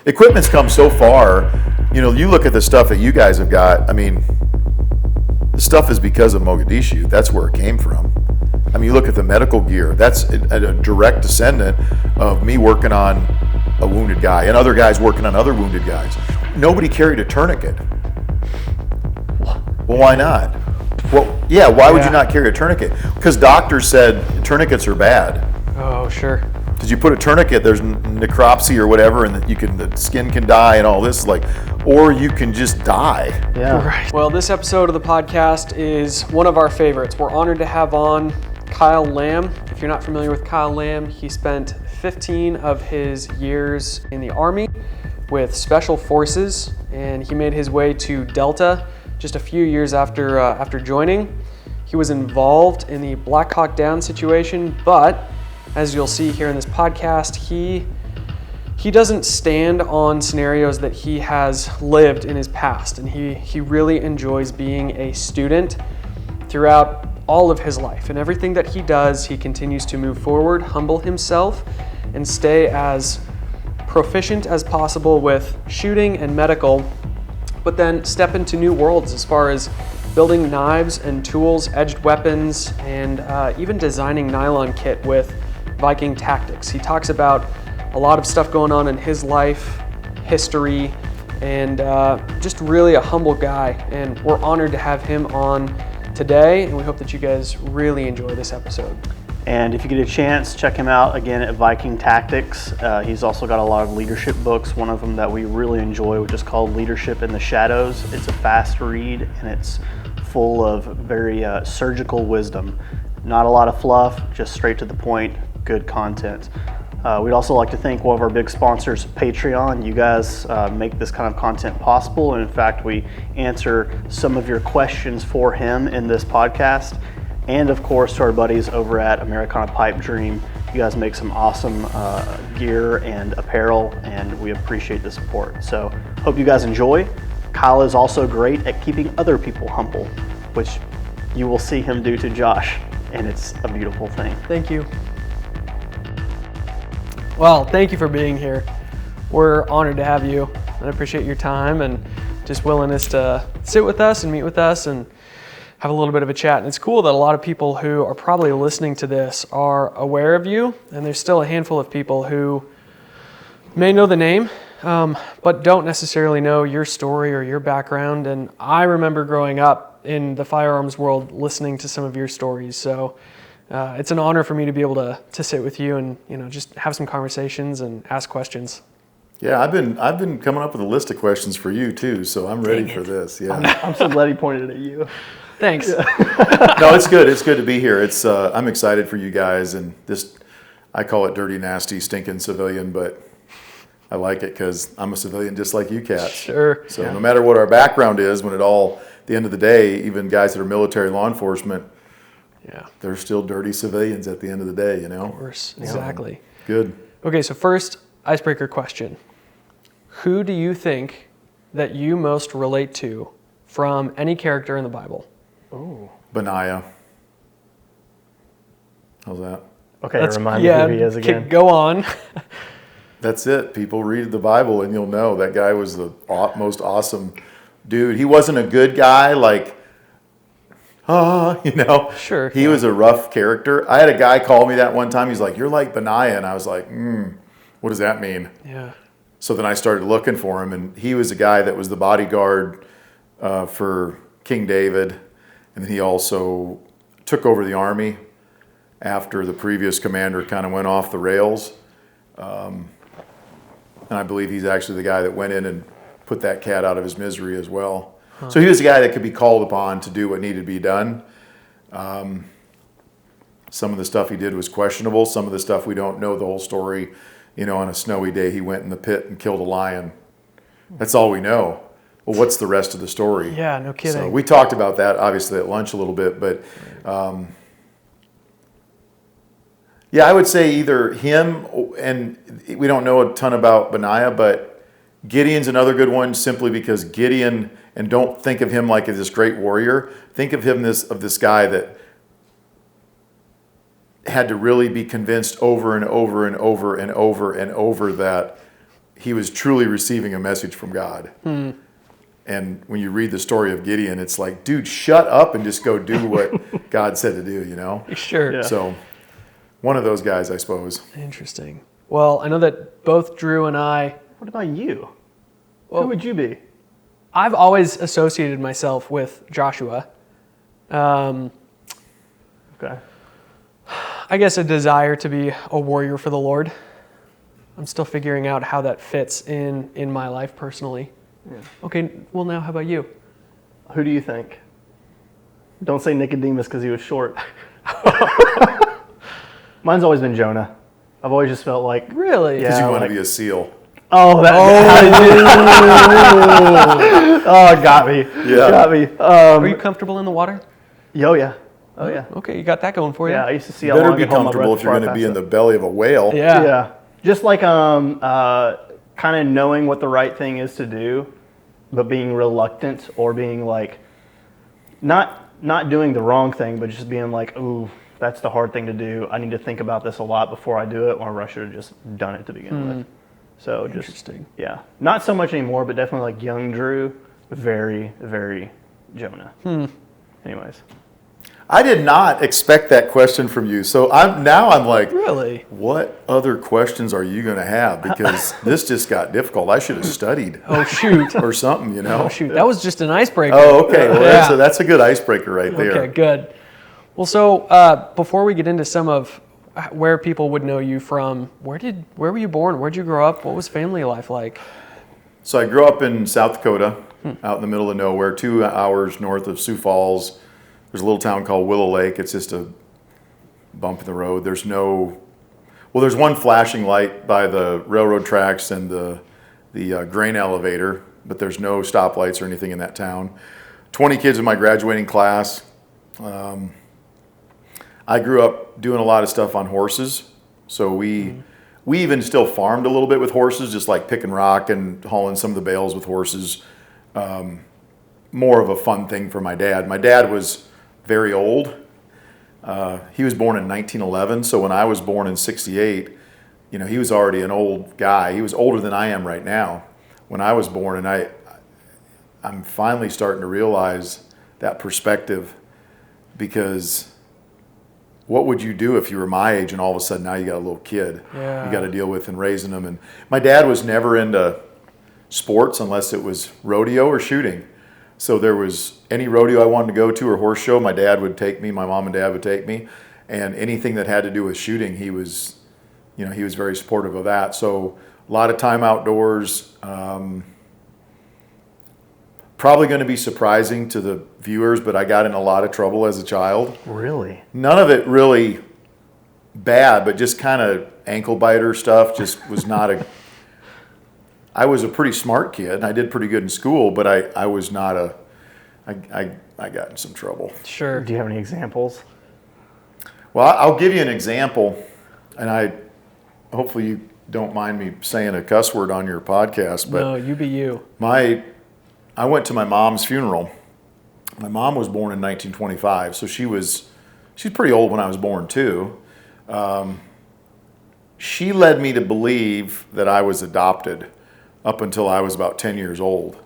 Equipment's come so far. You know, you look at the stuff that you guys have got. I mean, the stuff is because of Mogadishu. That's where it came from. I mean, you look at the medical gear. That's a direct descendant of me working on a wounded guy and other guys working on other wounded guys. Nobody carried a tourniquet. Well, why not? Well, yeah, why would you not carry a tourniquet? Because doctors said tourniquets are bad. Oh, sure. Because you put a tourniquet, there's necropsy or whatever, and the skin can die and all this, like, or you can just die. Yeah. Right. Well, this episode of the podcast is one of our favorites. We're honored to have on Kyle Lamb. If you're not familiar with Kyle Lamb, he spent 15 of his years in the Army with Special Forces, and he made his way to Delta just a few years after joining. He was involved in the Black Hawk Down situation, but as you'll see here in this podcast, he doesn't stand on scenarios that he has lived in his past, and he really enjoys being a student throughout all of his life. And everything that he does, he continues to move forward, humble himself, and stay as proficient as possible with shooting and medical, but then step into new worlds as far as building knives and tools, edged weapons, and even designing nylon kit with Viking Tactics. He talks about a lot of stuff going on in his life, history, and just really a humble guy. And we're honored to have him on today, and we hope that you guys really enjoy this episode. And if you get a chance, check him out again at Viking Tactics. He's also got a lot of leadership books. One of them that we really enjoy, which is called Leadership in the Shadows. It's a fast read, and it's full of very surgical wisdom. Not a lot of fluff, just straight to the point, good content. We'd also like to thank one of our big sponsors, Patreon. You guys make this kind of content possible, and in fact, we answer some of your questions for him in this podcast. And of course, to our buddies over at Americana Pipe Dream. You guys make some awesome gear and apparel, and we appreciate the support. So, hope you guys enjoy. Kyle is also great at keeping other people humble, which you will see him do to Josh, and it's a beautiful thing. Thank you. Well, thank you for being here. We're honored to have you, and I appreciate your time and just willingness to sit with us and meet with us and have a little bit of a chat. And it's cool that a lot of people who are probably listening to this are aware of you, and there's still a handful of people who may know the name, but don't necessarily know your story or your background. And I remember growing up in the firearms world listening to some of your stories. So it's an honor for me to be able to sit with you and just have some conversations and ask questions. Yeah, I've been coming up with a list of questions for you too, so I'm ready for this. Yeah, I'm so glad he pointed at you. Thanks. No, it's good. It's good to be here. It's I'm excited for you guys, and this, I call it dirty, nasty, stinking civilian, but I like it because I'm a civilian just like you cats. Sure. So no matter what our background is, when at the end of the day, even guys that are military law enforcement, they're still dirty civilians at the end of the day, Of course, exactly. Good. Okay, so first, icebreaker question. Who do you think that you most relate to from any character in the Bible? Oh, Benaiah. How's that? okay, remind me who he is again. Go on. That's it. People read the Bible and you'll know that guy was the most awesome dude. He wasn't a good guy like, Sure. He was a rough character. I had a guy call me that one time. He's like, "You're like Benaiah." And I was like, what does that mean? Yeah. So then I started looking for him, and he was a guy that was the bodyguard for King David. And then he also took over the army after the previous commander kind of went off the rails. And I believe he's actually the guy that went in and put that cat out of his misery as well. So he was a guy that could be called upon to do what needed to be done. Some of the stuff he did was questionable. Some of the stuff we don't know the whole story. On a snowy day, he went in the pit and killed a lion. That's all we know. Well, what's the rest of the story? Yeah, no kidding. So we talked about that, obviously, at lunch a little bit. But, I would say either him, and we don't know a ton about Benaiah, but Gideon's another good one simply because Gideon, and don't think of him like this great warrior. Think of him of this guy that had to really be convinced over and over and over and over and over that he was truly receiving a message from God. And when you read the story of Gideon, it's like, dude, shut up and just go do what God said to do, you know? Sure. Yeah. So one of those guys, I suppose. Interesting. Well, I know that both Drew and I, What about you? Well- Who would you be? I've always associated myself with Joshua. Okay. I guess a desire to be a warrior for the Lord. I'm still figuring out how that fits in my life personally. Yeah. Okay, well now how about you? Who do you think? Don't say Nicodemus because he was short. Mine's always been Jonah. I've always just felt like, Really? Because Yeah, you want like- to be a SEAL. oh, oh, it got me. Yeah. Got me. Are you comfortable in the water? Oh, yeah. Oh, yeah. Okay, you got that going for you. Yeah, I used to see You how better long I be could hold my comfortable breath if you're before going I to be in passed the belly of a whale. Yeah. Yeah. Just like kind of knowing what the right thing is to do, but being reluctant or being like not doing the wrong thing, but just being like, ooh, that's the hard thing to do. I need to think about this a lot before I do it, or I should have just done it to begin with. So just Interesting. yeah, not so much anymore, but definitely like young Drew, very, very Jonah. Anyways, I did not expect that question from you. So I'm like, Really? what other questions are you going to have? Because this just got difficult. I should have studied Oh shoot. or something, you know? Oh shoot. That was just an icebreaker. Oh, okay. Well, Yeah. that's a good icebreaker right there. Okay, good. Well, so before we get into some of where people would know you from, where were you born? Where'd you grow up? What was family life like? So I grew up in South Dakota, out in the middle of nowhere, 2 hours north of Sioux Falls. There's a little town called Willow Lake. It's just a bump in the road. There's one flashing light by the railroad tracks and the grain elevator, but there's no stoplights or anything in that town. 20 kids in my graduating class. I grew up doing a lot of stuff on horses. So we even still farmed a little bit with horses, just like picking rock and hauling some of the bales with horses. More of a fun thing for my dad. My dad was very old. He was born in 1911. So when I was born in 68, he was already an old guy. He was older than I am right now when I was born. And I'm finally starting to realize that perspective, because what would you do if you were my age and all of a sudden now you got a little kid Yeah. you got to deal with and raising them? And my dad was never into sports unless it was rodeo or shooting. So there was any rodeo I wanted to go to or horse show, my dad would take me, my mom and dad would take me. And anything that had to do with shooting, he was very supportive of that. So a lot of time outdoors. Probably going to be surprising to the viewers, but I got in a lot of trouble as a child. really? None of it really bad, but just kind of ankle biter stuff. Just was not I was a pretty smart kid. I did pretty good in school, but I was not I got in some trouble. Sure. Do you have any examples? Well, I'll give you an example, and hopefully you don't mind me saying a cuss word on your podcast, but No, you be you. I went to my mom's funeral. My mom was born in 1925, so she's pretty old when I was born too. She led me to believe that I was adopted up until I was about 10 years old.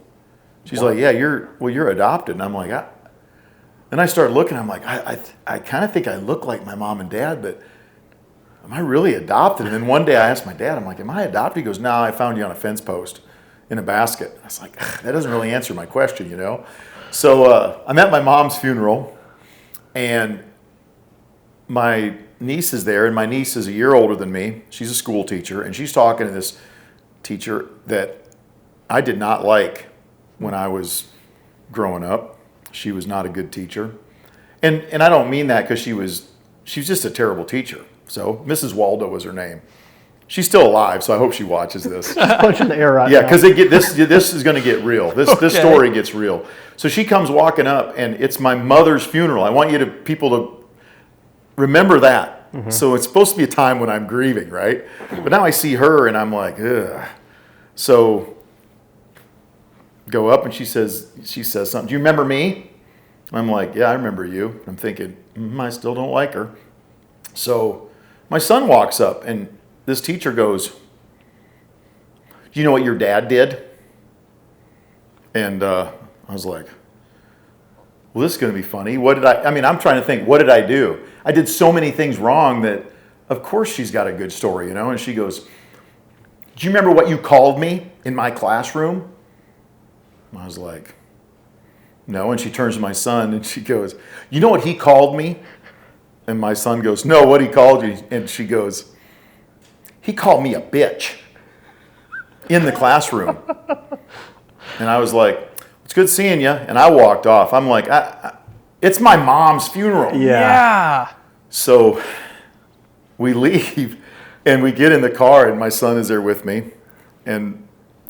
She's like, "Yeah, you're adopted," and I'm like, Then I started looking. I'm like, I kind of think I look like my mom and dad, but am I really adopted? And then one day I asked my dad, I'm like, "Am I adopted?" He goes, "No, I found you on a fence post in a basket." I was like, that doesn't really answer my question, So I'm at my mom's funeral, and my niece is there, and my niece is a year older than me. She's a school teacher, and she's talking to this teacher that I did not like when I was growing up. She was not a good teacher. And I don't mean that because she was just a terrible teacher. So Mrs. Waldo was her name. She's still alive, so I hope she watches this. Punch in the air right Yeah, now. because this is going to get real. This story gets real. So she comes walking up, and it's my mother's funeral. I want people to remember that. Mm-hmm. So it's supposed to be a time when I'm grieving, right? But now I see her, and I'm like, ugh. So go up, and she says something. "Do you remember me?" I'm like, "Yeah, I remember you." I'm thinking, I still don't like her. So my son walks up, and this teacher goes, "Do do you know what your dad did? And I was like, well, this is going to be funny. I'm trying to think, what did I do? I did so many things wrong that, of course, she's got a good story, you know? And she goes, do you remember what you called me in my classroom? I was like, no. And she turns to my son and she goes, you know what he called me? And my son goes, no, what he called you? And she goes, he called me a bitch in the classroom. And I was like, it's good seeing you. And I walked off. I'm like, it's my mom's funeral. Yeah. So we leave and we get in the car and my son is there with me. And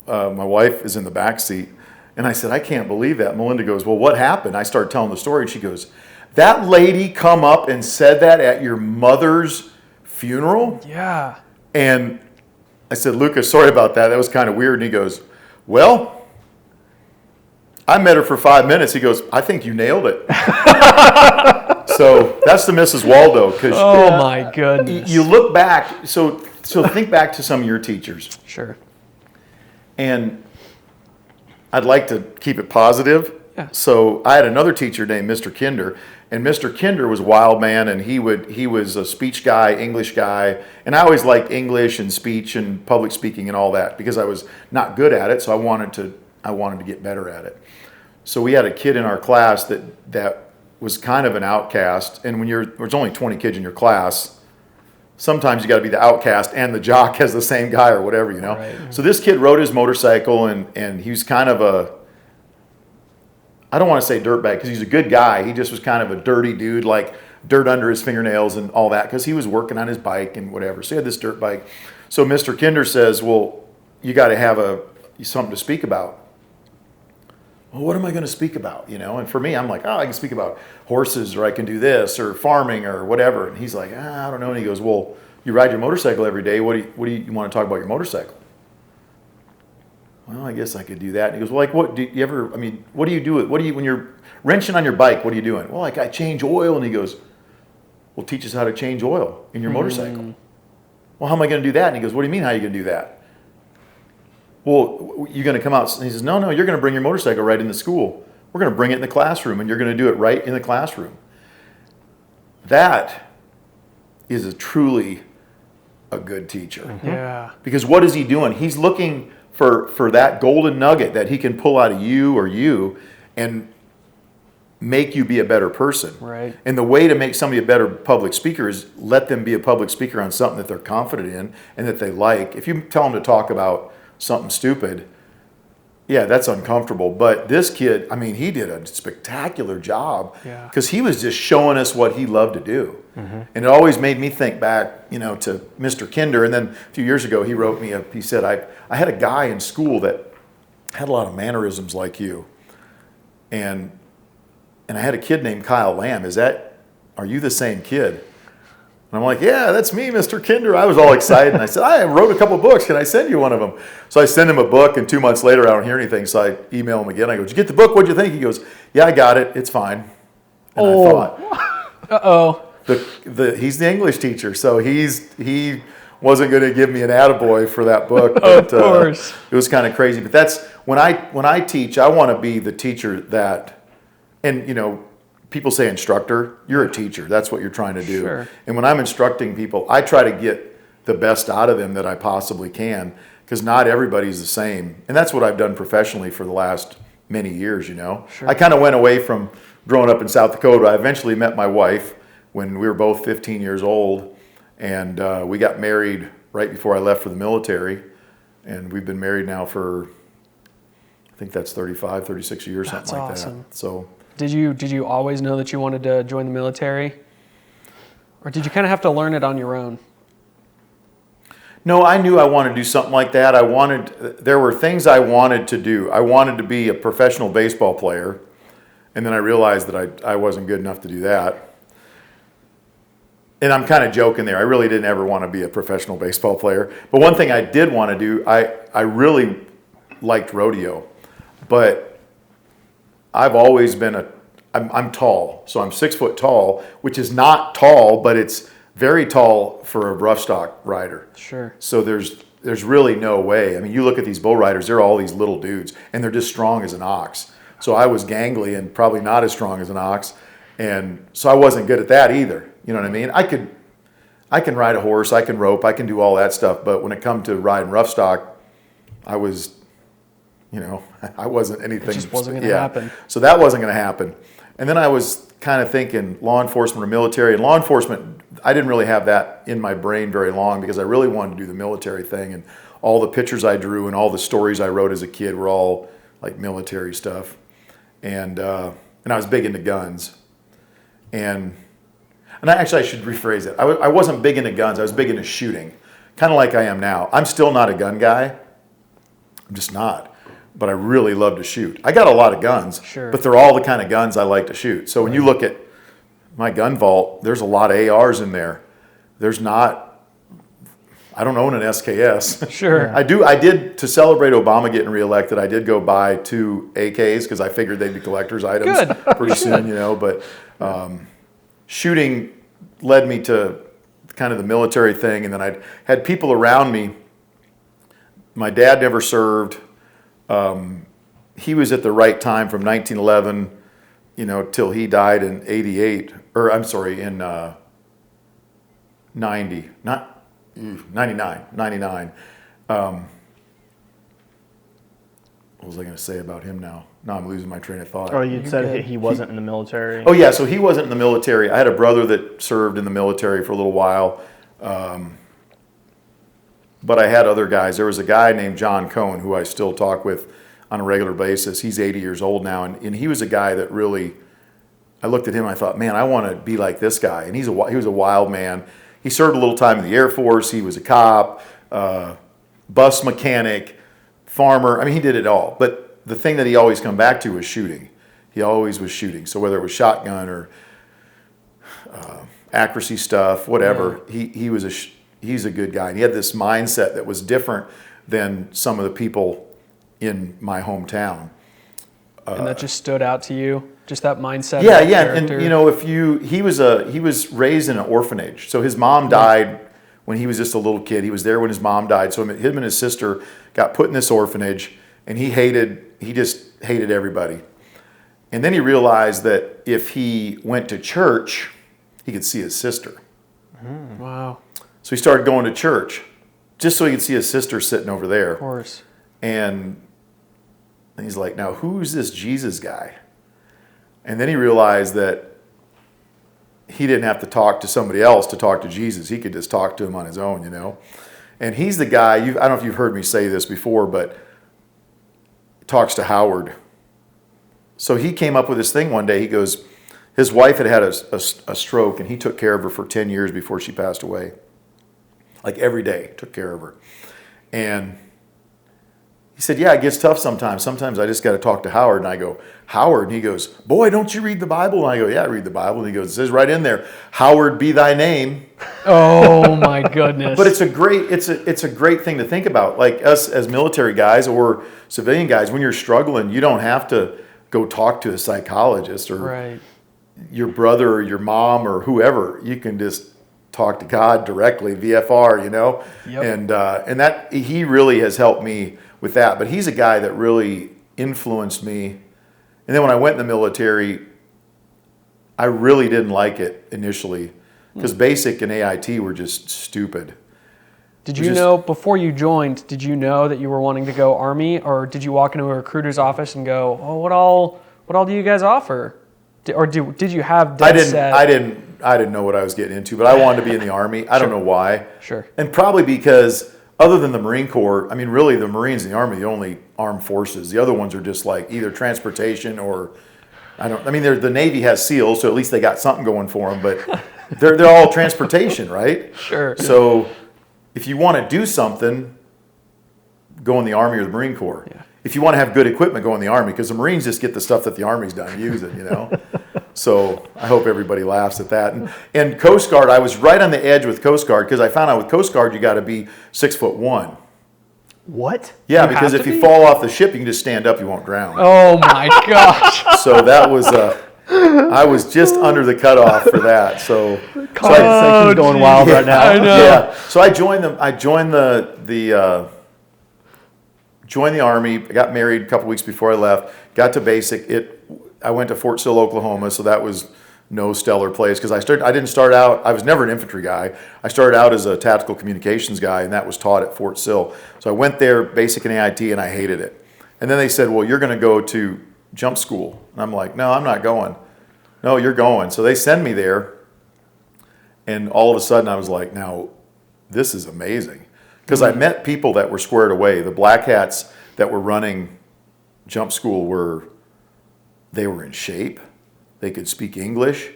my wife is in the back seat. And I said, I can't believe that. Melinda goes, well, what happened? I started telling the story and she goes, that lady come up and said that at your mother's funeral? Yeah. And I said, Lucas, sorry about that. That was kind of weird. And he goes, well, I met her for 5 minutes. He goes, I think you nailed it. So that's the Mrs. Waldo. Oh my goodness. You look back, so think back to some of your teachers. Sure. And I'd like to keep it positive. Yeah. So I had another teacher named Mr. Kinder, and Mr. Kinder was a wild man, and he was a speech guy, English guy, and I always liked English and speech and public speaking and all that because I was not good at it, so I wanted to get better at it. So we had a kid in our class that was kind of an outcast, and there's only 20 kids in your class, sometimes you got to be the outcast and the jock as the same guy or whatever, you know. Right. So this kid rode his motorcycle, and he was kind of I don't want to say dirtbag because he's a good guy. He just was kind of a dirty dude, like dirt under his fingernails and all that because he was working on his bike and whatever. So he had this dirt bike. So Mr. Kinder says, well, you got to have something to speak about. Well, what am I going to speak about? You know, and for me, I'm like, I can speak about horses or I can do this or farming or whatever. And he's like, I don't know. And he goes, well, you ride your motorcycle every day. What do you want to talk about your motorcycle? Well, I guess I could do that. And he goes, well, like, what do you do? When you're wrenching on your bike, what are you doing? Well, like I change oil. And he goes, well, teach us how to change oil in your motorcycle. Well, how am I going to do that? And he goes, what do you mean how are you going to do that? Well, you're going to come out. And he says, no, you're going to bring your motorcycle right into school. We're going to bring it in the classroom and you're going to do it right in the classroom. That is truly a good teacher. Yeah. Because what is he doing? He's looking for that golden nugget that he can pull out of you and make you be a better person. Right. And the way to make somebody a better public speaker is let them be a public speaker on something that they're confident in and that they like. If you tell them to talk about something stupid, yeah, that's uncomfortable. But this kid, he did a spectacular job because he was just showing us what he loved to do. And it always made me think back, to Mr. Kinder. And then a few years ago, he wrote me he said, I had a guy in school that had a lot of mannerisms like you. And I had a kid named Kyle Lamb. Are you the same kid? And I'm like, yeah, that's me, Mr. Kinder. I was all excited. And I said, I wrote a couple books. Can I send you one of them? So I send him a book, and 2 months later, I don't hear anything. So I email him again. I go, did you get the book? What'd you think? He goes, yeah, I got it. It's fine. And I thought, uh-oh. He's the English teacher, so he wasn't going to give me an attaboy for that book. But, of course. It was kind of crazy. But that's, when I teach, I want to be the teacher that, and people say instructor, you're a teacher. That's what you're trying to do. Sure. And when I'm instructing people, I try to get the best out of them that I possibly can because not everybody's the same. And that's what I've done professionally for the last many years, Sure. I kind of went away from growing up in South Dakota. I eventually met my wife when we were both 15 years old, and we got married right before I left for the military. And we've been married now for, I think that's 35, 36 years, That's something like awesome. that. So. Did you always know that you wanted to join the military? Or did you kind of have to learn it on your own? No, I knew I wanted to do something like that. There were things I wanted to do. I wanted to be a professional baseball player, and then I realized that I wasn't good enough to do that. And I'm kind of joking there. I really didn't ever want to be a professional baseball player. But one thing I did want to do, I really liked rodeo, but I've always been I'm tall, so I'm 6 foot tall, which is not tall, but it's very tall for a rough stock rider. Sure. So there's there's really no way. I mean, you look at these bull riders, they're all these little dudes, and they're just strong as an ox. So I was gangly and probably not as strong as an ox, and so I wasn't good at that either. You know what I mean? I can ride a horse, I can rope, I can do all that stuff, but when it come to riding rough stock, I was, I wasn't anything. It just wasn't going to happen. So that wasn't going to happen. And then I was kind of thinking law enforcement or military. And law enforcement, I didn't really have that in my brain very long because I really wanted to do the military thing. And all the pictures I drew and all the stories I wrote as a kid were all like military stuff. And I was big into guns. And I should rephrase it. I wasn't big into guns. I was big into shooting, kind of like I am now. I'm still not a gun guy. I'm just not. But I really love to shoot. I got a lot of guns, sure, but they're all the kind of guns I like to shoot. So when you look at my gun vault, there's a lot of ARs in there. There's not, I don't own an SKS. Sure. I did, to celebrate Obama getting reelected, I did go buy 2 AKs because I figured they'd be collector's items pretty soon, but shooting led me to kind of the military thing. And then I had people around me. My dad never served. He was at the right time from 1911, till he died in 88, or I'm sorry, in 99. What was I going to say about him now? Now I'm losing my train of thought. Oh, you said he wasn't in the military? Oh, yeah, so he wasn't in the military. I had a brother that served in the military for a little while. But I had other guys. There was a guy named John Cohen who I still talk with on a regular basis. He's 80 years old now, and he was a guy that really, I looked at him and I thought, man, I want to be like this guy. And he was a wild man. He served a little time in the Air Force. He was a cop, bus mechanic, farmer. I mean, he did it all. But the thing that he always come back to was shooting. He always was shooting. So whether it was shotgun or accuracy stuff, whatever, he's a good guy. And he had this mindset that was different than some of the people in my hometown. And that just stood out to you, just that mindset. Yeah, that yeah. character. And he was raised in an orphanage. So his mom died when he was just a little kid. He was there when his mom died. So him and his sister got put in this orphanage, and he just hated everybody. And then he realized that if he went to church, he could see his sister. Wow. So he started going to church just so he could see his sister sitting over there. Of course. And he's like, now who's this Jesus guy? And then he realized that he didn't have to talk to somebody else to talk to Jesus. He could just talk to him on his own, And he's the guy, I don't know if you've heard me say this before, but talks to Howard. So he came up with this thing one day. He goes, his wife had a stroke, and he took care of her for 10 years before she passed away. Like every day, took care of her. And he said, yeah, it gets tough sometimes. Sometimes I just got to talk to Howard. And I go, Howard? And he goes, boy, don't you read the Bible? And I go, yeah, I read the Bible. And he goes, it says right in there, Howard be thy name. Oh my goodness. But it's a great thing to think about. Like us as military guys or civilian guys, when you're struggling, you don't have to go talk to a psychologist or your brother or your mom or whoever. You can just talk to God directly, VFR, Yep. And that he really has helped me with that. But he's a guy that really influenced me. And then when I went in the military, I really didn't like it initially because basic and AIT were just stupid. Did you know, before you joined, did you know that you were wanting to go Army, or did you walk into a recruiter's office and go, oh, what all do you guys offer? Did you have dead set? I didn't know what I was getting into, but I wanted to be in the Army. I don't know why. Sure. And probably because other than the Marine Corps, I mean, really the Marines and the Army are the only armed forces. The other ones are just like either transportation or, the Navy has SEALs, so at least they got something going for them, but they're all transportation, right? Sure. So if you want to do something, go in the Army or the Marine Corps. Yeah. If you want to have good equipment, go in the Army, because the Marines just get the stuff that the Army's done, use it, So I hope everybody laughs at that. And Coast Guard, I was right on the edge with Coast Guard, because I found out with Coast Guard you got to be 6'1". What? Yeah, You because have if to you be? fall off the ship, you can just stand up, you won't drown. Oh my gosh. So that was I was just under the cutoff for that. So, He's going wild right now. I know. yeah. So I joined them. I joined joined the Army. I got married a couple weeks before I left. Got to basic. I went to Fort Sill, Oklahoma. So that was no stellar place because I didn't start out. I was never an infantry guy. I started out as a tactical communications guy, and that was taught at Fort Sill. So I went there, basic and AIT, and I hated it. And then they said, "Well, you're going to go to jump school." And I'm like, "No, I'm not going." "No, you're going." So they send me there, and all of a sudden I was like, "Now, this is amazing," because I met people that were squared away. The black hats that were running jump school were in shape. They could speak English.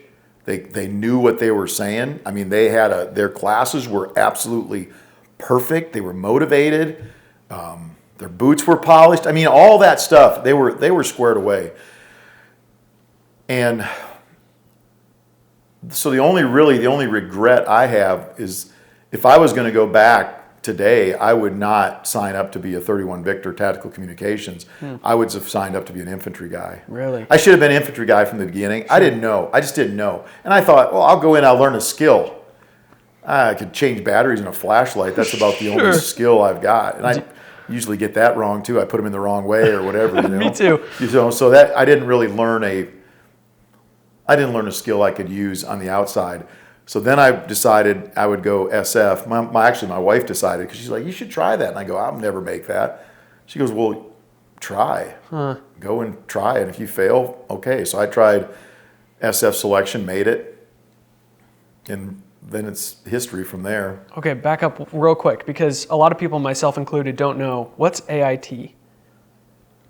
They knew what they were saying. I mean, their classes were absolutely perfect. They were motivated. Their boots were polished. I mean, all that stuff. They were squared away. And so the only regret I have is if I was going to go back today, I would not sign up to be a 31 Victor Tactical Communications. I would have signed up to be an infantry guy. Really? I should have been an infantry guy from the beginning. Sure. I didn't know. I just didn't know. And I thought, well, I'll go in, I'll learn a skill. I could change batteries in a flashlight. That's about the only skill I've got. And I usually get that wrong too. I put them in the wrong way or whatever. You know? Me too. So that I didn't really learn a skill I could use on the outside. So then I decided I would go SF. My wife decided because she's like, "You should try that." And I go, "I'll never make that." She goes, "Well, try. Go and try it. If you fail, okay." So I tried SF selection, made it, and then it's history from there. Okay, back up real quick because a lot of people, myself included, don't know what's AIT.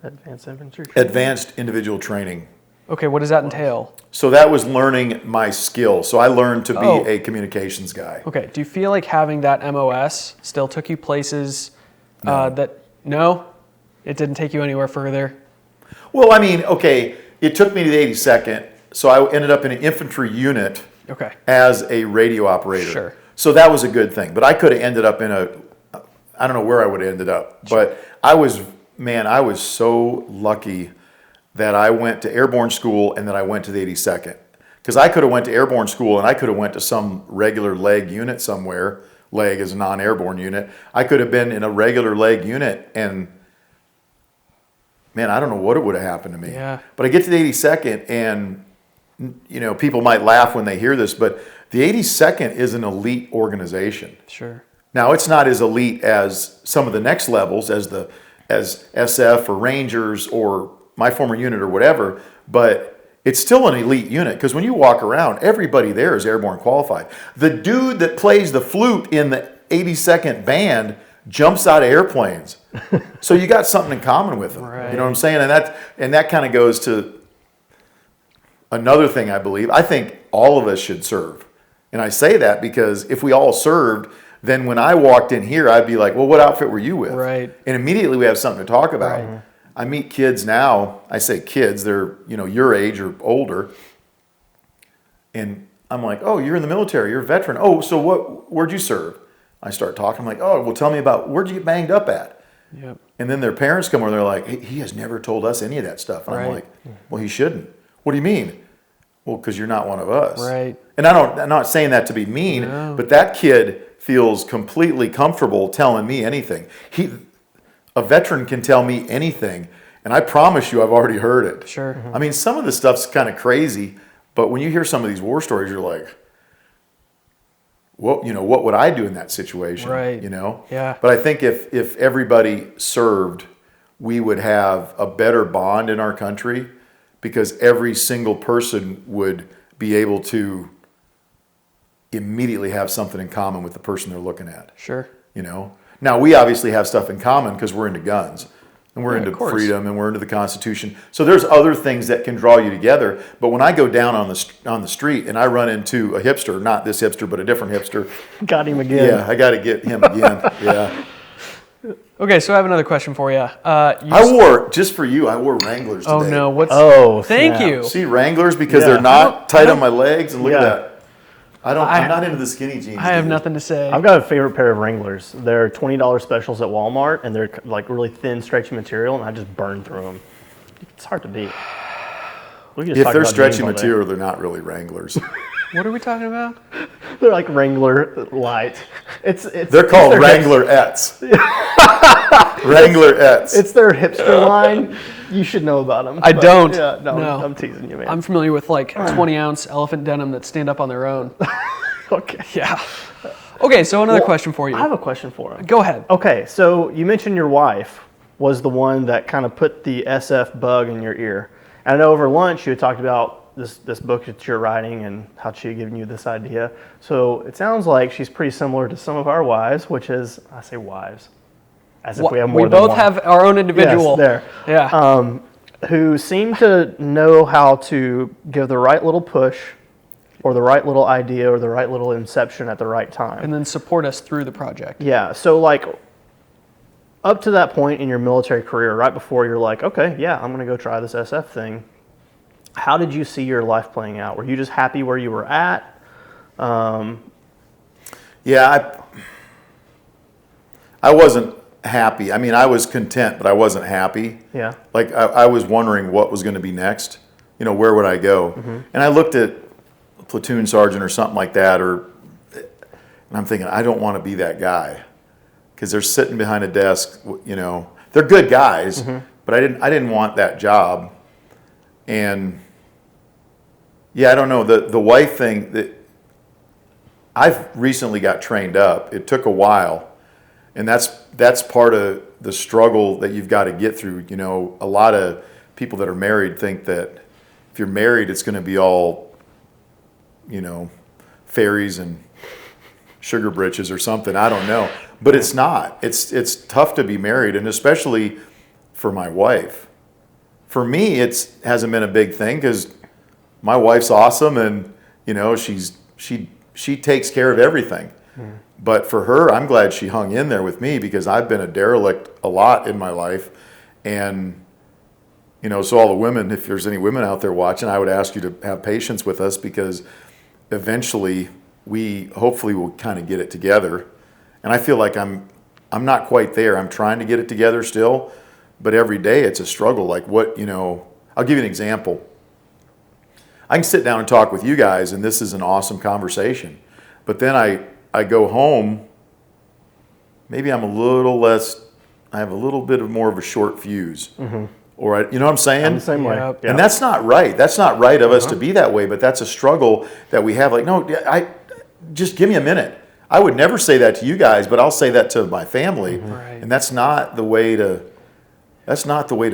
Advanced Individual Training. Okay, what does that entail? So that was learning my skill. So I learned to be a communications guy. Okay, do you feel like having that MOS still took you places No? It didn't take you anywhere further? Well, I mean, okay, it took me to the 82nd, so I ended up in an infantry unit as a radio operator. Sure. So that was a good thing. But I could have ended up I don't know where I would have ended up. But I was so lucky that I went to airborne school and that I went to the 82nd. Because I could have went to airborne school and I could have went to some regular leg unit somewhere. Leg is a non-airborne unit. I could have been in a regular leg unit and, man, I don't know what would have happened to me. Yeah. But I get to the 82nd and, you know, people might laugh when they hear this, but the 82nd is an elite organization. Sure. Now, it's not as elite as some of the next levels, as SF or Rangers or my former unit or whatever, but it's still an elite unit because when you walk around, everybody there is airborne qualified. The dude that plays the flute in the 82nd band jumps out of airplanes. So you got something in common with them. Right. You know what I'm saying? And that kind of goes to another thing I believe. I think all of us should serve. And I say that because if we all served, then when I walked in here, I'd be like, well, what outfit were you with? Right. And immediately we have something to talk about. Right. I meet kids now, I say kids, they're, you know, your age or older. And I'm like, oh, you're in the military, you're a veteran. Oh, so where'd you serve? I start talking, I'm like, oh, well, tell me about, where'd you get banged up at? Yep. And then their parents come over, they're like, hey, he has never told us any of that stuff. And I'm Right. like, well, he shouldn't. What do you mean? Well, because you're not one of us. Right. And I'm not saying that to be mean, No. but that kid feels completely comfortable telling me anything. A veteran can tell me anything, and I promise you I've already heard it. Sure. Mm-hmm. I mean, some of the stuff's kind of crazy, but when you hear some of these war stories, you're like, what would I do in that situation? Right. You know? Yeah. But I think if everybody served, we would have a better bond in our country because every single person would be able to immediately have something in common with the person they're looking at. Sure. You know? Now, we obviously have stuff in common because we're into guns and we're into of course. freedom and we're into the Constitution. So there's other things that can draw you together. But when I go down on the street and I run into a hipster, not this hipster, but a different hipster. Got him again. Yeah, I got to get him again. Yeah. Okay, so I have another question for you. Just for you, I wore Wranglers today. Oh no! Thank snap. you. See, Wranglers because Yeah. they're not tight on my legs. And look at Yeah. that. I'm not into the skinny jeans. I have dude. nothing to say. I've got a favorite pair of Wranglers. They're $20 specials at Walmart, and they're like really thin, stretchy material, and I just burn through them. It's hard to beat. We can just If talk they're about stretchy jeans all day. material, they're not really Wranglers. What are we talking about? They're like Wrangler light. They're called Wranglerettes. Wranglerettes. It's their hipster line. You should know about them. I don't. Yeah, no, No. I'm teasing you, man. I'm familiar with like 20-ounce elephant denim that stand up on their own. Okay. Yeah. Okay, so another question for you. I have a question for him. Go ahead. Okay, so you mentioned your wife was the one that kind of put the SF bug in your ear. And I know over lunch you had talked about this book that you're writing and how she had given you this idea. So it sounds like she's pretty similar to some of our wives, which is, I say wives, as if we have more We than both one. have our own individual. Yes, there. Yeah. Who seem to know how to give the right little push or the right little idea or the right little inception at the right time. And then support us through the project. Yeah, so like up to that point in your military career, right before you're like, okay, yeah, I'm going to go try this SF thing, how did you see your life playing out? Were you just happy where you were at? Yeah, I wasn't happy. I mean, I was content, but I wasn't happy. Yeah. Like, I was wondering what was going to be next. You know, where would I go? And I looked at a platoon sergeant or something like that, and I'm thinking, I don't want to be that guy. Because they're sitting behind a desk, you know. They're good guys, but I didn't want that job. And yeah, I don't know, the wife thing, that I've recently got trained up. It took a while, and that's part of the struggle that you've got to get through. You know, a lot of people that are married think that if you're married, it's going to be all, you know, fairies and sugar britches or something. I don't know, but it's not. It's tough to be married, and especially for my wife. For me, it hasn't been a big thing because my wife's awesome, and you know she takes care of everything. But for her, I'm glad she hung in there with me because I've been a derelict a lot in my life, and you know, so all the women, if there's any women out there watching, I would ask you to have patience with us because eventually we hopefully will kind of get it together. And I feel like I'm not quite there. I'm trying to get it together still. But every day it's a struggle. Like what, you know, I'll give you an example. I can sit down and talk with you guys, and this is an awesome conversation. But then I go home, maybe I'm a little less, I have a little bit of more of a short fuse. Or, you know what I'm saying? I'm the same way. Yep. Yeah. And that's not right. That's not right of us to be that way, but that's a struggle that we have. Like, no, just give me a minute. I would never say that to you guys, but I'll say that to my family. Right. And that's not the way to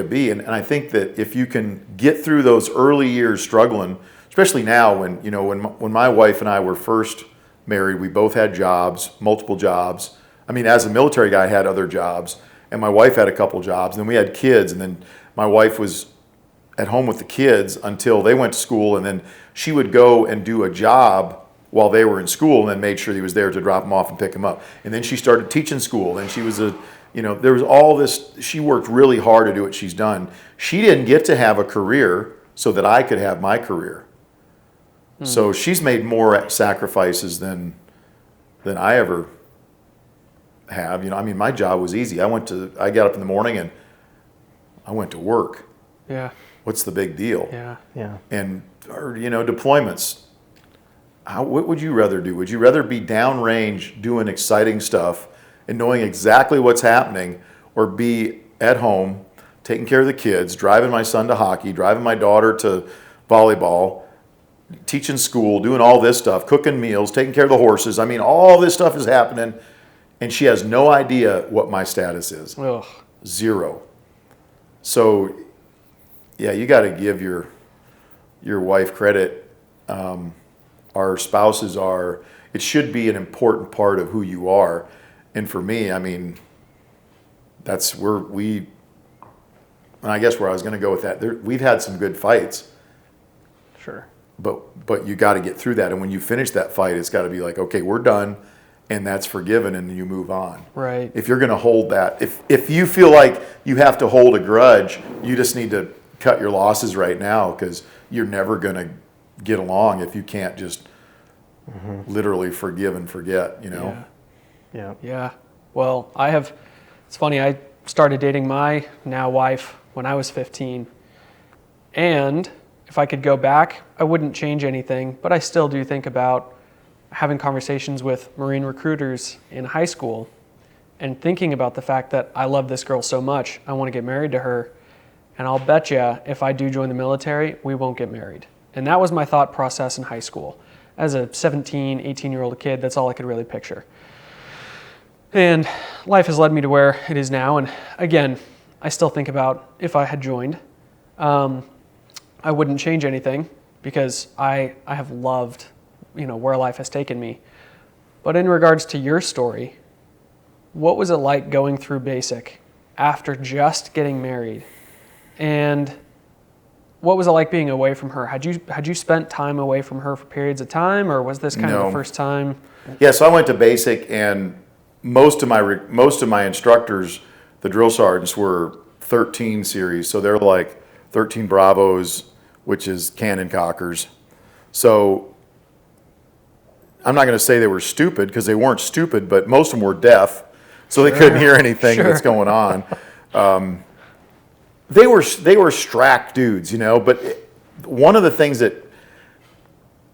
be. And I think that if you can get through those early years struggling, especially now when, you know, when my wife and I were first married, we both had jobs, multiple jobs. I mean, as a military guy, I had other jobs, and my wife had a couple jobs, and then we had kids, and then my wife was at home with the kids until they went to school, and then she would go and do a job while they were in school, and then made sure he was there to drop them off and pick them up. And then she started teaching school, and she was there was all this, she worked really hard to do what she's done. She didn't get to have a career so that I could have my career. So she's made more sacrifices than I ever have. You know, I mean, my job was easy. I got up in the morning and I went to work. Yeah. What's the big deal? Yeah. Yeah. And, or, you know, deployments. What would you rather do? Would you rather be downrange doing exciting stuff and knowing exactly what's happening, or be at home taking care of the kids, driving my son to hockey, driving my daughter to volleyball, teaching school, doing all this stuff, cooking meals, taking care of the horses? I mean, all this stuff is happening, and she has no idea what my status is. Ugh. Zero. So, yeah, you got to give your wife credit. Our spouses it should be an important part of who you are. And for me, I mean, that's and I guess where I was going to go with that, we've had some good fights. Sure. But you got to get through that. And when you finish that fight, it's got to be like, okay, we're done, and that's forgiven, and you move on. Right. If you're going to hold that, if you feel like you have to hold a grudge, you just need to cut your losses right now, because you're never going to get along if you can't just literally forgive and forget, you know? Yeah. Yeah. Well, it's funny, I started dating my now wife when I was 15. And if I could go back, I wouldn't change anything, but I still do think about having conversations with Marine recruiters in high school and thinking about the fact that I love this girl so much, I want to get married to her. And I'll bet you if I do join the military, we won't get married. And that was my thought process in high school. As a 17, 18-year-old kid, that's all I could really picture. And life has led me to where it is now. And again, I still think about if I had joined, I wouldn't change anything because I have loved, where life has taken me. But in regards to your story, what was it like going through basic after just getting married? And what was it like being away from her? Had you spent time away from her for periods of time, or was this kind of the first time? Yeah, so I went to basic, and most of my instructors, the drill sergeants, were 13 series, so they're like 13 Bravos, which is cannon cockers. So I'm not going to say they were stupid because they weren't stupid, but most of them were deaf, so they couldn't hear anything that's going on. They were strack dudes, but one of the things that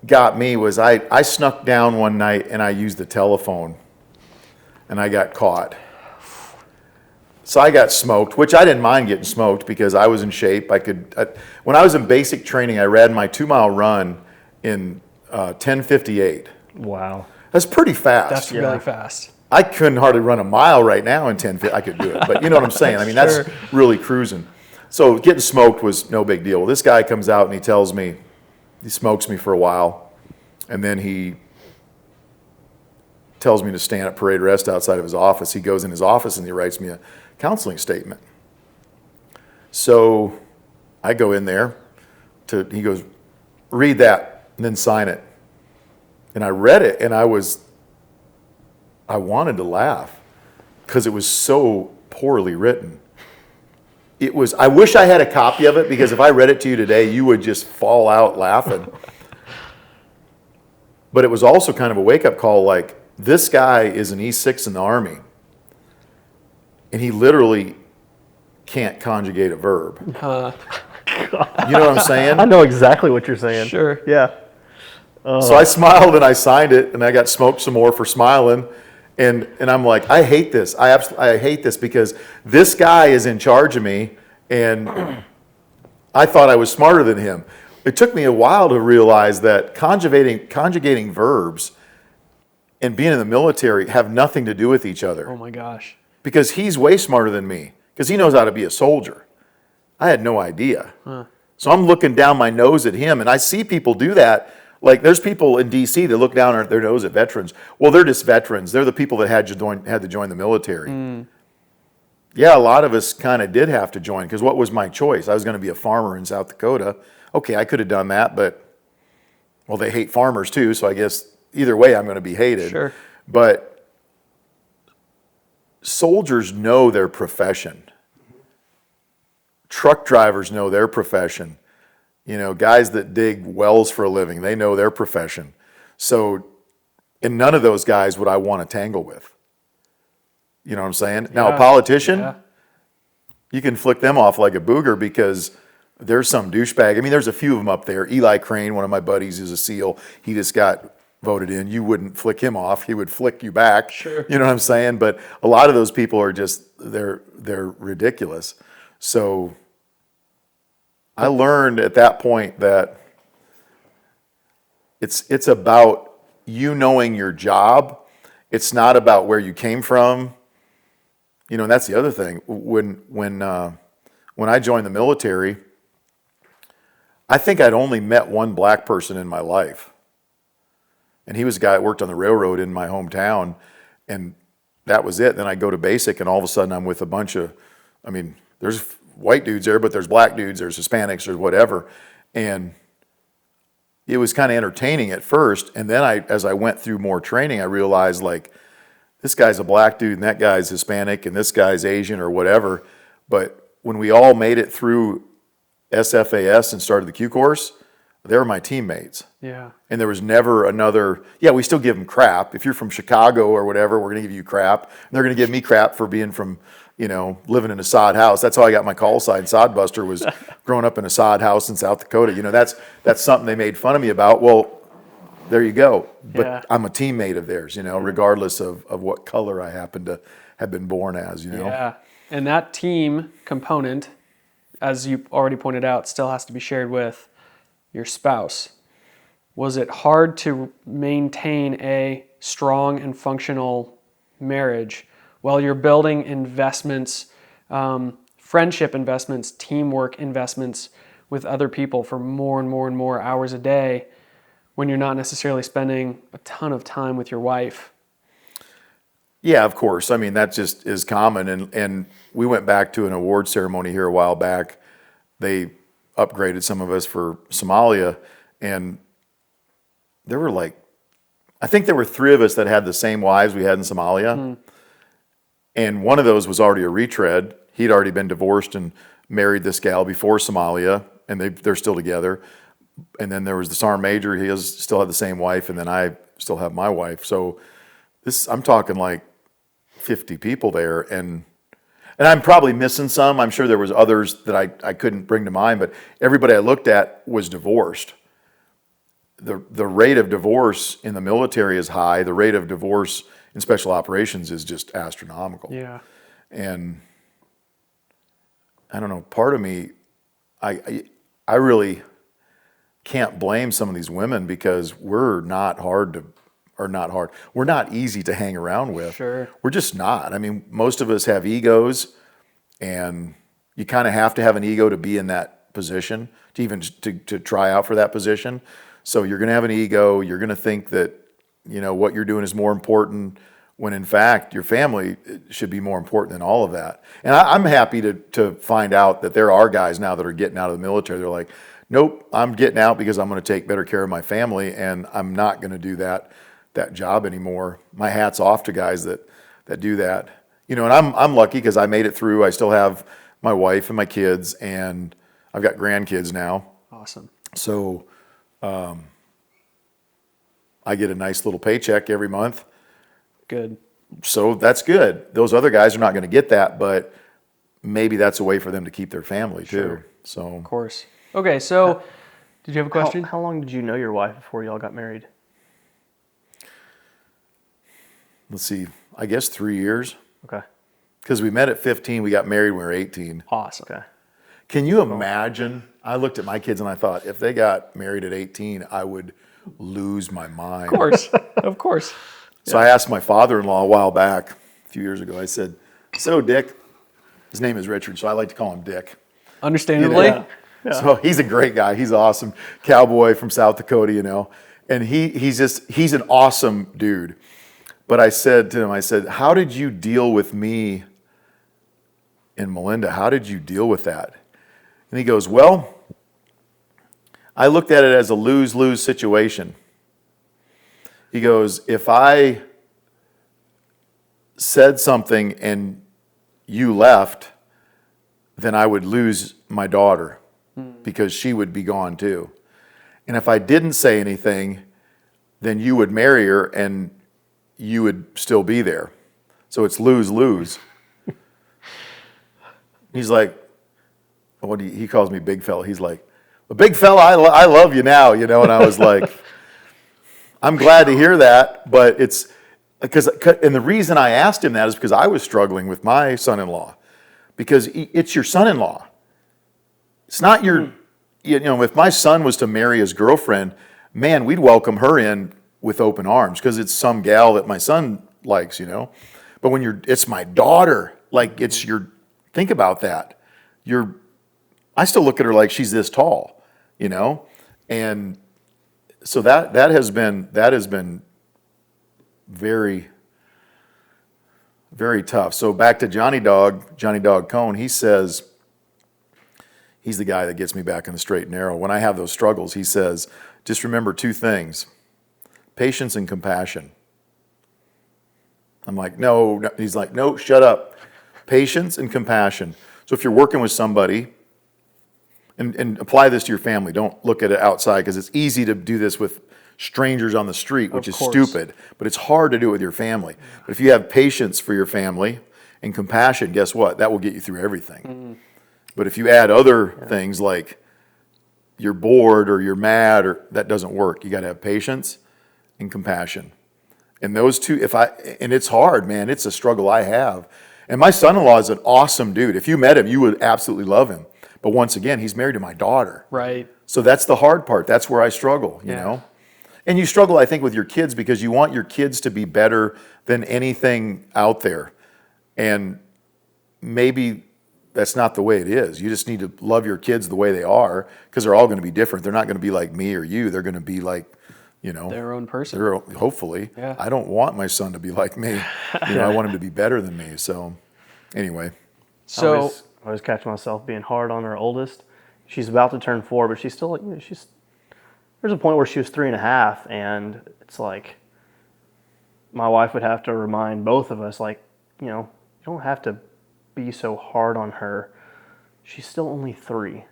got me was I snuck down one night and I used the telephone and I got caught. So I got smoked, which I didn't mind getting smoked because I was in shape. When I was in basic training, I ran my 2-mile run in 10:58. Wow. That's pretty fast. That's really fast. I couldn't hardly run a mile right now in 10:50. I could do it, but you know what I'm saying? I mean, Sure. That's really cruising. So getting smoked was no big deal. Well, this guy comes out and he tells me, he smokes me for a while, and then he tells me to stand at parade rest outside of his office. He goes in his office and he writes me a counseling statement. So I go in there he goes, read that and then sign it. And I read it and I wanted to laugh because it was so poorly written. I wish I had a copy of it because if I read it to you today, you would just fall out laughing. But it was also kind of a wake-up call, like, this guy is an E6 in the Army, and he literally can't conjugate a verb. You know what I'm saying? I know exactly what you're saying. Sure. Yeah. So I smiled and I signed it, and I got smoked some more for smiling. And I'm like, I hate this. I hate this because this guy is in charge of me, and I thought I was smarter than him. It took me a while to realize that conjugating verbs and being in the military have nothing to do with each other. Oh my gosh. Because he's way smarter than me because he knows how to be a soldier. I had no idea. So I'm looking down my nose at him, and I see people do that. Like, there's people in D.C. that look down their nose at veterans. Well, they're just veterans. They're the people that had to join the military. Yeah, a lot of us kind of did have to join because what was my choice? I was going to be a farmer in South Dakota. Okay, I could have done that, but, well, they hate farmers too, so I guess either way I'm going to be hated. Sure. But soldiers know their profession. Truck drivers know their profession. Guys that dig wells for a living, they know their profession. So, and none of those guys would I want to tangle with. You know what I'm saying? Now, a politician, you can flick them off like a booger because there's some douchebag. I mean, there's a few of them up there. Eli Crane, one of my buddies, is a SEAL. He just got voted in. You wouldn't flick him off. He would flick you back. Sure. You know what I'm saying? But a lot of those people are just, they're ridiculous. So I learned at that point that it's about you knowing your job. It's not about where you came from. And that's the other thing. When I joined the military, I think I'd only met one black person in my life. And he was a guy that worked on the railroad in my hometown, and that was it. Then I go to basic, and all of a sudden I'm with a bunch of, there's white dudes there, but there's black dudes, there's Hispanics, there's whatever. And it was kind of entertaining at first. And then as I went through more training, I realized, like, this guy's a black dude and that guy's Hispanic and this guy's Asian or whatever. But when we all made it through SFAS and started the Q course, they were my teammates. Yeah. And there was never another, we still give them crap. If you're from Chicago or whatever, we're going to give you crap. And they're going to give me crap for being from, living in a sod house. That's how I got my call sign, Sod Buster, was growing up in a sod house in South Dakota. That's something they made fun of me about. Well, there you go. But Yeah. I'm a teammate of theirs, regardless of what color I happen to have been born as, Yeah. And that team component, as you already pointed out, still has to be shared with your spouse. Was it hard to maintain a strong and functional marriage while you're building investments, friendship investments, teamwork investments with other people for more and more and more hours a day when you're not necessarily spending a ton of time with your wife? Yeah, of course. I mean, that just is common. And we went back to an award ceremony here a while back. They upgraded some of us for Somalia, and there were I think there were 3 of us that had the same wives we had in Somalia. And one of those was already a retread. He'd already been divorced and married this gal before Somalia, and they're still together. And then there was the Sergeant Major. He still had the same wife, and then I still have my wife. So I'm talking like 50 people there, and I'm probably missing some. I'm sure there was others that I couldn't bring to mind, but everybody I looked at was divorced. The rate of divorce in the military is high. The rate of divorce in special operations is just astronomical. Yeah. And I don't know, part of me, I really can't blame some of these women because we're not we're not easy to hang around with. Sure. We're just not. I mean, most of us have egos, and you kind of have to have an ego to be in that position, to even to try out for that position. So you're going to have an ego. You're going to think that, what you're doing is more important, when in fact your family should be more important than all of that. And I'm happy to find out that there are guys now that are getting out of the military. They're like, nope, I'm getting out because I'm going to take better care of my family, and I'm not going to do that job anymore. My hat's off to guys that do that. And I'm lucky because I made it through. I still have my wife and my kids, and I've got grandkids now. Awesome. So I get a nice little paycheck every month. Good. So that's good. Those other guys are not going to get that, but maybe that's a way for them to keep their family too. Sure. So Of course. Okay, so did you have a question? How long did you know your wife before y'all got married? let's see, I guess 3 years. Okay. Because we met at 15, we got married when we were 18. Awesome. Okay. Can you imagine? I looked at my kids and I thought, if they got married at 18, I would lose my mind. Of course. Of course. So I asked my father-in-law a while back, a few years ago, I said, so Dick, his name is Richard, so I like to call him Dick. Understandably. You know? Yeah. So he's a great guy. He's awesome. Cowboy from South Dakota, you know. And he's an awesome dude. But I said to him, I said, how did you deal with me and Melinda? How did you deal with that? And he goes, well, I looked at it as a lose-lose situation. He goes, if I said something and you left, then I would lose my daughter because she would be gone too. And if I didn't say anything, then you would marry her and you would still be there. So it's lose-lose. He's like, he calls me big fella. He's like, well, big fella, I love you now, you know. And I was like, I'm glad to hear that, but it's because, and the reason I asked him that is because I was struggling with my son-in-law, because it's your son-in-law. It's not your, you know, if my son was to marry his girlfriend, man, we'd welcome her in with open arms because it's some gal that my son likes, you know. But when it's my daughter, like it's think about that. I still look at her like she's this tall, you know. And so that has been very, very tough. So back to Johnny Dog Cohn, he says, he's the guy that gets me back in the straight and narrow. When I have those struggles, he says, just remember two things, patience and compassion. I'm like, no. He's like, no, shut up. Patience and compassion. So if you're working with somebody, and apply this to your family, don't look at it outside, because it's easy to do this with strangers on the street, which is stupid, but it's hard to do it with your family. But if you have patience for your family and compassion, guess what? That will get you through everything. But if you add other things like you're bored or you're mad, or that doesn't work. You got to have patience and compassion. And those two, and it's hard, man. It's a struggle I have. And my son-in-law is an awesome dude. If you met him, you would absolutely love him. But once again, he's married to my daughter. Right. So that's the hard part. That's where I struggle, you know? And you struggle, I think, with your kids because you want your kids to be better than anything out there. And maybe that's not the way it is. You just need to love your kids the way they are because they're all going to be different. They're not going to be like me or you. They're going to be like, you know, their own person. Hopefully. Yeah. I don't want my son to be like me. You know, I want him to be better than me. So anyway. So I always catch myself being hard on our oldest. She's about to turn 4, but she's still, you know, there's a point where she was 3.5, and it's like my wife would have to remind both of us, like, you know, you don't have to be so hard on her. She's still only 3.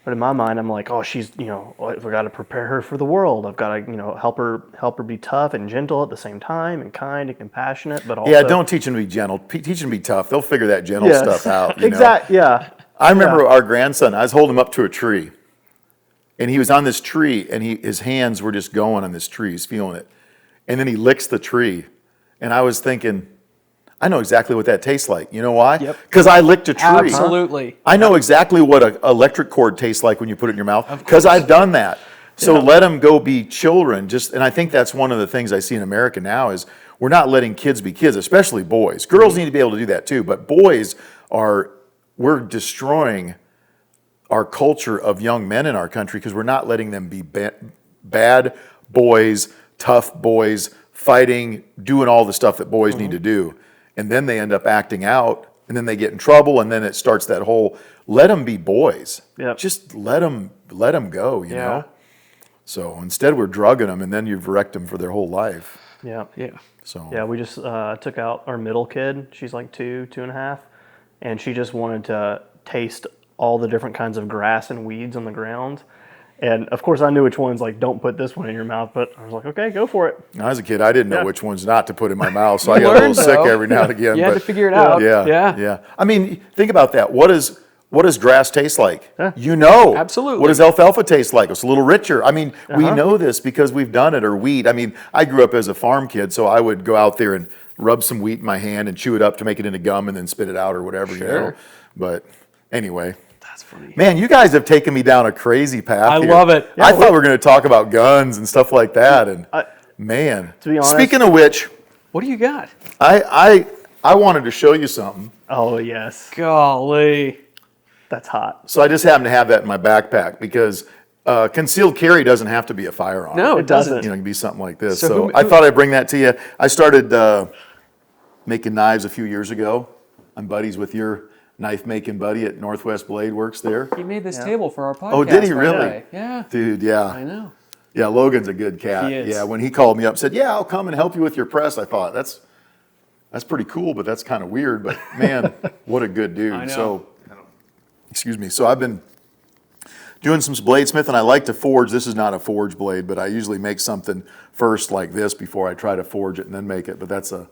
But in my mind, I'm like, oh, she's, you know, I've got to prepare her for the world. I've got to, you know, help her be tough and gentle at the same time, and kind and compassionate, but also... Yeah, don't teach them to be gentle. Teach them to be tough. They'll figure that gentle stuff out. Exactly, yeah. I remember our grandson, I was holding him up to a tree, and he was on this tree, and his hands were just going on this tree. He's feeling it. And then he licks the tree. And I was thinking, I know exactly what that tastes like. You know why? Because I licked a tree. Absolutely. I know exactly what an electric cord tastes like when you put it in your mouth because I've done that. So let them go be children. And I think that's one of the things I see in America now is we're not letting kids be kids, especially boys. Girls need to be able to do that too, but boys we're destroying our culture of young men in our country because we're not letting them be bad boys, tough boys, fighting, doing all the stuff that boys need to do. And then they end up acting out, and then they get in trouble, and then it starts that whole, let them be boys. Yep. Just let them go, you know? So instead we're drugging them, and then you've wrecked them for their whole life. Yeah. So Yeah, we just took out our middle kid. She's like 2.5, and she just wanted to taste all the different kinds of grass and weeds on the ground. And of course, I knew which ones, like, don't put this one in your mouth, but I was like, okay, go for it. When I was a kid, I didn't know which ones not to put in my mouth, so I got a little sick every now and again. You had to figure it out. Yeah. I mean, think about that. What does grass taste like? Yeah. You know. Absolutely. What does alfalfa taste like? It's a little richer. I mean, we know this because we've done it, or wheat. I mean, I grew up as a farm kid, so I would go out there and rub some wheat in my hand and chew it up to make it into gum and then spit it out or whatever, you know. But anyway. That's funny. Man, you guys have taken me down a crazy path. I love it. I thought we were going to talk about guns and stuff like that. And man, to be honest, speaking of which, What do you got? I wanted to show you something. Oh, yes. Golly. That's hot. So I just happen to have that in my backpack because concealed carry doesn't have to be a firearm. No, it doesn't. You know, it can be something like this. So So I thought I'd bring that to you. I started making knives a few years ago. I'm buddies with your knife making buddy at Northwest Blade Works there. He made this table for our podcast. Oh, did he by really? the way. Yeah. Dude, yeah. I know. Yeah, Logan's a good cat. He is. Yeah, when he called me up and said, yeah, I'll come and help you with your press, I thought, that's pretty cool, but that's kind of weird. But man, what a good dude. I know. So, excuse me. So I've been doing some bladesmith, and I like to forge. This is not a forge blade, but I usually make something first like this before I try to forge it and then make it. But that's a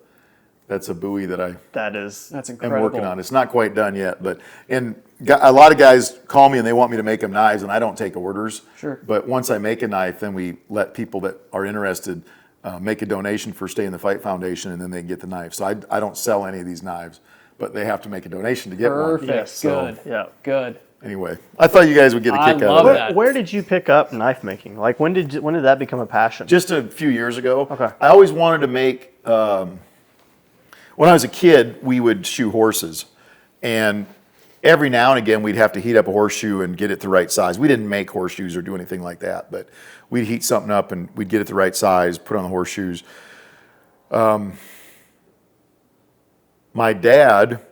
buoy that That's I'm incredible. working on. It's not quite done yet, but a lot of guys call me and they want me to make them knives, and I don't take orders. Sure. But once I make a knife, then we let people that are interested make a donation for Stay in the Fight Foundation, and then they get the knife. So I don't sell any of these knives, but they have to make a donation to get one. Perfect. Yes. Good. Yeah. Good. Anyway, I thought you guys would get a I kick out love of that. that. Where did you pick up knife making? Like, when did that become a passion? Just a few years ago. Okay. I always wanted to make. When I was a kid, we would shoe horses, and every now and again we'd have to heat up a horseshoe and get it the right size. We didn't make horseshoes or do anything like that, but we'd heat something up and we'd get it the right size, put on the horseshoes. My dad,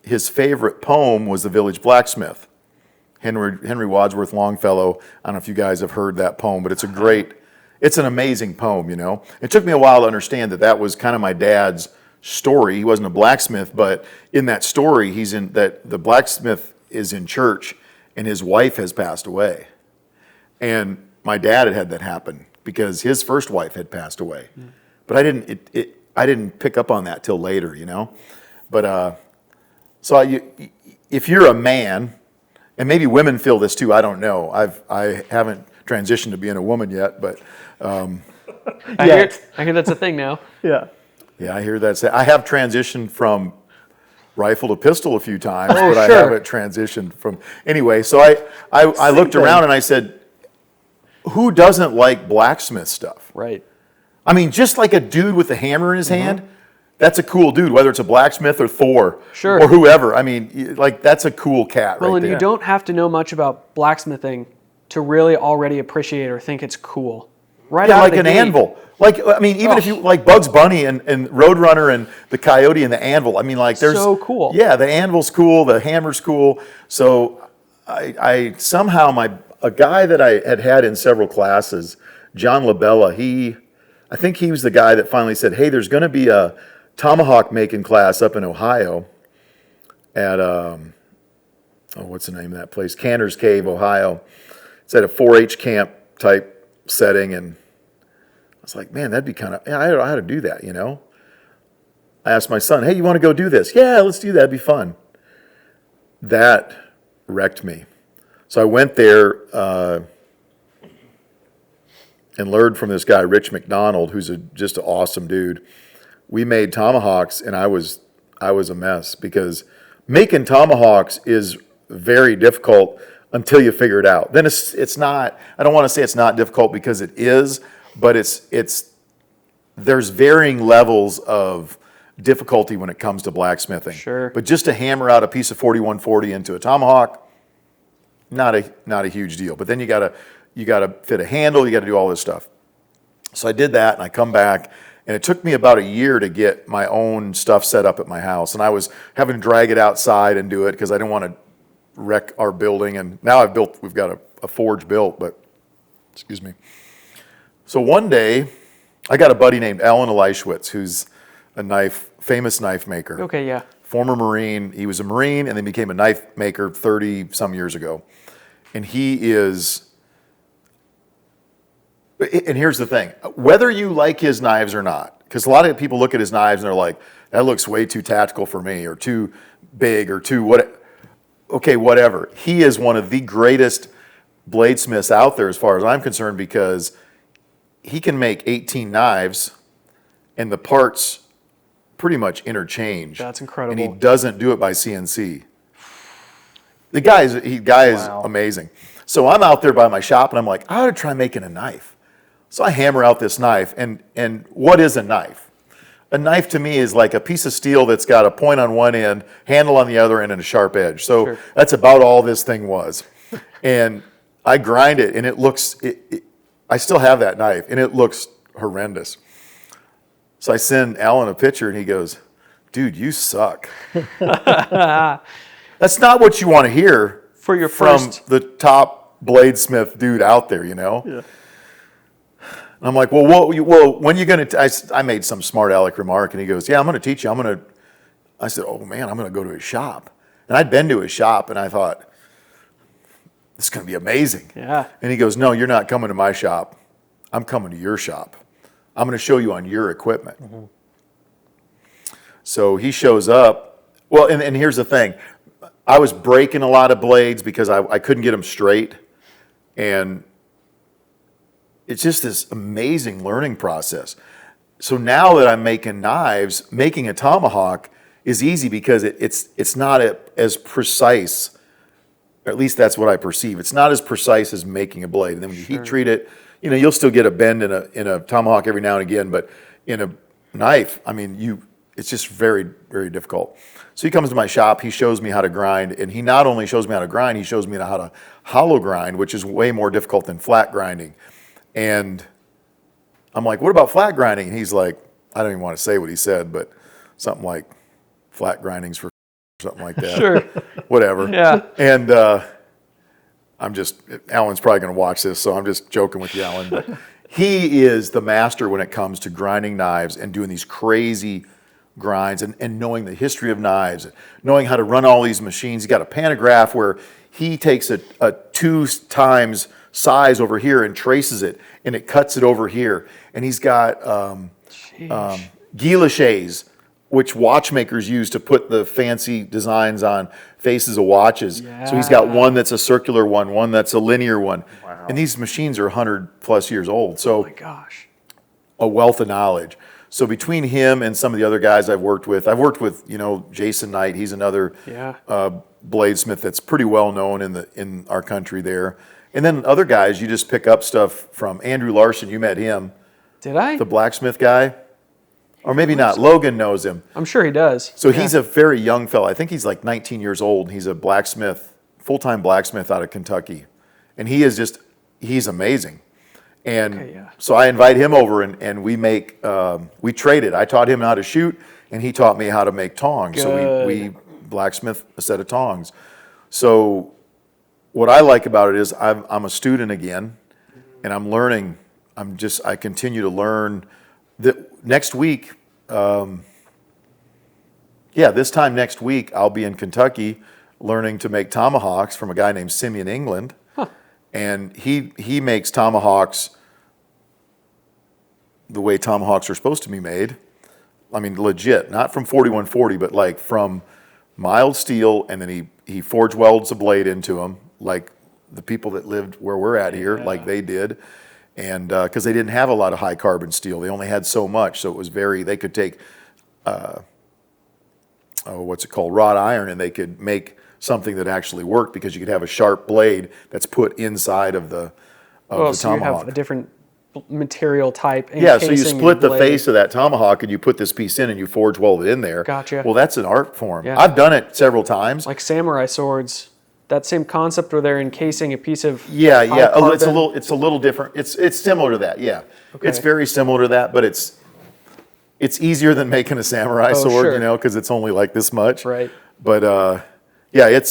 his favorite poem was The Village Blacksmith. Henry Wadsworth Longfellow. I don't know if you guys have heard that poem, but it's an amazing poem, you know. It took me a while to understand that was kind of my dad's story. He wasn't a blacksmith, but in that story, the blacksmith is in church and his wife has passed away. And my dad had that happen because his first wife had passed away. But I didn't pick up on that till later, you know. But So if you're a man, and maybe women feel this too, I don't know. I haven't transitioned to being a woman yet, but I hear that's a thing now. Yeah. yeah, I hear that. I have transitioned from rifle to pistol a few times, Oh, but I sure. haven't transitioned from anyway. So I looked thing. around and I said, who doesn't like blacksmith stuff? Right. I mean, just like a dude with a hammer in his hand, that's a cool dude, whether it's a blacksmith or Thor Sure. or whoever. I mean, like that's a cool cat Well, right and there. you don't have to know much about blacksmithing to really already appreciate or think it's cool. Right Yeah, out like of the an gate. anvil. Like, I mean, even if you like Bugs Bunny and Roadrunner and the coyote and the anvil, I mean, like there's So cool. Yeah, the anvil's cool, the hammer's cool. So I somehow a guy that I had in several classes, John LaBella, I think he was the guy that finally said, hey, there's going to be a tomahawk making class up in Ohio at what's the name of that place? Cantor's Cave, Ohio. It's at a 4-H camp type setting, and I was like, man, that'd be kind of, yeah, I ought to do that, you know? I asked my son, hey, you want to go do this? Yeah, let's do that. It'd be fun. That wrecked me. So I went there and learned from this guy, Rich McDonald, who's just an awesome dude. We made tomahawks, and I was a mess because making tomahawks is very difficult until you figure it out. Then it's not. I don't want to say it's not difficult because it is, but there's varying levels of difficulty when it comes to blacksmithing. Sure. But just to hammer out a piece of 4140 into a tomahawk, not a huge deal. But then you gotta fit a handle. You got to do all this stuff. So I did that, and I come back. And it took me about a year to get my own stuff set up at my house. And I was having to drag it outside and do it because I didn't want to wreck our building. And now we've got a forge built, but, excuse me. So one day, I got a buddy named Alan Elischwitz, who's a famous knife maker. Okay, yeah. Former Marine. He was a Marine and then became a knife maker 30 some years ago. And and here's the thing, whether you like his knives or not, because a lot of people look at his knives and they're like, that looks way too tactical for me, or too big, or too what. Okay, whatever. He is one of the greatest bladesmiths out there as far as I'm concerned, because he can make 18 knives and the parts pretty much interchange. That's incredible. And he doesn't do it by CNC. The guy is Wow. amazing. So I'm out there by my shop and I'm like, I ought to try making a knife. So I hammer out this knife, and what is a knife? A knife to me is like a piece of steel that's got a point on one end, handle on the other end, and a sharp edge. So Sure. That's about all this thing was. And I grind it, and I still have that knife, and it looks horrendous. So I send Alan a picture, and he goes, dude, you suck. That's not what you want to hear For your from first. the top bladesmith dude out there, you know? Yeah. And I'm like, well, when you going to, I made some smart aleck remark, and he goes, yeah, I'm going to teach you. I said, oh man, I'm going to go to his shop. And I'd been to his shop, and I thought, this is going to be amazing. Yeah. And he goes, no, you're not coming to my shop. I'm coming to your shop. I'm going to show you on your equipment. Mm-hmm. So he shows up. Well, and here's the thing. I was breaking a lot of blades because I couldn't get them straight. And it's just this amazing learning process. So now that I'm making knives, making a tomahawk is easy because it's not as precise, or at least that's what I perceive. It's not as precise as making a blade. And then when you heat treat it, you'll still get a bend in a tomahawk every now and again, but in a knife, I mean, it's just very, very difficult. So he comes to my shop, he shows me how to grind, and he not only shows me how to grind, he shows me how to hollow grind, which is way more difficult than flat grinding. And I'm like, what about flat grinding? And he's like, I don't even want to say what he said, but something like flat grinding's for something like that. Sure. Whatever. Yeah. And Alan's probably going to watch this, so I'm just joking with you, Alan. But he is the master when it comes to grinding knives and doing these crazy grinds and knowing the history of knives, knowing how to run all these machines. He's got a pantograph where he takes a 2 times size over here and traces it, and it cuts it over here. And he's got guilloches which watchmakers use to put the fancy designs on faces of watches. Yeah. So he's got one that's a circular one that's a linear one. Wow. And these machines are 100 plus years old. So Oh my gosh. a wealth of knowledge. So between him and some of the other guys I've worked with, Jason Knight. He's another Yeah. bladesmith that's pretty well known in our country there. And then other guys, you just pick up stuff from Andrew Larson. You met him, Did I? the blacksmith guy, or maybe not. Logan knows him. I'm sure he does. So he's a very young fella. I think he's like 19 years old. He's a blacksmith, full-time blacksmith out of Kentucky, and he's amazing. And Okay, yeah. so I invite him over, and we traded. I taught him how to shoot, and he taught me how to make tongs. So Good. we blacksmith a set of tongs. So what I like about it is I'm a student again, and I'm learning. I continue to learn. Next week, this time next week, I'll be in Kentucky learning to make tomahawks from a guy named Simeon England. And he makes tomahawks the way tomahawks are supposed to be made. I mean, legit, not from 4140, but like from mild steel, and then he forge welds a blade into them, like the people that lived where we're at here, like they did. And because they didn't have a lot of high carbon steel, they only had so much, so it was they could take, wrought iron, and they could make something that actually worked, because you could have a sharp blade that's put inside of the So you tomahawk. have a different material type. Yeah, so you encasing split the blade. face of that tomahawk and you put this piece in and you forge weld it in there. Gotcha. Well, that's an art form. Yeah. I've done it several times. Like samurai swords. That same concept where they're encasing a piece of Yeah. carbon. It's a little different. It's similar to that. Yeah. Okay. It's very similar to that, but it's easier than making a samurai sword, sure. because it's only like this much. Right. But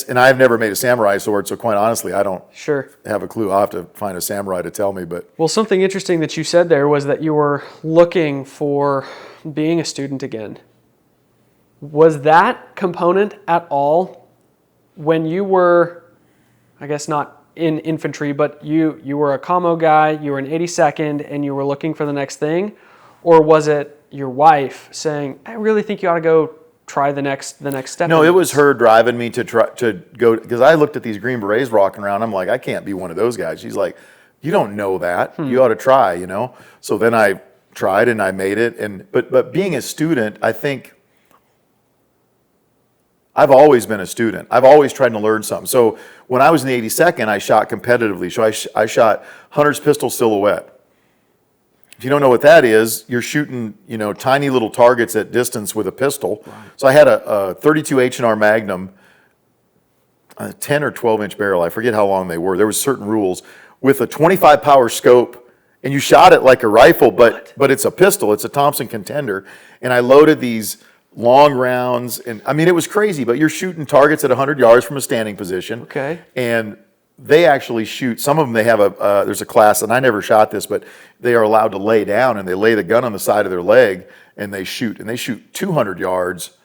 and I've never made a samurai sword, so quite honestly, I don't Sure. have a clue. I'll have to find a samurai to tell me, but Well, something interesting that you said there was that you were looking for being a student again. Was that component at all when you were, I guess not in infantry, but you were a commo guy, you were in 82nd, and you were looking for the next thing? Or was it your wife saying, I really think you ought to go try the next step? no, in it was this?" her driving me to go, because I looked at these Green Berets walking around. I'm like, I can't be one of those guys. She's like, you don't know that. You ought to try, So then I tried and I made it. But being a student, I think I've always been a student. I've always tried to learn something. So when I was in the 82nd, I shot competitively. So I shot Hunter's pistol silhouette. If you don't know what that is, you're shooting, tiny little targets at distance with a pistol. Right. So I had a 32 H&R Magnum, a 10 or 12 inch barrel. I forget how long they were. There was certain rules with a 25 power scope, and you shot it like a rifle, but it's a pistol. It's a Thompson Contender, and I loaded these long rounds, and I mean it was crazy. But you're shooting targets at 100 yards from a standing position. Okay. And they actually shoot, some of them they have there's a class, and I never shot this, but they are allowed to lay down, and they lay the gun on the side of their leg, and they shoot 200 yards.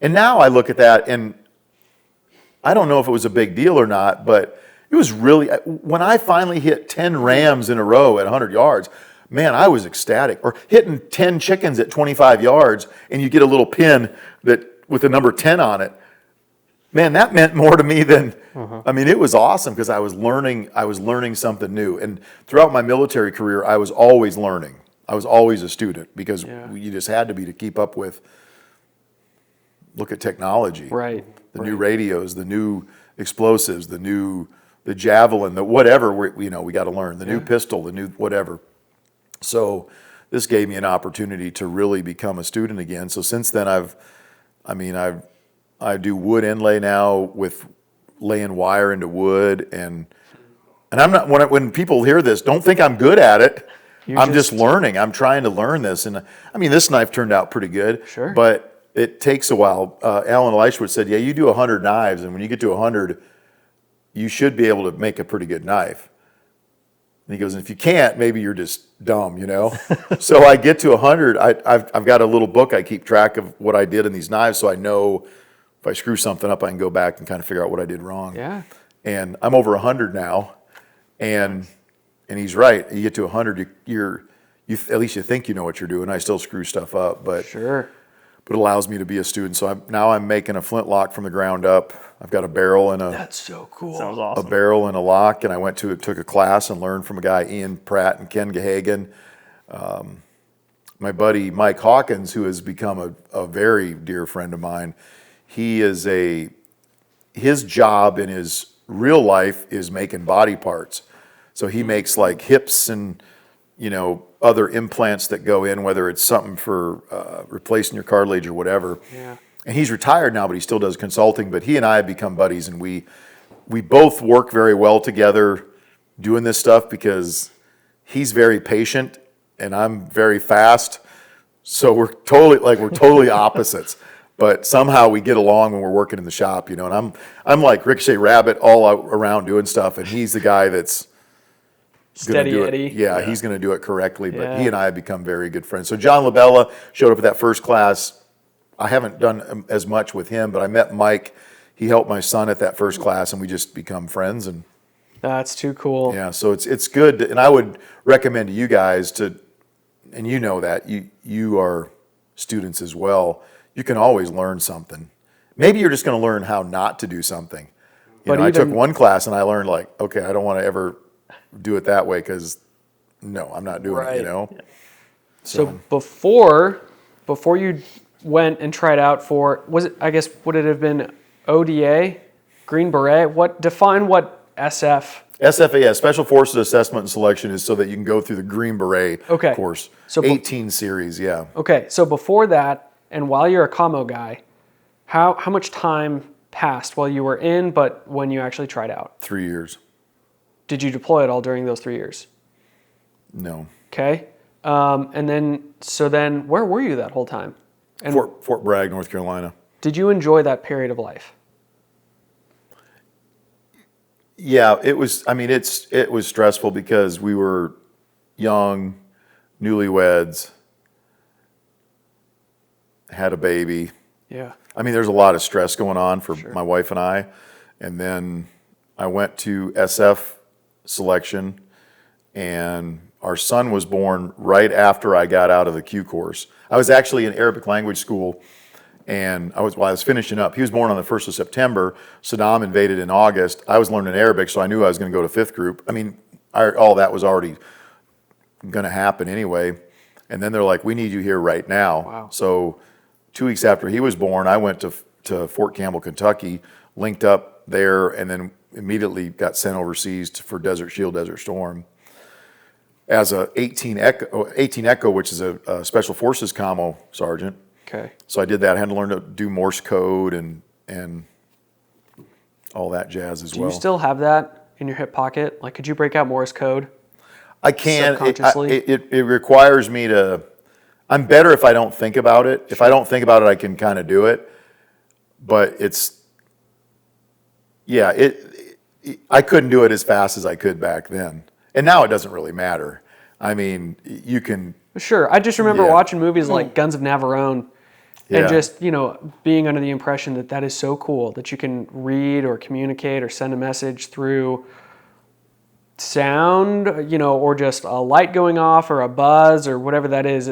And now I look at that, and I don't know if it was a big deal or not, but it was really, when I finally hit 10 rams in a row at 100 yards, man, I was ecstatic. Or hitting 10 chickens at 25 yards, and you get a little pin with the number 10 on it. Man, that meant more to me than, I mean, it was awesome, because I was learning something new. And throughout my military career, I was always learning. I was always a student, because you just had to be to keep up with, look at technology. Right. The new radios, the new explosives, the javelin, the whatever, we got to learn. The new pistol, the new whatever. So this gave me an opportunity to really become a student again. So since then, I do wood inlay now, with laying wire into wood, and I'm not, when people hear this, don't think I'm good at it. I'm just learning. I'm trying to learn this, and I mean, this knife turned out pretty good. Sure. But it takes a while. Alan Leishwood said, "Yeah, you do 100 knives, and when you get to 100, you should be able to make a pretty good knife." And he goes, "And if you can't, maybe you're just dumb, So I get to 100. I've got a little book I keep track of what I did in these knives, so I know if I screw something up, I can go back and kind of figure out what I did wrong. Yeah. And I'm over 100 now, and he's right. You get to 100, you at least you think you know what you're doing. I still screw stuff up, but Sure. but it allows me to be a student. So now I'm making a flintlock from the ground up. I've got a barrel and That's so cool. Sounds a awesome. barrel and a lock, and I took a class and learned from a guy, Ian Pratt and Ken Gahagan. My buddy Mike Hawkins, who has become a very dear friend of mine, his job in his real life is making body parts. So he makes like hips and, other implants that go in, whether it's something for replacing your cartilage or whatever. Yeah. And he's retired now, but he still does consulting. But he and I have become buddies, and we both work very well together doing this stuff because he's very patient and I'm very fast. So we're totally opposites. But somehow we get along when we're working in the shop, And I'm like Ricochet Rabbit all around doing stuff, and he's the guy that's Steady do Eddie. it. Yeah, he's going to do it correctly. But Yeah. he and I have become very good friends. So John Labella showed up at that first class. I haven't done as much with him, but I met Mike. He helped my son at that first class, and we just become friends. And That's too cool. yeah, so it's good. And I would recommend to you guys and that you are students as well. You can always learn something. Maybe you're just going to learn how not to do something. I took one class and I learned okay, I don't want to ever do it that way because no, I'm not doing it. Right. So before you went and tried out for, would it have been ODA, Green Beret? Define what SF? SFA, Special Forces Assessment and Selection, is so that you can go through the Green Beret course. So 18 series, yeah. Okay, so before that, and while you're a commo guy, how much time passed while you were in, but when you actually tried out? 3 years. Did you deploy at all during those 3 years? No. Okay. And then where were you that whole time? And Fort Bragg, North Carolina. did you enjoy that period of life? Yeah, it was. I mean, it was stressful because we were young, newlyweds, had a baby. Yeah. I mean, there's a lot of stress going on for my wife and I. And then I went to SF selection, and our son was born right after I got out of the Q course. I was actually in Arabic language school, and I was finishing up. He was born on the 1st of September. Saddam invaded in August. I was learning Arabic, so I knew I was going to go to fifth group. I mean, all that was already going to happen anyway. And then they're like, we need you here right now. Wow. So 2 weeks after he was born, I went to Fort Campbell, Kentucky, linked up there, and then immediately got sent overseas for Desert Shield, Desert Storm as a 18 Echo, which is a Special Forces commo sergeant. Okay. So I did that. I had to learn to do Morse code and all that jazz as well. Do you still have that in your hip pocket? Like, could you break out Morse code? I can. Subconsciously? It requires me to. I'm better if I don't think about it. If I don't think about it, I can kind of do it. But I couldn't do it as fast as I could back then. And now it doesn't really matter. I mean, you can. Sure. I just remember watching movies like Guns of Navarone and Yeah. just, being under the impression that is so cool that you can read or communicate or send a message through sound, or just a light going off or a buzz or whatever that is.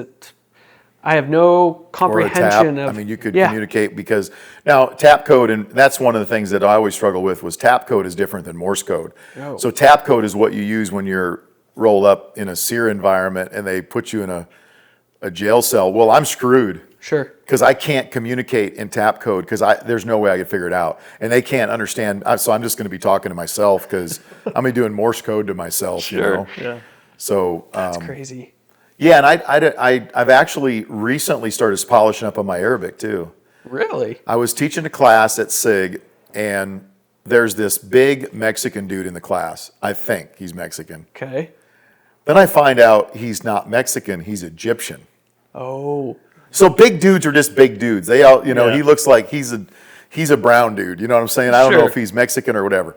I have no comprehension of. I mean, you could communicate because now tap code, and that's one of the things that I always struggle with was tap code is different than Morse code. Oh. So tap code is what you use when you're rolled up in a SEER environment and they put you in a jail cell. Well, I'm screwed. Sure. Because I can't communicate in tap code because there's no way I could figure it out. And they can't understand. So I'm just going to be talking to myself because I'm going to be doing Morse code to myself. Sure. Yeah. So That's crazy. yeah, and I've actually recently started polishing up on my Arabic too. Really? I was teaching a class at SIG, and there's this big Mexican dude in the class. I think he's Mexican. Okay. Then I find out he's not Mexican, he's Egyptian. Oh. So big dudes are just big dudes. They all, Yeah. he looks like he's a brown dude. You know what I'm saying? I don't know Sure. if he's Mexican or whatever.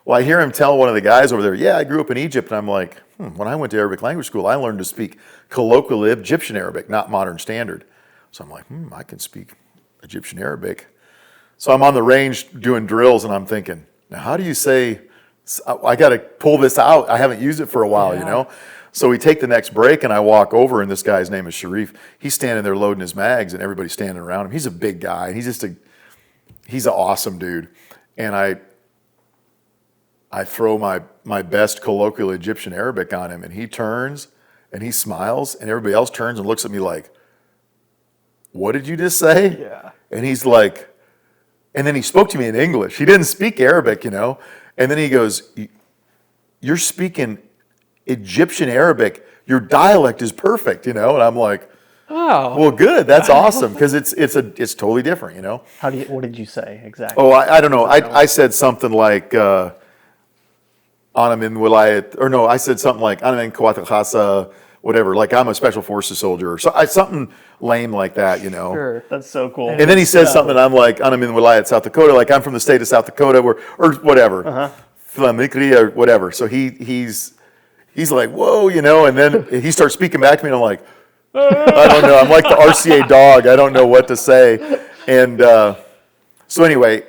Well, I hear him tell one of the guys over there, yeah, I grew up in Egypt. And I'm like, when I went to Arabic language school, I learned to speak colloquial Egyptian Arabic, not modern standard. So I'm like, I can speak Egyptian Arabic. So I'm on the range doing drills, and I'm thinking, now how do you say, I got to pull this out. I haven't used it for a while, Yeah. So we take the next break, and I walk over, and this guy's name is Sharif. He's standing there loading his mags, and everybody's standing around him. He's a big guy, and he's an awesome dude. And I throw my best colloquial Egyptian Arabic on him, and he turns, and he smiles, and everybody else turns and looks at me like, what did you just say? Yeah. And he's like, and then he spoke to me in English. He didn't speak Arabic, And then he goes, you're speaking Egyptian Arabic. Your dialect is perfect, And I'm like, Oh. well, good. That's awesome because it's totally different, What did you say exactly? Oh, I don't know. I said something like, Ana min wilayat, or no, I said something like, Ana min Quwat al-Khasa, whatever. Like I'm a special forces soldier or something lame like that, Sure. That's so cool. And then he says something, and I'm like, Ana min wilayat, South Dakota. Like I'm from the state of South Dakota, or whatever. Flamikri or whatever. So he's like, whoa, and then he starts speaking back to me, and I'm like, I don't know. I'm like the RCA dog. I don't know what to say. And so anyway,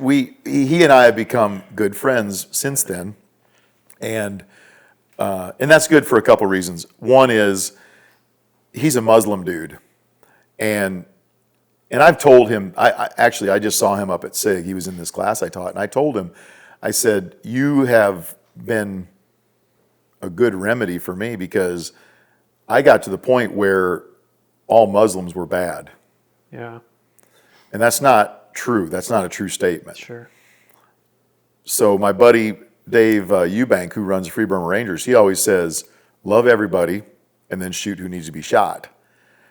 he and I have become good friends since then, and that's good for a couple reasons. One is he's a Muslim dude, and I've told him. I just saw him up at SIG. He was in this class I taught, and I told him, I said, you have been a good remedy for me because I got to the point where all Muslims were bad. Yeah. And that's not true. That's not a true statement. Sure. So my buddy Dave Eubank, who runs Free Burma Rangers, he always says, love everybody and then shoot who needs to be shot.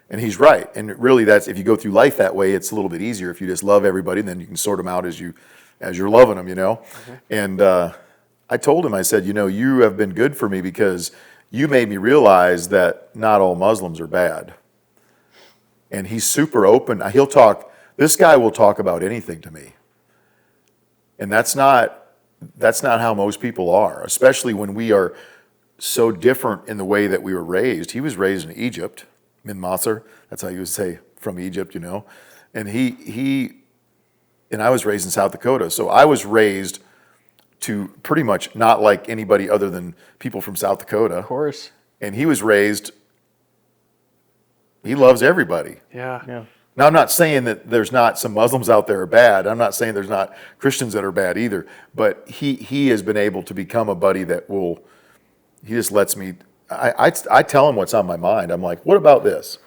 And he's right. And really that's, if you go through life that way, it's a little bit easier if you just love everybody, and then you can sort them out as you're loving them, Mm-hmm. And I told him, I said, you have been good for me because you made me realize that not all Muslims are bad. And he's super open. This guy will talk about anything to me. And that's not how most people are, especially when we are so different in the way that we were raised. He was raised in Egypt, Min Masr, that's how you would say from Egypt, And and I was raised in South Dakota. So I was raised to pretty much not like anybody other than people from South Dakota. Of course. And he was raised, he loves everybody. Yeah. Now, I'm not saying that there's not some Muslims out there are bad. I'm not saying there's not Christians that are bad either. But he has been able to become a buddy that he just lets me, I tell him what's on my mind. I'm like, what about this?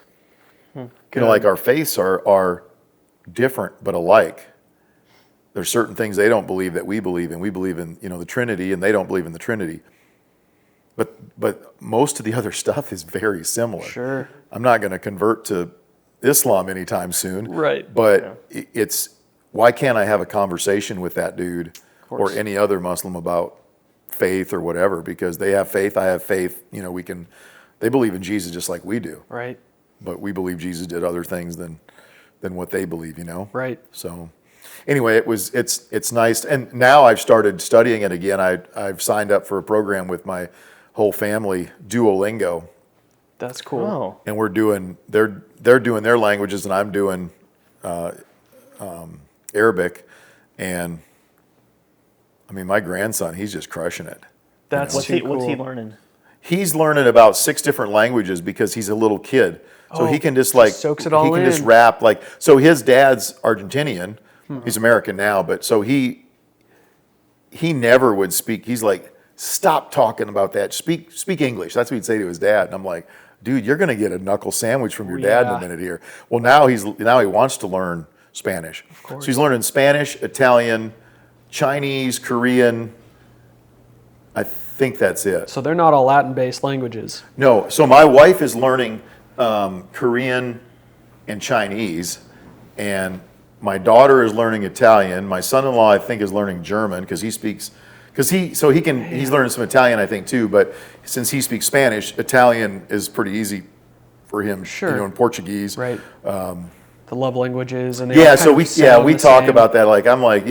Like our faiths are different but alike. There's certain things they don't believe that we believe in. We believe in, the Trinity, and they don't believe in the Trinity. But most of the other stuff is very similar. Sure. I'm not going to convert to Islam anytime soon. Right. But it's, why can't I have a conversation with that dude or any other Muslim about faith or whatever? Because they have faith, I have faith. They believe in Jesus just like we do. Right. But we believe Jesus did other things than what they believe, Right. So anyway, it's nice. And now I've started studying it again. I've signed up for a program with my whole family, Duolingo. That's cool. Oh. And they're doing their languages, and I'm doing Arabic. And I mean, my grandson, he's just crushing it. That's What's too he cool. learning? He's learning about 6 different languages because he's a little kid. So he can just soaks it all he can in. just rap so his dad's Argentinian. He's American now, but so he never would speak. He's like, stop talking about that. Speak English. That's what he'd say to his dad. And I'm like, dude, you're going to get a knuckle sandwich from your dad in a minute here. Well, now he wants to learn Spanish. Of course. So he's learning Spanish, Italian, Chinese, Korean. I think that's it. So they're not all Latin-based languages. No. So my wife is learning Korean and Chinese, and my daughter is learning Italian. My son-in-law, I think, is learning German because he's learning some Italian, I think, too. But since he speaks Spanish, Italian is pretty easy for him. Sure. And Portuguese. Right. The love languages and we talk about that. Like I'm like,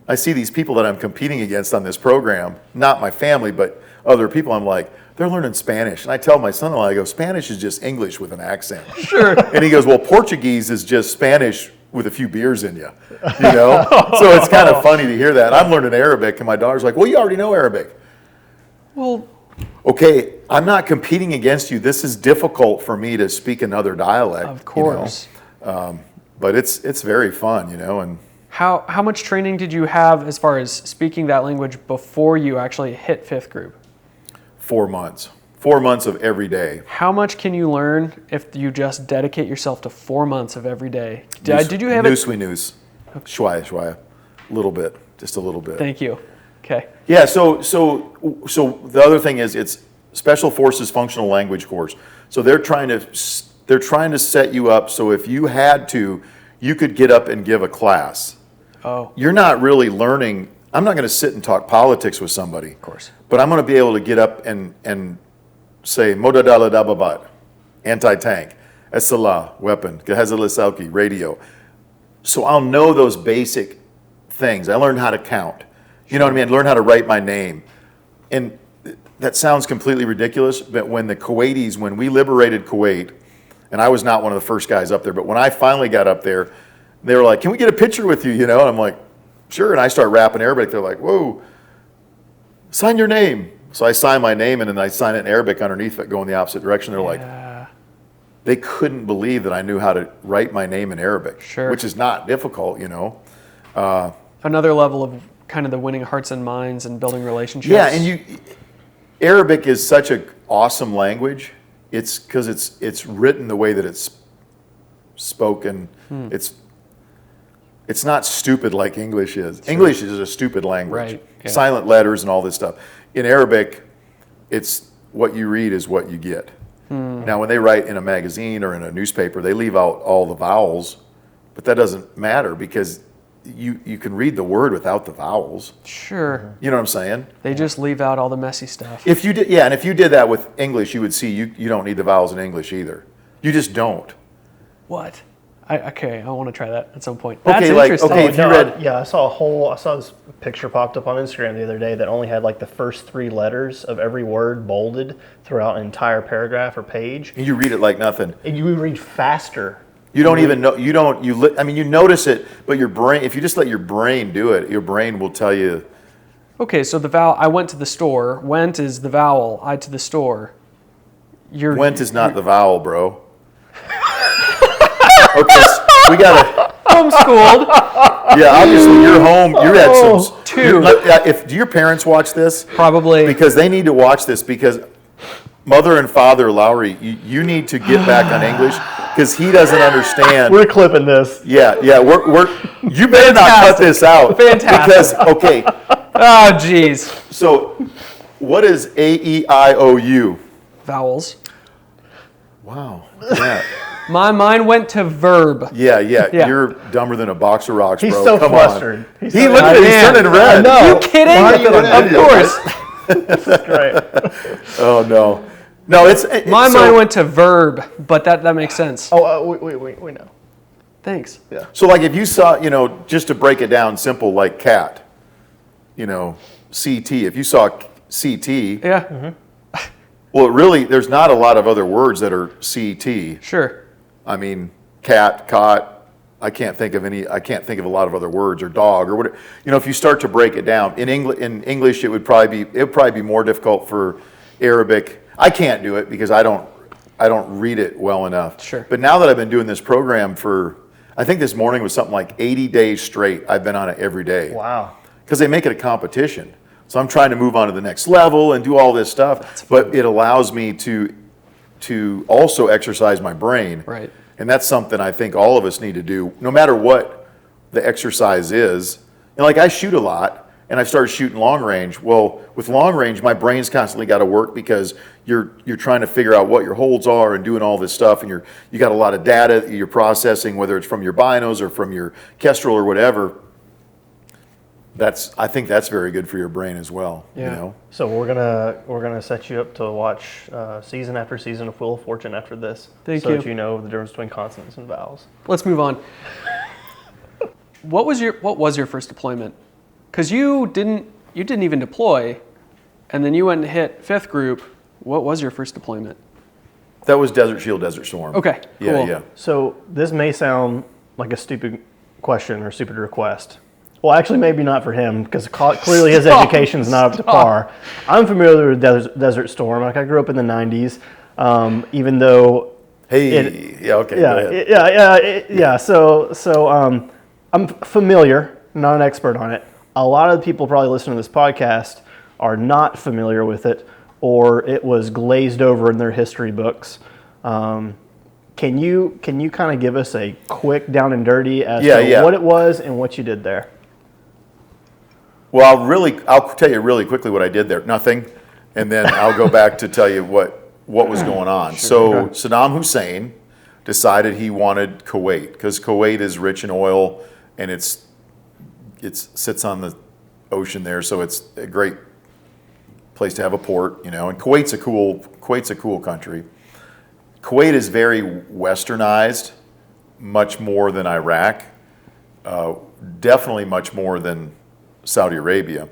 I see these people that I'm competing against on this program, not my family, but other people. I'm like, they're learning Spanish. And I tell my son-in-law, I go, Spanish is just English with an accent. Sure. And he goes, well, Portuguese is just Spanish with a few beers in you. So it's kind of funny to hear that. I'm learning Arabic, and my daughter's like, well, you already know Arabic. Well, okay, I'm not competing against you. This is difficult for me to speak another dialect. Of course. But it's very fun, and How much training did you have as far as speaking that language before you actually hit fifth group? 4 months. 4 months of every day. How much can you learn if you just dedicate yourself to 4 months of every day? Did you have News we news. Schwaya. A little bit. Just a little bit. Thank you. Okay. Yeah, so the other thing is it's Special Forces Functional Language course. So they're trying to set you up so if you had to, you could get up and give a class. Oh. You're not really learning. I'm not going to sit and talk politics with somebody. Of course. But I'm going to be able to get up and say Modadala Dababat, anti-tank, Esala, weapon, Gehezalisalki, radio. So I'll know those basic things. I learned how to count. You know what I mean? I learned how to write my name. And that sounds completely ridiculous, but when we liberated Kuwait, and I was not one of the first guys up there, but when I finally got up there, they were like, can we get a picture with you, And I'm like, sure. And I start rapping Arabic. They're like, whoa, sign your name. So I sign my name, and then I sign it in Arabic underneath it, go in the opposite direction. They're like, they couldn't believe that I knew how to write my name in Arabic, Sure. which is not difficult, Another level of kind of the winning hearts and minds and building relationships. Yeah, and Arabic is such an awesome language. It's because it's written the way that it's spoken. It's not stupid like English is. Sure. English is a stupid language. Right. Yeah. Silent letters and all this stuff. In Arabic, it's what you read is what you get. Now, when they write in a magazine or in a newspaper, they leave out all the vowels, but that doesn't matter because you can read the word without the vowels. Sure. You know what I'm saying? They just leave out all the messy stuff. If you did, yeah, and if you did that with English, you would see you don't need the vowels in English either. You just don't. What? I want to try that at some point. That's Okay, like, interesting. okay, if you read, I saw this picture popped up on Instagram the other day that only had like the first 3 letters of every word bolded throughout an entire paragraph or page. you read it like nothing. And you would read faster. You don't even know. You don't. I mean, you notice it, but your brain. If you just let your brain do it, your brain will tell you. Okay, so the vowel. I went to the store. Went is the vowel. I to the store. Went is not the vowel, bro. Okay, so we gotta. Homeschooled. Yeah, obviously you're home. You had some. Two. Do your parents watch this? Probably. Because they need to watch this because Mother and Father Lowry, you need to get back on English because he doesn't understand. We're clipping this. Yeah. We're you better not cut this out. Fantastic. Because okay. Oh, jeez. So, what is AEIOU? Vowels. Wow. Yeah. My mind went to verb. Yeah. Yeah. You're dumber than a box of rocks, bro. He's so Come flustered. on. He's He so- looked at it. He's Man. turning red. I know. Are you kidding? Of course. That's great. Oh no. No, it's My so, mind went to verb, but that makes sense. We know. Thanks. Yeah. So, like, if you saw, just to break it down, simple, like cat, CT. If you saw CT, Yeah. well, there's not a lot of other words that are CT. Sure. I mean, cat, cot. I can't think of a lot of other words, or dog, or whatever. If you start to break it down in English, it would probably be more difficult for Arabic. I can't do it because I don't read it well enough. Sure. But now that I've been doing this program I think this morning was something like 80 days straight. I've been on it every day. Wow. Because they make it a competition. So I'm trying to move on to the next level and do all this stuff. But it allows me to also exercise my brain. Right. And that's something I think all of us need to do, no matter what the exercise is. And like I shoot a lot, and I started shooting long range. Well, with long range, my brain's constantly got to work because you're trying to figure out what your holds are and doing all this stuff, and you got a lot of data that you're processing, whether it's from your binos or from your Kestrel or whatever. I think that's very good for your brain as well. Yeah. So we're gonna set you up to watch season after season of Wheel of Fortune after this. Thank so you. that you know the difference between consonants and vowels. Let's move on. What was your first deployment? Because you didn't even deploy, and then you went and hit fifth group. What was your first deployment? That was Desert Shield, Desert Storm. Okay, cool. Yeah. So this may sound like a stupid question or stupid request, Well, actually, maybe not for him, because clearly his education's not up to par. I'm familiar with Desert Storm. Like, I grew up in the 90s, even though... Go ahead. So I'm familiar, not an expert on it. A lot of the people probably listening to this podcast are not familiar with it, or it was glazed over in their history books. Can you kind of give us a quick down and dirty as to what it was and what you did there? Well, I'll tell you really quickly what I did there. Nothing, and then I'll go back to tell you what was going on. So Saddam Hussein decided he wanted Kuwait because Kuwait is rich in oil and it sits on the ocean there, so it's a great place to have a port, and Kuwait's a cool country. Kuwait is very westernized, much more than Iraq, definitely much more than Saudi Arabia.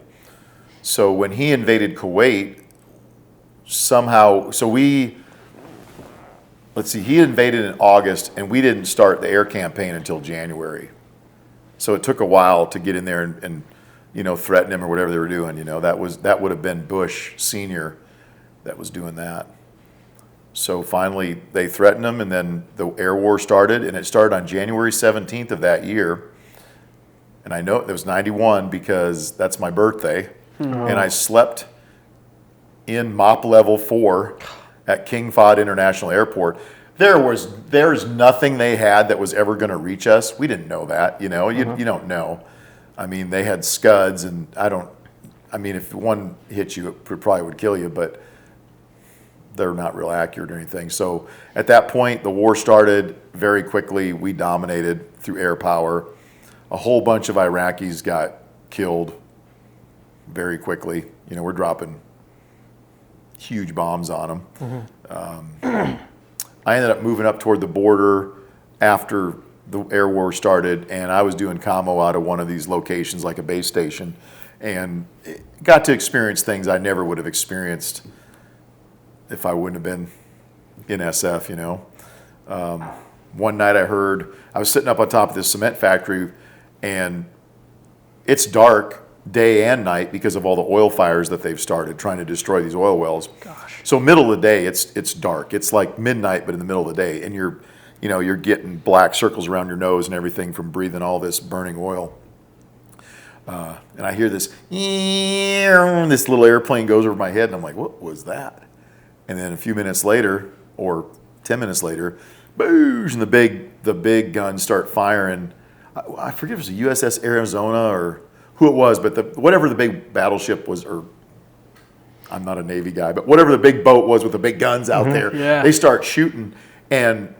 So when he invaded Kuwait, he invaded in August, and we didn't start the air campaign until January. So it took a while to get in there and threaten him or whatever they were doing. That would have been Bush Sr. that was doing that. So finally they threatened him, and then the air war started, and it started on January 17th of that year. And I know it was 91 because that's my birthday. And I slept in MOP level 4 at King Fahd International Airport. There's nothing they had that was ever going to reach us. We didn't know that, you don't know. I mean, they had Scuds, and if one hit you, it probably would kill you, but they're not real accurate or anything. So at that point, the war started very quickly. We dominated through air power. A whole bunch of Iraqis got killed very quickly. We're dropping huge bombs on them. I ended up moving up toward the border after the air war started, and I was doing commo out of one of these locations, like a base station, and got to experience things I never would have experienced if I wouldn't have been in SF, One night I was sitting up on top of this cement factory, and it's dark day and night because of all the oil fires that they've started trying to destroy these oil wells. Gosh. So middle of the day, it's dark. It's like midnight, but in the middle of the day, and you're getting black circles around your nose and everything from breathing all this burning oil. And I hear this little airplane goes over my head, and I'm like, what was that? And then a few minutes later, or 10 minutes later, boosh, and the big guns start firing. I forget if it was a USS Arizona or who it was, but whatever the big battleship was, or I'm not a Navy guy, but whatever the big boat was with the big guns out there, they start shooting, and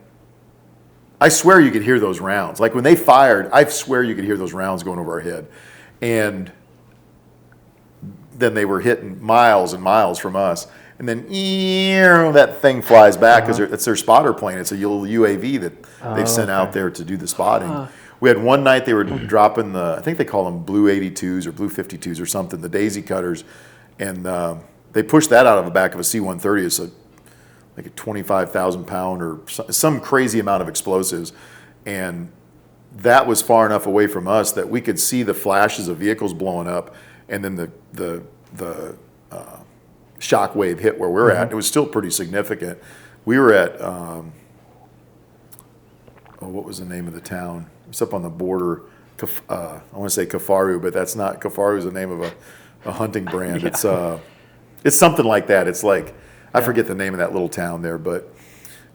I swear you could hear those rounds. Like when they fired, I swear you could hear those rounds going over our head. And then they were hitting miles and miles from us. And then that thing flies back because it's their spotter plane. It's a little UAV that they sent out there to do the spotting. We had one night they were dropping I think they call them Blue 82s or Blue 52s or something, the Daisy Cutters. And they pushed that out of the back of a C-130. It's like a 25,000 pound or some crazy amount of explosives. And that was far enough away from us that we could see the flashes of vehicles blowing up, and then the shock wave hit where we're at. It was still pretty significant. We were at, what was the name of the town? It's up on the border. I want to say Kafaru, but that's not. Kafaru is the name of a hunting brand. It's something like that. It's like, I forget the name of that little town there. But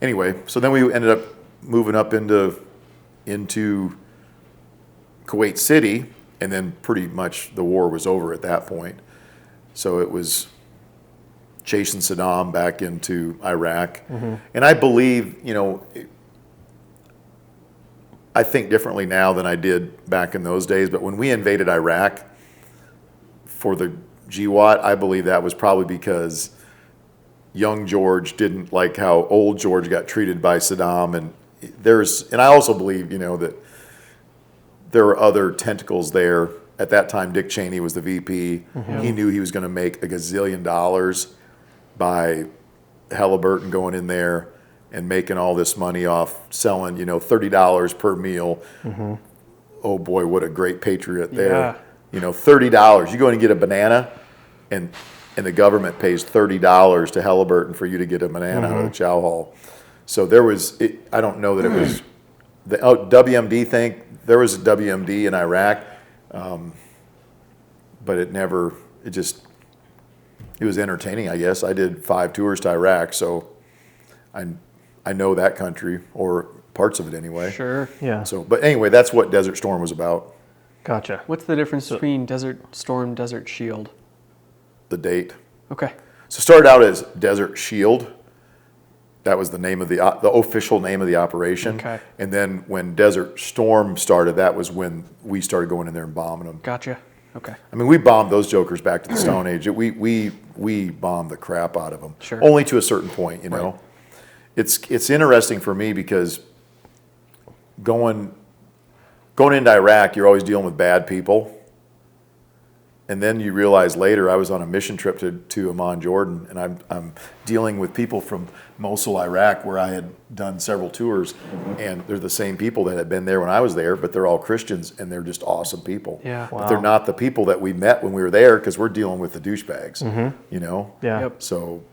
anyway, so then we ended up moving up into Kuwait City, and then pretty much the war was over at that point. So it was chasing Saddam back into Iraq. And I believe, I think differently now than I did back in those days, but when we invaded Iraq for the GWAT, I believe that was probably because young George didn't like how old George got treated by Saddam, and I also believe, that there were other tentacles there. At that time, Dick Cheney was the VP. He knew he was going to make a gazillion dollars by Halliburton going in there and making all this money off selling, $30 per meal oh boy, what a great patriot there. Yeah. You know, $30. You go in and get a banana, and the government pays $30 to Halliburton for you to get a banana out of the chow hall. So there was, I don't know that it was the WMD thing. There was a WMD in Iraq, but it was entertaining, I guess. I did 5 tours to Iraq, so I know that country, or parts of it anyway. Sure. Yeah. So, but anyway, that's what Desert Storm was about. Gotcha. What's the difference between Desert Storm, Desert Shield? The date. Okay. So it started out as Desert Shield. That was the name of the official name of the operation. Okay. And then when Desert Storm started, that was when we started going in there and bombing them. Gotcha. Okay. I mean, we bombed those jokers back to the Stone Age. We bombed the crap out of them. Sure. Only to a certain point, you know. Right. It's interesting for me because going into Iraq, you're always dealing with bad people. And then you realize later, I was on a mission trip to Amman, Jordan, and I'm dealing with people from Mosul, Iraq, where I had done several tours, and they're the same people that had been there when I was there, but they're all Christians, and they're just awesome people. Yeah. But they're not the people that we met when we were there, because we're dealing with the douchebags, you know? Yeah. Yep. So,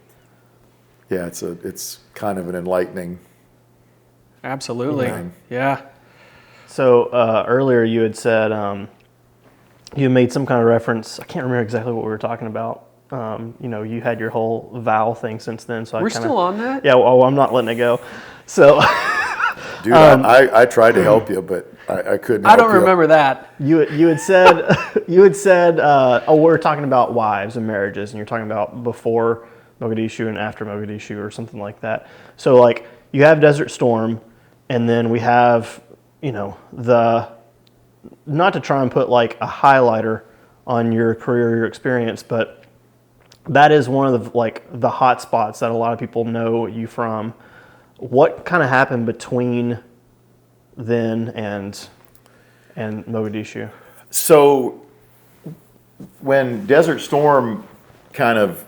yeah, it's kind of an enlightening. Absolutely. Okay. Yeah. So earlier you had said you made some kind of reference. I can't remember exactly what we were talking about. You know, you had your whole vow thing since then. So We're I kinda, still on that? Yeah. Well, I'm not letting it go. So Dude, I tried to help you, but I couldn't. I don't help you. remember that. you had said oh, we're talking about wives and marriages, and you're talking about before Mogadishu and after Mogadishu or something like that. So like you have Desert Storm, and then we have, you know, not to try and put like a highlighter on your career, your experience, but that is one of the hot spots that a lot of people know you from. What kind of happened between then and Mogadishu? So when Desert Storm kind of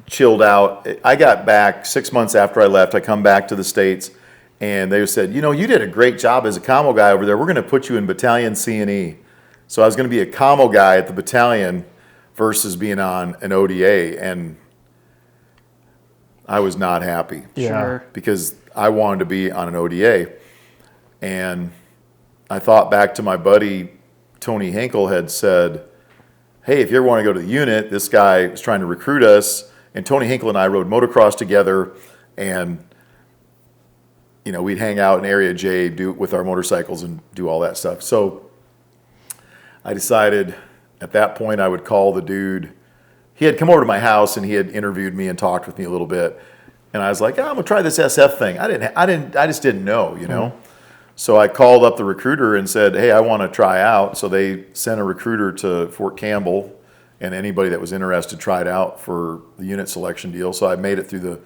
chilled out, I got back 6 months after I left. I come back to the States, and they said, you know, you did a great job as a commo guy over there. We're going to put you in Battalion C&E. So I was going to be a commo guy at the battalion versus being on an ODA, and I was not happy. Yeah. Sure. Because I wanted to be on an ODA. And I thought back to my buddy, Tony Hinkle had said, hey, if you ever want to go to the unit, this guy was trying to recruit us. And Tony Hinkle and I rode motocross together, and you know, we'd hang out in Area J with our motorcycles and do all that stuff. So I decided at that point I would call the dude. He had come over to my house and he had interviewed me and talked with me a little bit. And I was like, I'm gonna try this SF thing. I just didn't know, you know. So I called up the recruiter and said, hey, I want to try out. So they sent a recruiter to Fort Campbell, and anybody that was interested tried out for the unit selection deal. So I made it through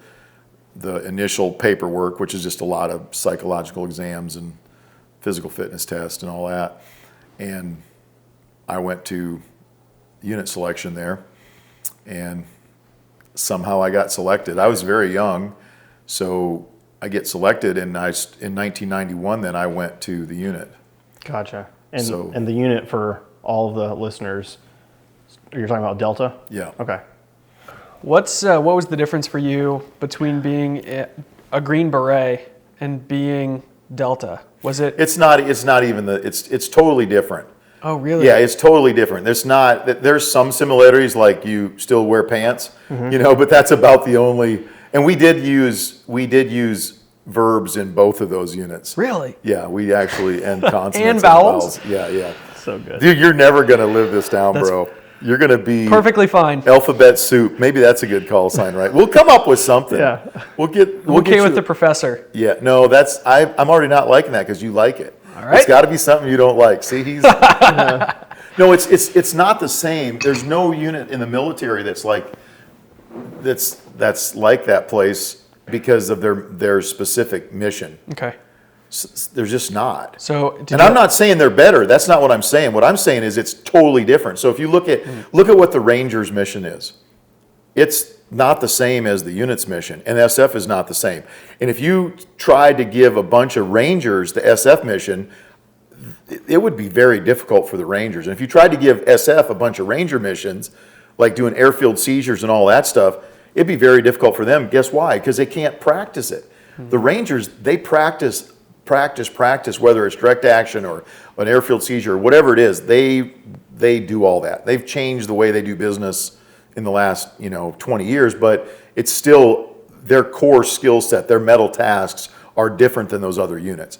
the initial paperwork, which is just a lot of psychological exams and physical fitness tests and all that. And I went to unit selection there, and somehow I got selected. I was very young, so I get selected, and in 1991 then I went to the unit. Gotcha. And So- and the unit, for all of the listeners, you're talking about Delta? Yeah. Okay. What was the difference for you between being a Green Beret and being Delta? Was it? It's not even it's totally different. Oh, really? Yeah, it's totally different. There's some similarities, like you still wear pants, you know, but that's about the only. And we did use verbs in both of those units. Really? Yeah, we actually and consonants And vowels? Yeah. So good. Dude, you're never gonna live this down, bro. You're gonna be Perfectly fine. alphabet soup. Maybe that's a good call sign, right? We'll come up with something. Yeah. We'll get Okay you with the professor. Yeah, no, I'm already not liking that because you like it. All right. It's got to be something you don't like. See, he's no, it's not the same. There's no unit in the military that's like that place because of their specific mission. Okay. They're just not. So, I'm not saying they're better. That's not what I'm saying. What I'm saying is it's totally different. So if you look at what the Rangers mission is, it's not the same as the unit's mission, and SF is not the same. And if you tried to give a bunch of Rangers the SF mission, it would be very difficult for the Rangers. And if you tried to give SF a bunch of Ranger missions, like doing airfield seizures and all that stuff, it'd be very difficult for them. Guess why? Because they can't practice it. The Rangers, they practice, whether it's direct action or an airfield seizure or whatever it is. They do all that. They've changed the way they do business in the last 20 years, but it's still their core skill set. Their metal tasks are different than those other units.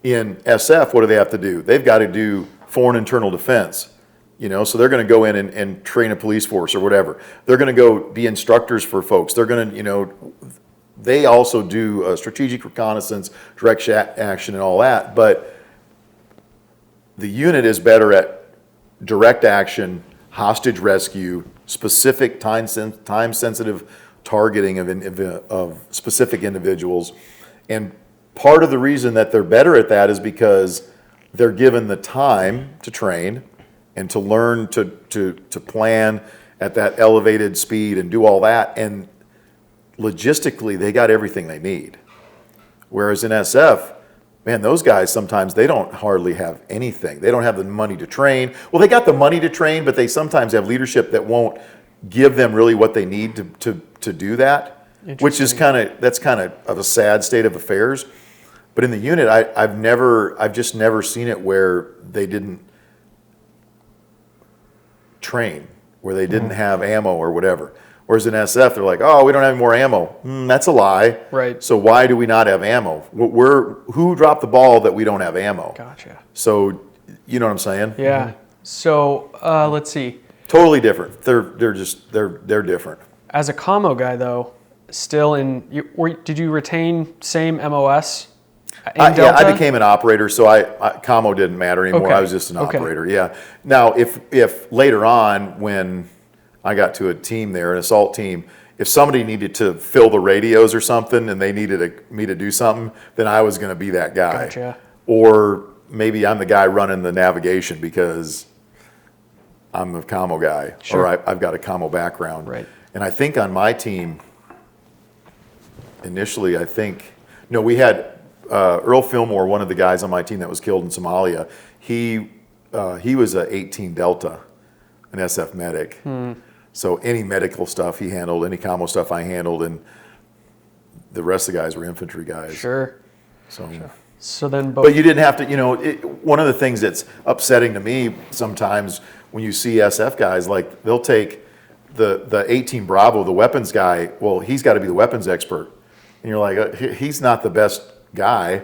In SF, what do they have to do? They've got to do foreign internal defense. So they're going to go in and train a police force or whatever. They're going to go be instructors for folks. They're going to, they also do strategic reconnaissance, direct action, and all that. But the unit is better at direct action, hostage rescue, specific time-sensitive targeting of specific individuals. And part of the reason that they're better at that is because they're given the time to train and to learn to plan at that elevated speed and do all that. And logistically, they got everything they need. Whereas in SF, man, those guys sometimes, they don't hardly have anything. They don't have the money to train. Well, they got the money to train, but they sometimes have leadership that won't give them really what they need to do that, which is that's kind of a sad state of affairs. But in the unit, I've just never seen it where they didn't train, where they didn't have ammo or whatever. Whereas in SF, they're like, oh, we don't have any more ammo. That's a lie. Right. So why do we not have ammo? Who dropped the ball that we don't have ammo? Gotcha. So, you know what I'm saying? Yeah. So let's see. Totally different. They're different. As a commo guy, though, still did you retain same MOS? Yeah, I became an operator, so commo didn't matter anymore. Okay. I was just an operator. Yeah. Now, if later on when I got to a team there, an assault team, if somebody needed to fill the radios or something and they needed me to do something, then I was going to be that guy. Gotcha. Or maybe I'm the guy running the navigation because I'm the commo guy, Sure. or I've got a commo background. Right. And I think on my team, initially, we had Earl Fillmore, one of the guys on my team that was killed in Somalia. He was a 18 Delta, an SF medic. So any medical stuff he handled, any commo stuff I handled, and the rest of the guys were infantry guys. Sure. So then, but you didn't have to, one of the things that's upsetting to me sometimes when you see SF guys, like they'll take the 18 Bravo, the weapons guy, well, he's got to be the weapons expert. And you're like, he's not the best guy.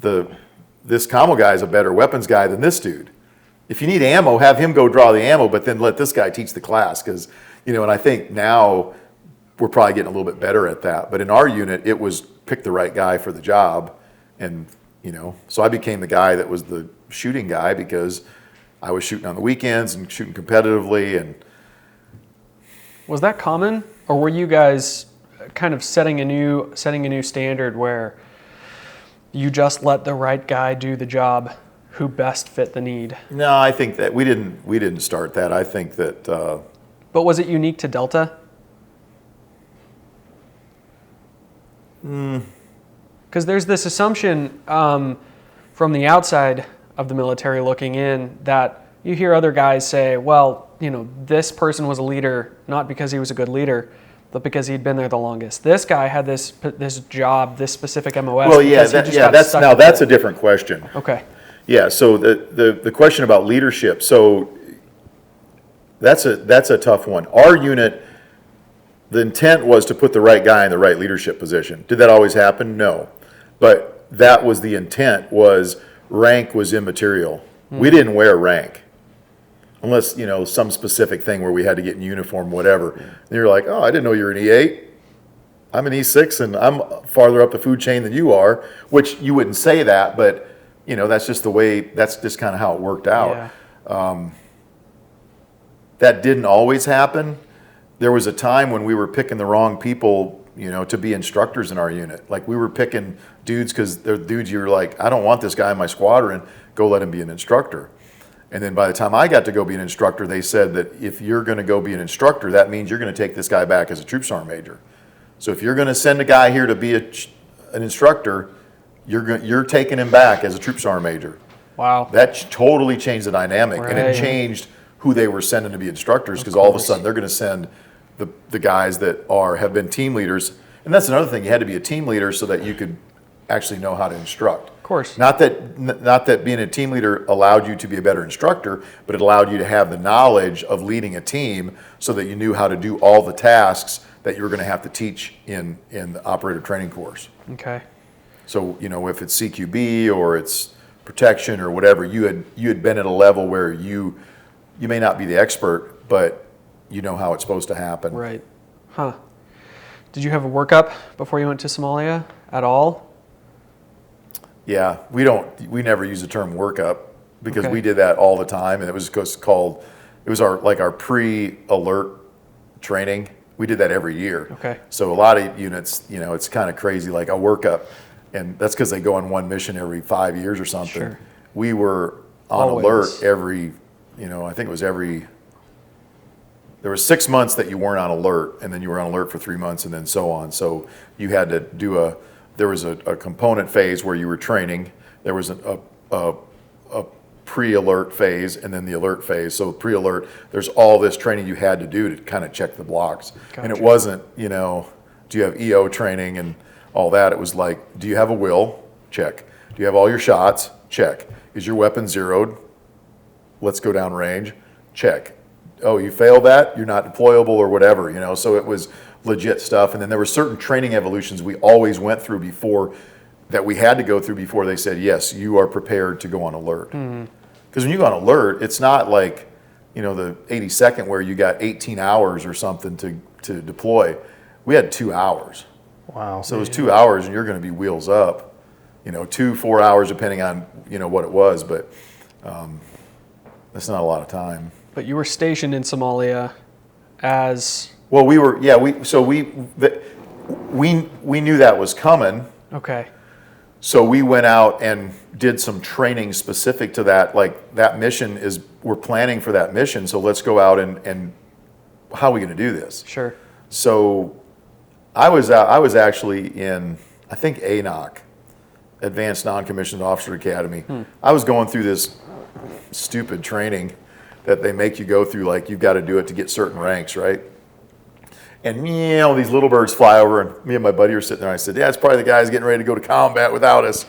This commo guy is a better weapons guy than this dude. If you need ammo, have him go draw the ammo, but then let this guy teach the class. Because, and I think now we're probably getting a little bit better at that. But in our unit, it was pick the right guy for the job. And, so I became the guy that was the shooting guy because I was shooting on the weekends and shooting competitively. And was that common, or were you guys kind of setting a new standard where you just let the right guy do the job who best fit the need? No, I think that we didn't start that. I think that. But was it unique to Delta? Because there's this assumption from the outside of the military looking in that you hear other guys say, well, this person was a leader not because he was a good leader, but because he'd been there the longest. This guy had this job, this specific MOS. Well, that's a different question. Okay. Yeah. So the question about leadership. So that's a tough one. Our unit, the intent was to put the right guy in the right leadership position. Did that always happen? No. But that was the intent. Was rank was immaterial. We didn't wear rank. Unless, some specific thing where we had to get in uniform, whatever. And you're like, oh, I didn't know you were an E8. I'm an E6 and I'm farther up the food chain than you are, which you wouldn't say that, but, that's just kind of how it worked out. Yeah. That didn't always happen. There was a time when we were picking the wrong people, to be instructors in our unit. Like we were picking dudes because they're dudes you're like, I don't want this guy in my squadron, go let him be an instructor. And then by the time I got to go be an instructor, they said that if you're going to go be an instructor, that means you're going to take this guy back as a troop sergeant major. So if you're going to send a guy here to be an instructor, you're taking him back as a troop sergeant major. Wow. That totally changed the dynamic, and it Right. changed who they were sending to be instructors, because all of a sudden they're going to send the guys that have been team leaders. And that's another thing, you had to be a team leader so that you could actually know how to instruct. Of course. Not that being a team leader allowed you to be a better instructor, but it allowed you to have the knowledge of leading a team so that you knew how to do all the tasks that you were going to have to teach in the operator training course. Okay. So, if it's CQB or it's protection or whatever, you had been at a level where you may not be the expert, but you know how it's supposed to happen. Right. Huh. Did you have a workup before you went to Somalia at all? Yeah, we never use the term workup because Okay. we did that all the time, and it was our pre-alert training. We did that every year. Okay. So a lot of units, it's kind of crazy, like a workup, and that's because they go on one mission every 5 years or something. Sure. We were on Always. alert every, I think it was there was 6 months that you weren't on alert, and then you were on alert for 3 months, and then so on. So you had to do there was a component phase where you were training. There was a pre-alert phase and then the alert phase. So pre-alert, there's all this training you had to do to kind of check the blocks. And it Gotcha. wasn't, do you have EO training and all that? It was like, do you have a will? Check. Do you have all your shots? Check. Is your weapon zeroed? Let's go down range. Check. Oh, you failed that? You're not deployable or whatever, So it was legit stuff. And then there were certain training evolutions we always went through that we had to go through before they said, yes, you are prepared to go on alert. Because when you go on alert, it's not like, the 82nd where you got 18 hours or something to deploy. We had 2 hours. Wow. So it was 2 hours and you're going to be wheels up, 2-4 hours depending on, what it was. But that's not a lot of time. But you were stationed in Somalia as... Well, we knew that was coming. Okay. So we went out and did some training specific to that. Like that mission we're planning for that mission. So let's go out and how are we going to do this? Sure. So I was actually in, I think, ANOC, Advanced Non-Commissioned Officer Academy. I was going through this stupid training that they make you go through, like you've got to do it to get certain ranks, right? And these little birds fly over, and me and my buddy were sitting there. I said, yeah, it's probably the guys getting ready to go to combat without us.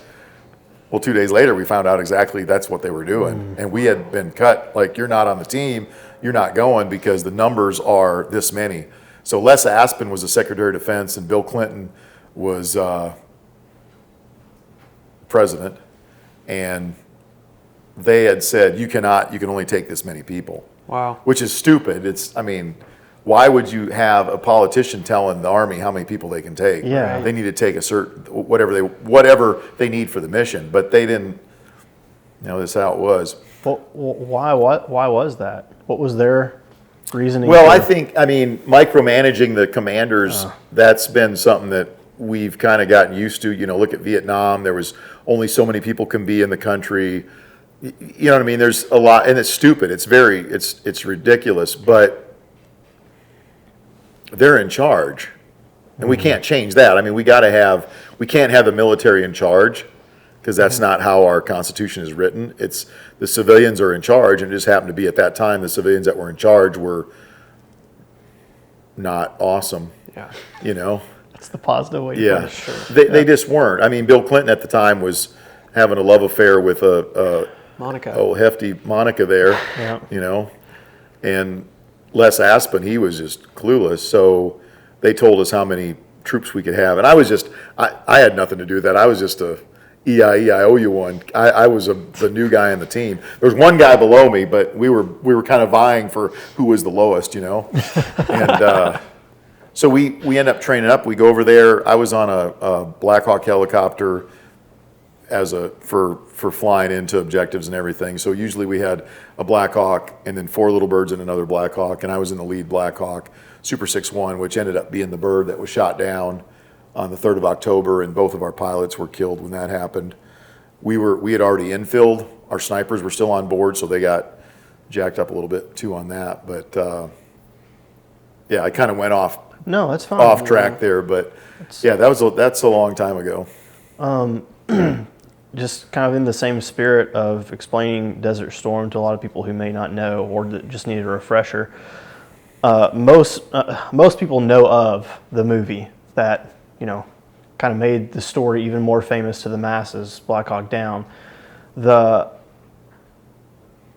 Well, 2 days later, we found out exactly that's what they were doing. And we had been cut, like, you're not on the team, you're not going because the numbers are this many. So Les Aspin was the Secretary of Defense, and Bill Clinton was president. And they had said, you can only take this many people. Wow. Which is stupid. Why would you have a politician telling the Army how many people they can take? Yeah. They need to take a certain, whatever they need for the mission, but they didn't, this is how it was. Well, why was that? What was their reasoning? Well, I think, micromanaging the commanders, that's been something that we've kind of gotten used to. Look at Vietnam, there was only so many people can be in the country. You know what I mean? There's a lot, and it's stupid. It's ridiculous, but they're in charge, and we can't change that. We can't have the military in charge because that's not how our Constitution is written. It's the civilians are in charge, and it just happened to be at that time the civilians that were in charge were not awesome. Yeah. That's the positive way. Yeah, Sure. they just weren't. Bill Clinton at the time was having a love affair with a Monica. old hefty Monica there, Yeah. And Les Aspin, he was just clueless. So they told us how many troops we could have, and I had nothing to do with that. I was just a EIEIOU one. I was the new guy on the team. There was one guy below me, but we were kind of vying for who was the lowest, And so we end up training up. We go over there. I was on a Black Hawk helicopter for flying into objectives and everything. So usually we had a Black Hawk and then 4 little birds and another Black Hawk, and I was in the lead Black Hawk, Super 6-1, which ended up being the bird that was shot down on the 3rd of October, and both of our pilots were killed when that happened. We had already infilled. Our snipers were still on board, so they got jacked up a little bit too on that. But yeah, I kind of went off No, that's fine. off track there, but yeah, that's a long time ago. just kind of in the same spirit of explaining Desert Storm to a lot of people who may not know or that just needed a refresher, most people know of the movie that, kind of made the story even more famous to the masses, Black Hawk Down.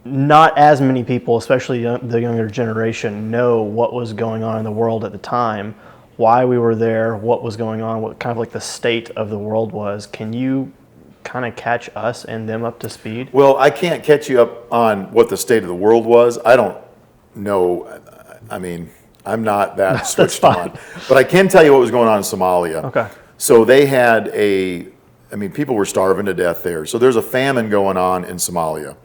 Not as many people, especially the younger generation, know what was going on in the world at the time, why we were there, what was going on, what kind of like the state of the world was. Can you kind of catch us and them up to speed? Well, I can't catch you up on what the state of the world was. I don't know. I mean, I'm not that switched on. But I can tell you what was going on in Somalia. Okay. So they had people were starving to death there. So there's a famine going on in Somalia.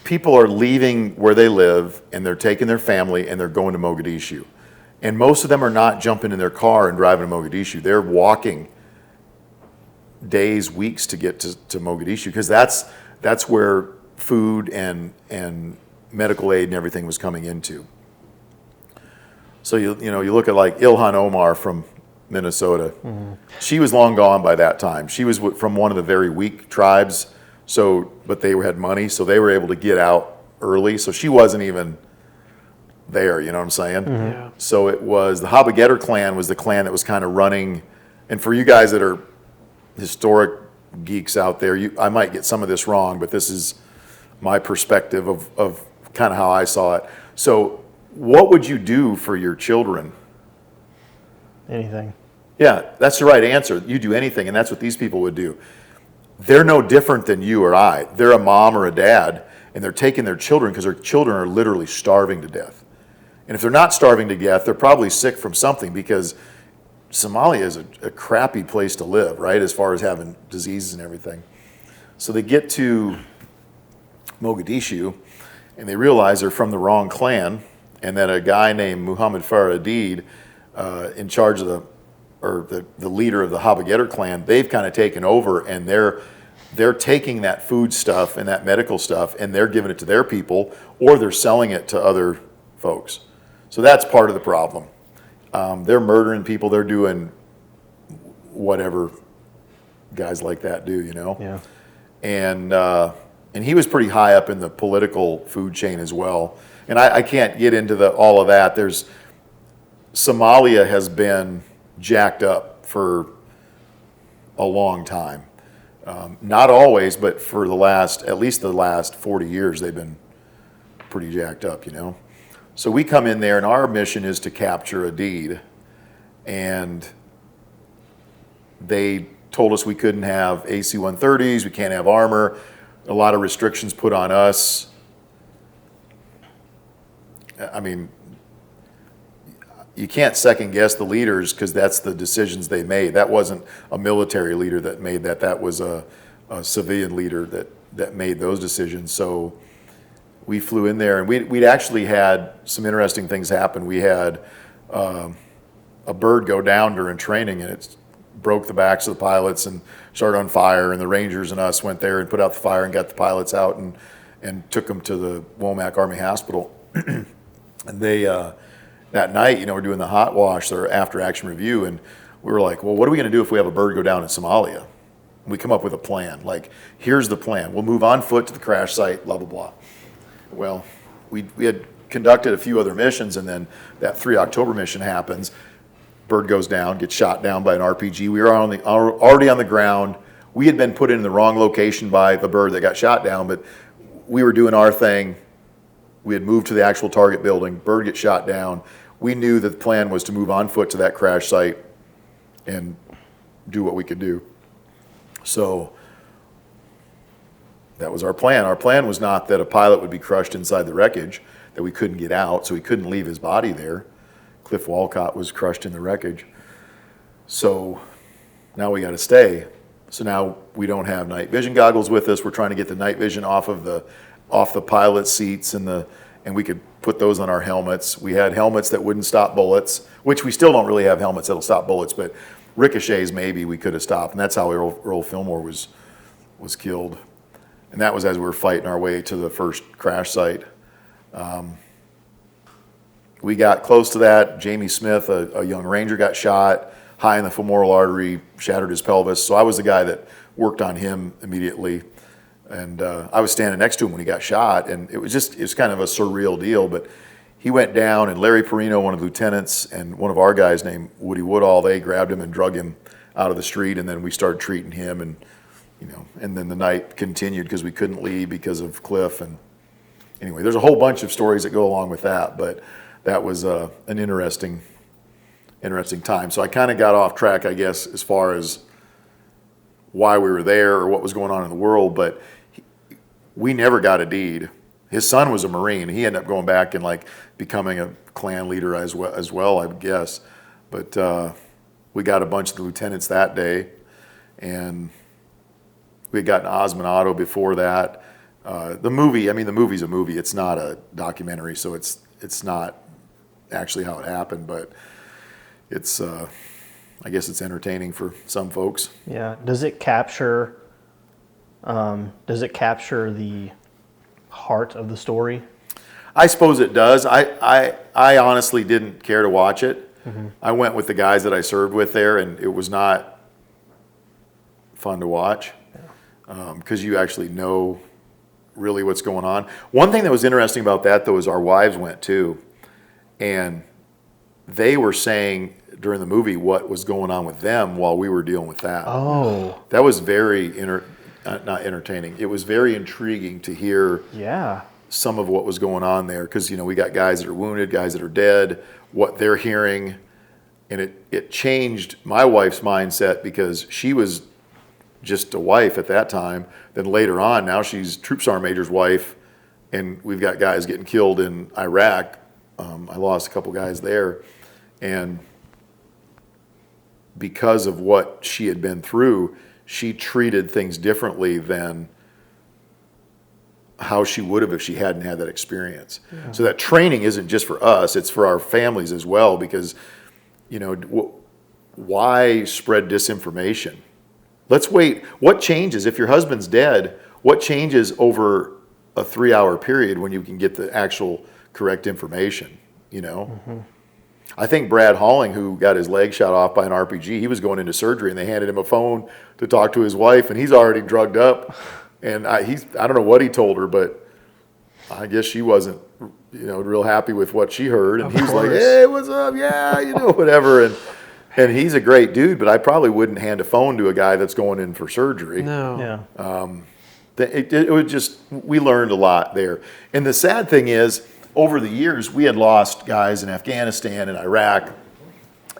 People are leaving where they live, and they're taking their family, and they're going to Mogadishu. And most of them are not jumping in their car and driving to Mogadishu. They're walking days, weeks to get to Mogadishu, because that's where food and medical aid and everything was coming into. So you look at like Ilhan Omar from Minnesota. Mm-hmm. She was long gone by that time. She was from one of the very weak tribes. But they had money, so they were able to get out early. So she wasn't even there, you know what I'm saying? Mm-hmm. Yeah. So it was the Habagetter clan was the clan that was kind of running. And for you guys that are historic geeks out there, I might get some of this wrong, but this is my perspective of kind of how I saw it. So what would you do for your children? Anything. Yeah, that's the right answer. You do anything, and that's what these people would do. They're no different than you or I. They're a mom or a dad, and they're taking their children because their children are literally starving to death. And if they're not starving to death, they're probably sick from something, because Somalia is a crappy place to live, right, as far as having diseases and everything. So they get to Mogadishu, and they realize they're from the wrong clan, and that a guy named Muhammad Faradid, in charge of the leader of the Habagetter clan, they've kind of taken over, and they're taking that food stuff and that medical stuff, and they're giving it to their people, or they're selling it to other folks. So that's part of the problem. They're murdering people. They're doing whatever guys like that do, Yeah. And he was pretty high up in the political food chain as well. And I can't get into all of that. Somalia has been jacked up for a long time. Not always, but for at least the last 40 years, they've been pretty jacked up, So we come in there, and our mission is to capture a deed. And they told us we couldn't have AC-130s, we can't have armor, a lot of restrictions put on us. I mean, you can't second guess the leaders, because that's the decisions they made. That wasn't a military leader that made that. That was a civilian leader that made those decisions. So we flew in there, and we'd actually had some interesting things happen. We had a bird go down during training, and it broke the backs of the pilots and started on fire. And the Rangers and us went there and put out the fire and got the pilots out and took them to the Womack Army Hospital. And they that night, we're doing the hot wash, their after action review, and we were like, well, what are we going to do if we have a bird go down in Somalia? We come up with a plan. Like, here's the plan. We'll move on foot to the crash site, blah, blah, blah. Well, we had conducted a few other missions, and then that 3 October mission happens. Bird goes down, gets shot down by an RPG. We were already on the ground. We had been put in the wrong location by the bird that got shot down, but we were doing our thing. We had moved to the actual target building. Bird gets shot down. We knew that the plan was to move on foot to that crash site and do what we could do. So that was our plan. Our plan was not that a pilot would be crushed inside the wreckage, that we couldn't get out, so we couldn't leave his body there. Cliff Walcott was crushed in the wreckage. So now we got to stay. So now we don't have night vision goggles with us. We're trying to get the night vision off the pilot seats, and we could put those on our helmets. We had helmets that wouldn't stop bullets, which we still don't really have helmets that'll stop bullets, but ricochets maybe we could have stopped, and that's how Earl Fillmore was killed. And that was as we were fighting our way to the first crash site. We got close to that. Jamie Smith, a young Ranger, got shot. high in the femoral artery, shattered his pelvis. So I was the guy that worked on him immediately. And I was standing next to him when he got shot, and it was kind of a surreal deal. But he went down, and Larry Perino, one of the lieutenants, and one of our guys named Woody Woodall, they grabbed him and drug him out of the street, and then we started treating him, and and then the night continued because we couldn't leave because of Cliff. And anyway, there's a whole bunch of stories that go along with that, but that was an interesting time. So I kind of got off track, I guess, as far as why we were there or what was going on in the world, but we never got a deed. His son was a Marine. He ended up going back and becoming a clan leader as well, I would guess. But we got a bunch of the lieutenants that day, and we had gotten Osmond Otto before that. The movie's a movie. It's not a documentary, so it's not actually how it happened, but it's I guess it's entertaining for some folks. Yeah. Does it capture the heart of the story? I suppose it does. I honestly didn't care to watch it. Mm-hmm. I went with the guys that I served with there, and it was not fun to watch because you actually know really what's going on. One thing that was interesting about that, though, is our wives went too, and they were saying during the movie what was going on with them while we were dealing with that. Oh. That was very not entertaining. It was very intriguing to hear some of what was going on there, because we got guys that are wounded, guys that are dead, what they're hearing, and it changed my wife's mindset because she was just a wife at that time. Then later on, now she's Troop Sergeant Major's wife, and we've got guys getting killed in Iraq. I lost a couple guys there, and because of what she had been through, she treated things differently than how she would have if she hadn't had that experience. Yeah. So that training isn't just for us, it's for our families as well, because, why spread disinformation? Let's wait. What changes if your husband's dead? What changes over a 3-hour period when you can get the actual correct information, Mm-hmm. I think Brad Halling, who got his leg shot off by an RPG, he was going into surgery, and they handed him a phone to talk to his wife, and he's already drugged up. And I don't know what he told her, but I guess she wasn't, real happy with what she heard. And he's like, "Hey, what's up? Yeah, whatever." And he's a great dude, but I probably wouldn't hand a phone to a guy that's going in for surgery. No. Yeah. It was just, we learned a lot there. And the sad thing is, over the years, we had lost guys in Afghanistan and Iraq,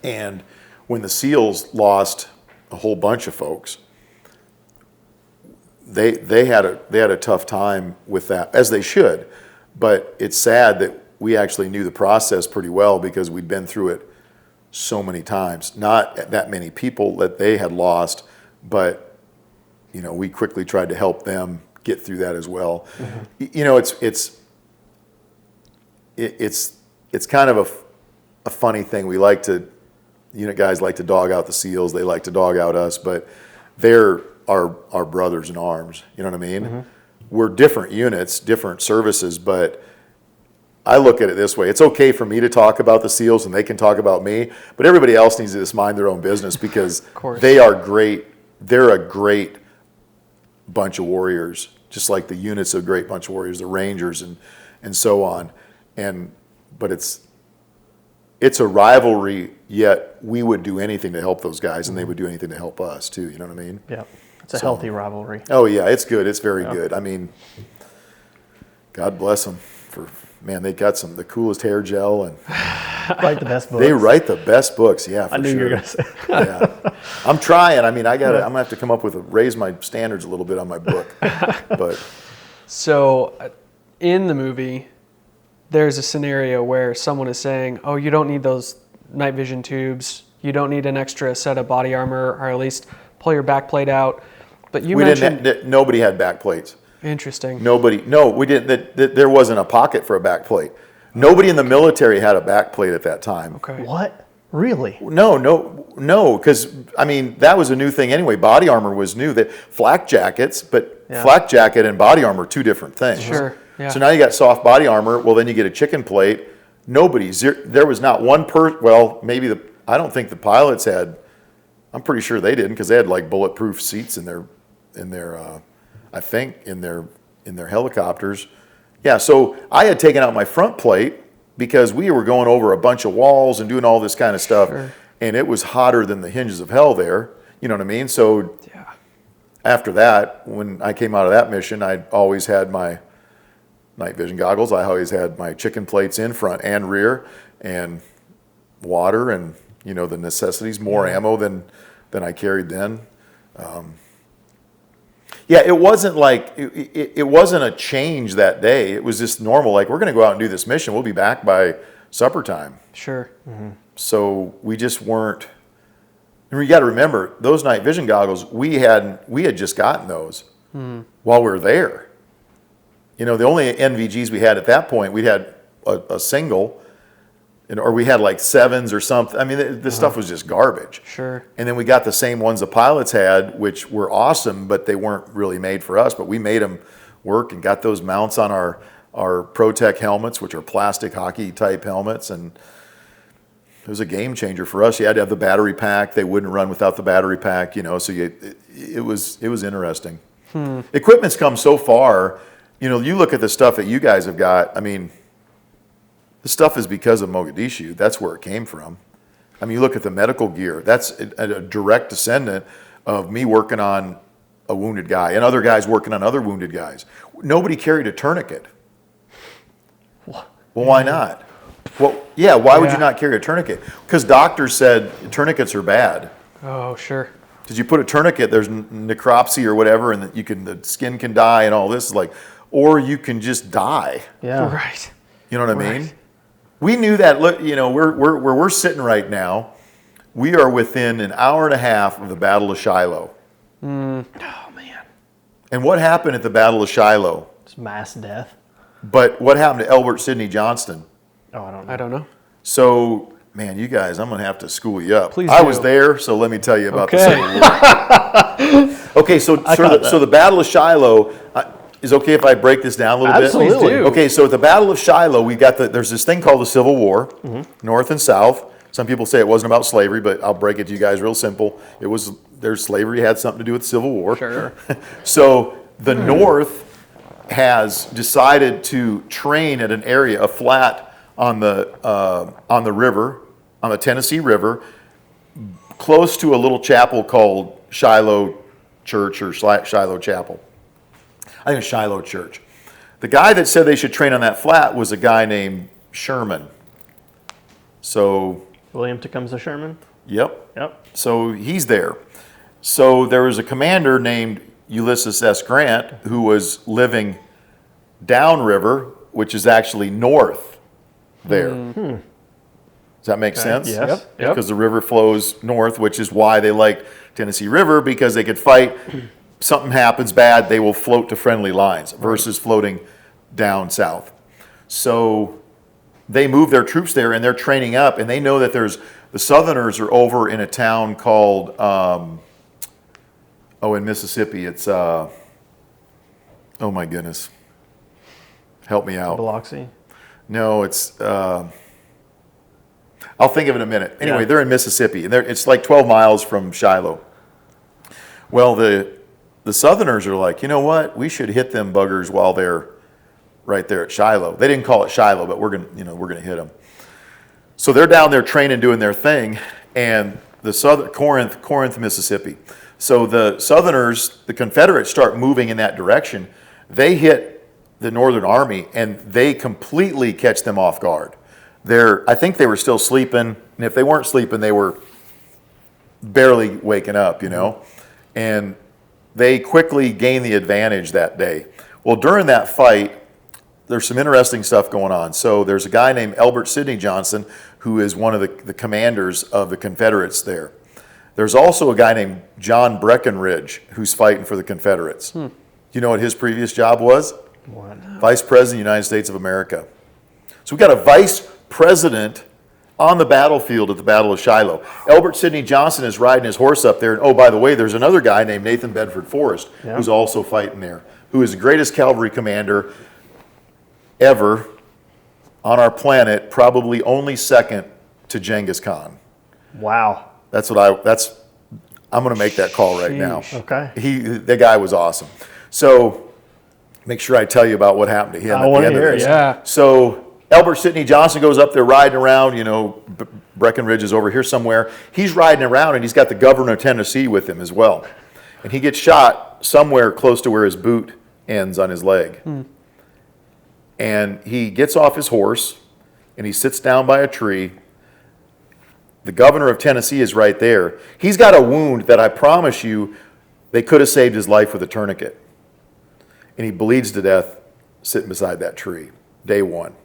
and when the SEALs lost a whole bunch of folks, they had a tough time with that, as they should. But it's sad that we actually knew the process pretty well because we'd been through it so many times. Not that many people that they had lost, but we quickly tried to help them get through that as well. Mm-hmm. It's kind of a funny thing. We like to, guys like to dog out the SEALs. They like to dog out us, but they're our brothers in arms. You know what I mean? Mm-hmm. We're different units, different services, but I look at it this way. It's okay for me to talk about the SEALs and they can talk about me, but everybody else needs to just mind their own business because they are great. They're a great bunch of warriors, just like the units are a great bunch of warriors, the Rangers and so on. But it's a rivalry, yet we would do anything to help those guys, and they would do anything to help us too. You know what I mean? Yeah, it's a healthy rivalry. Oh yeah, it's good. It's very good. I mean, God bless them they got the coolest hair gel and write the best books. They write the best books. Yeah, for I knew sure. you were gonna say. Yeah, I'm trying. I mean, I'm gonna have to come up with raise my standards a little bit on my book. But so, in the movie, there's a scenario where someone is saying, "Oh, you don't need those night vision tubes. You don't need an extra set of body armor, or at least pull your back plate out." But nobody had back plates. Interesting. We didn't. There wasn't a pocket for a back plate. Nobody in the military had a back plate at that time. Okay. What? Really? No, because that was a new thing anyway. Body armor was new. That flak jackets, but flak jacket and body armor are two different things. Sure. Yeah. So now you got soft body armor. Well, then you get a chicken plate. There was not one maybe I don't think the pilots had I'm pretty sure they didn't because they had like bulletproof seats in their I think in their helicopters. Yeah, so I had taken out my front plate because we were going over a bunch of walls and doing all this kind of stuff, and it was hotter than the hinges of hell there. You know what I mean? So after that, when I came out of that mission, I always had my night vision goggles. I always had my chicken plates in front and rear, and water, and the necessities, more ammo than I carried then. It wasn't like it wasn't a change that day. It was just normal. Like, we're going to go out and do this mission. We'll be back by supper time. Sure. Mm-hmm. So we just weren't. And you got to remember, those night vision goggles, we had just gotten those while we were there. The only NVGs we had at that point, we had a single, or we had like 7s or something. I mean, this stuff was just garbage. Sure. And then we got the same ones the pilots had, which were awesome, but they weren't really made for us. But we made them work and got those mounts on our ProTech helmets, which are plastic hockey type helmets, and it was a game changer for us. You had to have the battery pack. They wouldn't run without the battery pack, so it was interesting. Equipment's come so far. You look at the stuff that you guys have got. I mean, the stuff is because of Mogadishu. That's where it came from. I mean, you look at the medical gear. That's a direct descendant of me working on a wounded guy and other guys working on other wounded guys. Nobody carried a tourniquet. Well, why not? Well, yeah, why would you not carry a tourniquet? Because doctors said tourniquets are bad. Oh, sure. Did you put a tourniquet, there's necropsy or whatever, and the skin can die and all this. Or you can just die. Yeah. Right. You know what I mean? We knew that. Look, where we're sitting right now, we are within an hour and a half of the Battle of Shiloh. Oh, man. And what happened at the Battle of Shiloh? It's mass death. But what happened to Elbert Sidney Johnston? Oh, I don't know. I don't know. So, man, you guys, I'm going to have to school you up. Please I do. was there, so let me tell you about the Okay. Civil War. Okay, so the Battle of Shiloh, is it okay if I break this down a little Absolutely. bit? Please do. Okay, so at the Battle of Shiloh, there's this thing called the Civil War, North and South. Some people say it wasn't about slavery, but I'll break it to you guys real simple. There's slavery had something to do with the Civil War. Sure. So the North has decided to train at an area, a flat on the river, on the Tennessee River, close to a little chapel called Shiloh Church or Shiloh Chapel. I think it's Shiloh Church. The guy that said they should train on that flat was a guy named Sherman. So, William Tecumseh Sherman? yep. Yep. So he's there. So there was a commander named Ulysses S. Grant who was living downriver, which is actually north there. Does that make sense? Yes. Yep. Because the river flows north, which is why they like Tennessee River, because they could fight. Something happens bad, they will float to friendly lines versus floating down south. So they move their troops there, and they're training up, and they know that the Southerners are over in a town called, in Mississippi. It's, oh my goodness. Help me out. Biloxi? No, it's, I'll think of it in a minute. Anyway, Yeah. they're in Mississippi, and it's like 12 miles from Shiloh. Well, the Southerners are like, you know what? We should hit them buggers while they're right there at Shiloh. They didn't call it Shiloh, but we're gonna hit them. So they're down there training, doing their thing, and the Corinth, Mississippi. So the Southerners, the Confederates, start moving in that direction. They hit the Northern Army, and they completely catch them off guard. I think they were still sleeping, and if they weren't sleeping, they were barely waking up, and they quickly gain the advantage that day. Well, during that fight, there's some interesting stuff going on. So there's a guy named Elbert Sidney Johnston who is one of the commanders of the Confederates there. There's also a guy named John Breckinridge who's fighting for the Confederates. Do you know what his previous job was? What? Vice President of the United States of America. So we got a vice president on the battlefield at the Battle of Shiloh. Elbert Sidney Johnston is riding his horse up there. And oh, by the way, there's another guy named Nathan Bedford Forrest who's also fighting there, who is the greatest cavalry commander ever on our planet, probably only second to Genghis Khan. Wow. That's I'm going to make that call right now. Okay. The guy was awesome. So make sure I tell you about what happened to him I at the wanna end of hear it, this. yeah. So Albert Sidney Johnson goes up there riding around, Breckenridge is over here somewhere. He's riding around and he's got the governor of Tennessee with him as well. And he gets shot somewhere close to where his boot ends on his leg. And he gets off his horse and he sits down by a tree. The governor of Tennessee is right there. He's got a wound that I promise you they could have saved his life with a tourniquet. And he bleeds to death sitting beside that tree, day one.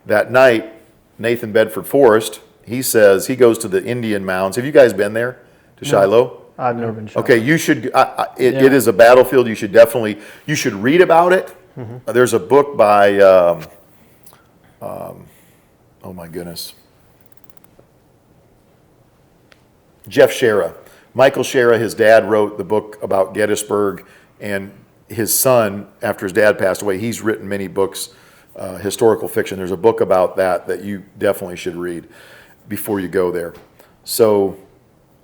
That night, Nathan Bedford Forrest, he says he goes to the Indian Mounds. Have you guys been there to Shiloh? I've never been shot. Okay, you should. It is a battlefield. You should read about it. There's a book by, oh my goodness, Jeff Shera. Michael Shera, his dad wrote the book about Gettysburg, and his son, after his dad passed away, he's written many books, historical fiction. There's a book about that you definitely should read before you go there. So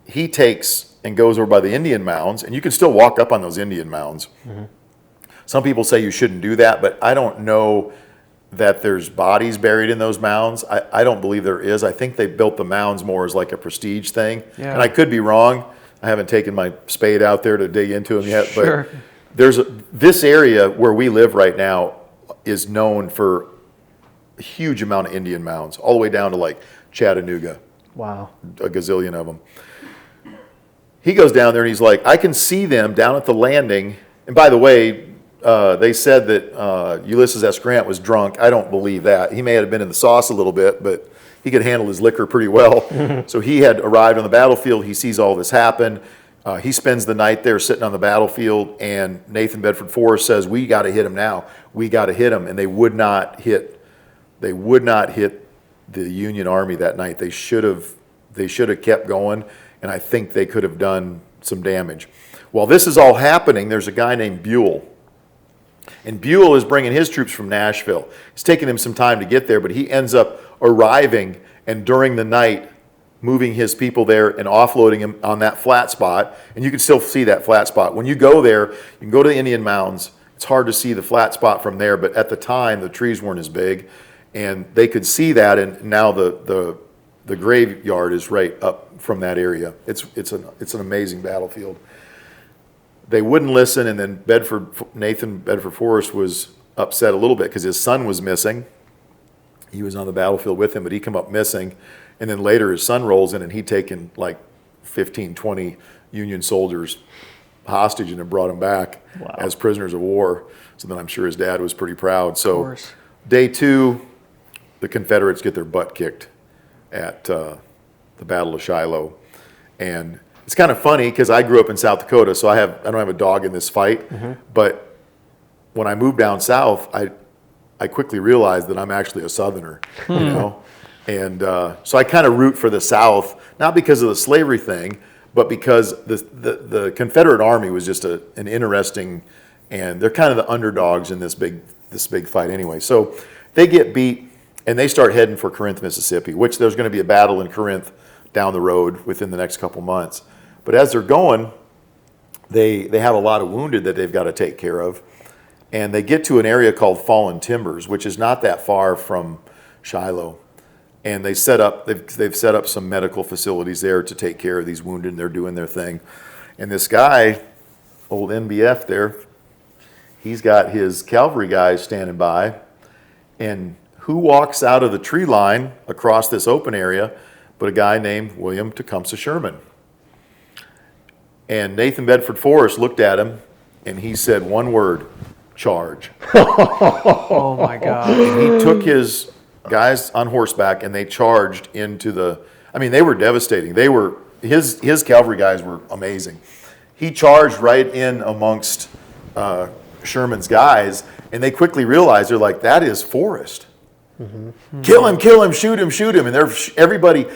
he takes and goes over by the Indian Mounds, and you can still walk up on those Indian Mounds. Some people say you shouldn't do that, but I don't know that there's bodies buried in those mounds. I don't believe there is. I think they built the mounds more as like a prestige thing. Yeah. And I could be wrong. I haven't taken my spade out there to dig into them yet. Sure. But this area where we live right now is known for a huge amount of Indian mounds, all the way down to like Chattanooga, Wow. a gazillion of them. He goes down there and he's like, I can see them down at the landing. And by the way, they said that Ulysses S. Grant was drunk. I don't believe that. He may have been in the sauce a little bit, but he could handle his liquor pretty well. So he had arrived on the battlefield. He sees all this happen. He spends the night there sitting on the battlefield, and Nathan Bedford Forrest says, we got to hit him now. We got to hit him. And they would not hit the Union Army that night. They should have kept going, and I think they could have done some damage. While this is all happening, there's a guy named Buell. And Buell is bringing his troops from Nashville. It's taken him some time to get there, but he ends up arriving and during the night moving his people there and offloading them on that flat spot. And you can still see that flat spot. When you go there, you can go to the Indian Mounds. It's hard to see the flat spot from there, but at the time the trees weren't as big, and they could see that. And now the graveyard is right up from that area. It's an amazing battlefield. They wouldn't listen, and then Nathan Bedford Forrest was upset a little bit because his son was missing. He was on the battlefield with him, but he come up missing. And then later his son rolls in, and he'd taken like 15, 20 Union soldiers hostage and had brought them back as prisoners of war. So then I'm sure his dad was pretty proud. So day two, the Confederates get their butt kicked at the Battle of Shiloh. And it's kind of funny because I grew up in South Dakota, so I don't have a dog in this fight. But when I moved down south, I quickly realized that I'm actually a Southerner, you know. And so I kind of root for the South, not because of the slavery thing, but because the Confederate Army was just an interesting, and they're kind of the underdogs in this big fight anyway. So they get beat, and they start heading for Corinth, Mississippi, which there's going to be a battle in Corinth down the road within the next couple months. But as they're going, they have a lot of wounded that they've got to take care of. And they get to an area called Fallen Timbers, which is not that far from Shiloh. And they've set up some medical facilities there to take care of these wounded, and they're doing their thing. And this guy, old NBF there, he's got his cavalry guys standing by. And who walks out of the tree line across this open area but a guy named William Tecumseh Sherman? And Nathan Bedford Forrest looked at him, and he said one word: charge. Oh my God. And he took his guys on horseback, and they charged into they were devastating. His cavalry guys were amazing. He charged right in amongst Sherman's guys, and they quickly realized, they're like, that is Forrest. Kill him, shoot him. And everybody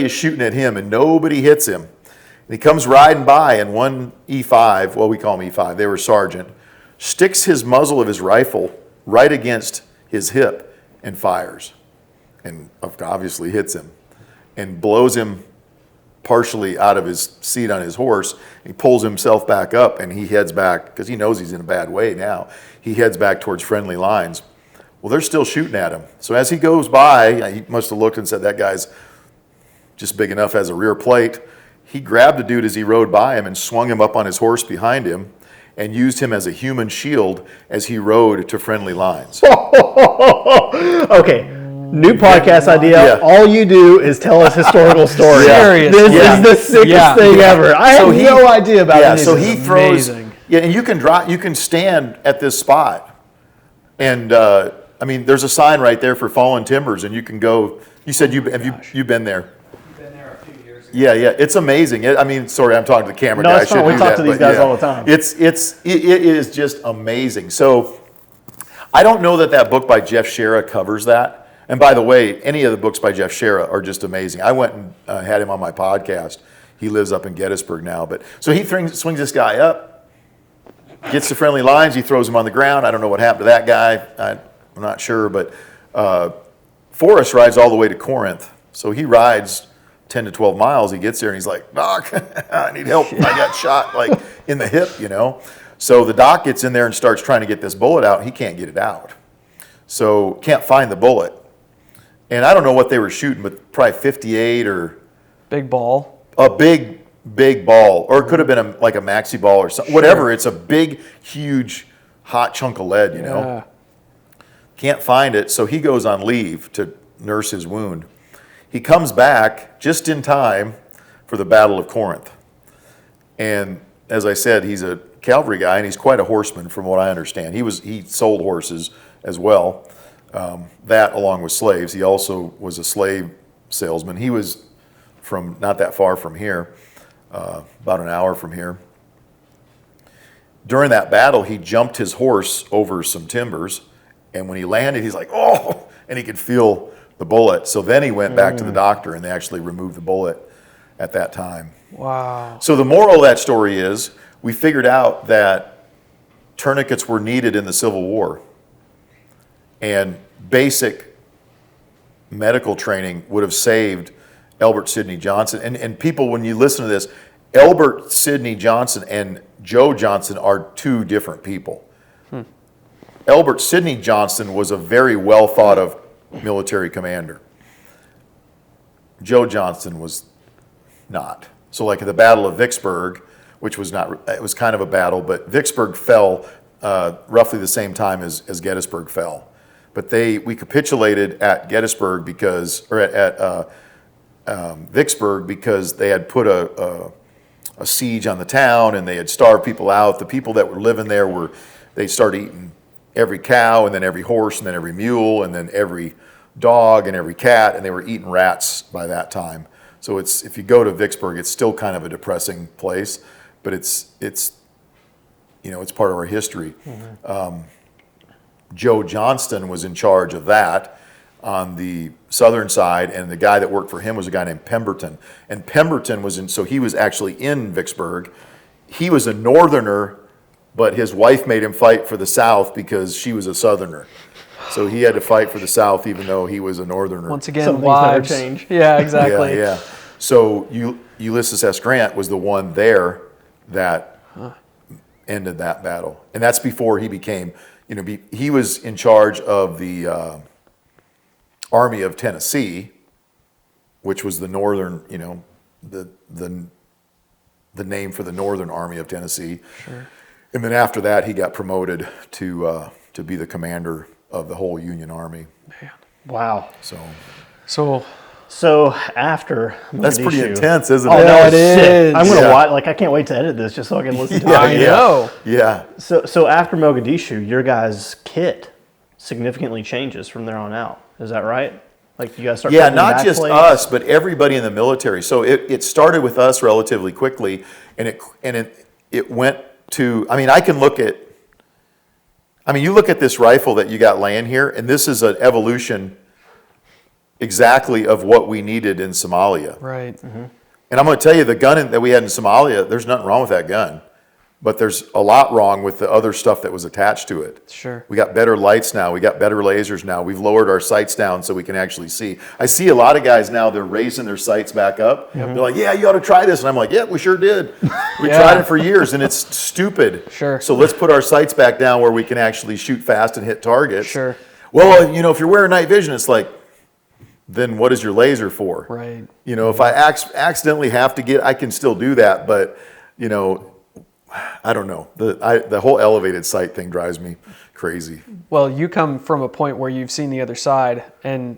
is shooting at him, and nobody hits him. And he comes riding by, and one E5, well, we call him E5, they were sergeant, sticks his muzzle of his rifle right against his hip and fires, and obviously hits him and blows him partially out of his seat on his horse. He pulls himself back up and he heads back, because he knows he's in a bad way now. He heads back towards friendly lines. Well, they're still shooting at him. So as he goes by, he must have looked and said, that guy's just big enough as a rear plate. He grabbed the dude as he rode by him and swung him up on his horse behind him and used him as a human shield as he rode to friendly lines. Okay. New podcast idea. Yeah. All you do is tell us historical stories. Serious. This is the sickest thing ever. I had no idea about it. So he throws. amazing. Yeah, and you can stand at this spot, and I mean, there's a sign right there for fallen timbers, and you can go. You said you've been there. Been there a few years ago. Yeah, it's amazing. I mean, sorry, I'm talking to the camera No, guy. it's fine. We talk to these guys all the time. It is just amazing. So I don't know that book by Jeff Shera covers that. And by the way, any of the books by Jeff Shera are just amazing. I went and had him on my podcast. He lives up in Gettysburg now. But so he swings this guy up, gets to friendly lines. He throws him on the ground. I don't know what happened to that guy. I'm not sure. But Forrest rides all the way to Corinth. So he rides 10 to 12 miles. He gets there and he's like, Doc, I need help. I got shot like in the hip, So the doc gets in there and starts trying to get this bullet out. He can't get it out. So can't find the bullet. And I don't know what they were shooting, but probably 58 or Big ball. a big ball, or it could have been like a maxi ball or something. Whatever. It's a big, huge, hot chunk of lead. Yeah. Can't find it, so he goes on leave to nurse his wound. He comes back just in time for the Battle of Corinth. And as I said, he's a cavalry guy, and he's quite a horseman from what I understand. He sold horses as well, that along with slaves. He also was a slave salesman. He was from not that far from here, about an hour from here. During that battle, he jumped his horse over some timbers, and when he landed, he's like, oh, and he could feel the bullet. So then he went back to the doctor, and they actually removed the bullet at that time. Wow. So the moral of that story is we figured out that tourniquets were needed in the Civil War, and basic medical training would have saved Elbert Sidney Johnson. And people, when you listen to this, Elbert Sidney Johnson and Joe Johnson are two different people. Elbert Sidney Johnson was a very well thought of military commander. Joe Johnson was not. So like at the Battle of Vicksburg, which was not, it was kind of a battle, but Vicksburg fell roughly the same time as Gettysburg fell. But we capitulated at Gettysburg at Vicksburg because they had put a siege on the town and they had starved people out. The people that were living there they started eating every cow and then every horse and then every mule and then every dog and every cat, and they were eating rats by that time. So if you go to Vicksburg, it's still kind of a depressing place, but it's part of our history. Mm-hmm. Joe Johnston was in charge of that on the southern side, and the guy that worked for him was a guy named Pemberton. And Pemberton so he was actually in Vicksburg. He was a northerner, but his wife made him fight for the South because she was a southerner. So he had to fight for the South even though he was a northerner. Once again, Some things wives. never change. Yeah, exactly. Yeah. So Ulysses S. Grant was the one there that ended that battle. And that's before he became, he was in charge of the Army of Tennessee, which was the northern, the name for the Northern Army of Tennessee. Sure. And then after that, he got promoted to be the commander of the whole Union Army. Man. Wow. So after Mogadishu, That's pretty intense, isn't it? Oh, no, it it is. is. I'm gonna Yeah. watch. I can't wait to edit this just so I can listen to Yeah, it. I know. Yeah. So after Mogadishu, your guys' kit significantly changes from there on out. Is that right? Like you guys start. Yeah, putting not back just plates? us, but everybody in the military. So it started with us relatively quickly, and it went to. I mean, you look at this rifle that you got laying here, and this is an evolution exactly of what we needed in Somalia. Right. Mm-hmm. And I'm going to tell you, the gun that we had in Somalia, there's nothing wrong with that gun, but there's a lot wrong with the other stuff that was attached to it. Sure. We got better lights now. We got better lasers now. We've lowered our sights down so we can actually see. I see a lot of guys now, they're raising their sights back up. They're like, yeah, you ought to try this. And I'm like, yeah, we sure did. We tried it for years, and it's stupid. Sure. So let's put our sights back down where we can actually shoot fast and hit targets. Sure. Well, if you're wearing night vision, it's like, then what is your laser for? Right. If I accidentally have to I can still do that, but, I don't know. The whole elevated sight thing drives me crazy. Well, you come from a point where you've seen the other side, and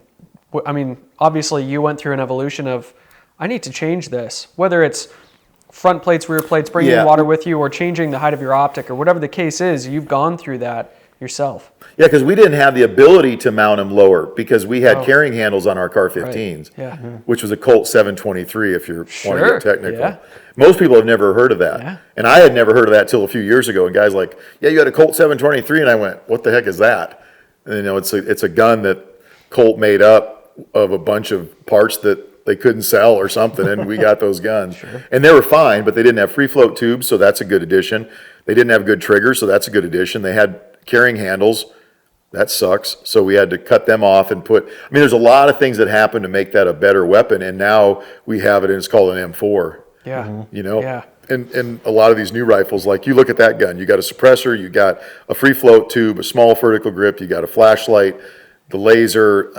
I mean, obviously you went through an evolution of, I need to change this, whether it's front plates, rear plates, bringing water with you, or changing the height of your optic, or whatever the case is. You've gone through that yourself. Yeah, because we didn't have the ability to mount them lower because we had carrying handles on our car 15s, which was a Colt 723 if you're want to get technical. Yeah. Most people have never heard of that. Yeah. And I had never heard of that till a few years ago. And guys like, yeah, you had a Colt 723. And I went, what the heck is that? And, it's a gun that Colt made up of a bunch of parts that they couldn't sell or something. And we got those guns. And they were fine, but they didn't have free float tubes. So that's a good addition. They didn't have good triggers. So that's a good addition. They had carrying handles. That sucks. So we had to cut them off and there's a lot of things that happened to make that a better weapon. And now we have it and it's called an M4. Yeah. Yeah. And a lot of these new rifles, like you look at that gun, you got a suppressor, you got a free float tube, a small vertical grip, you got a flashlight, the laser,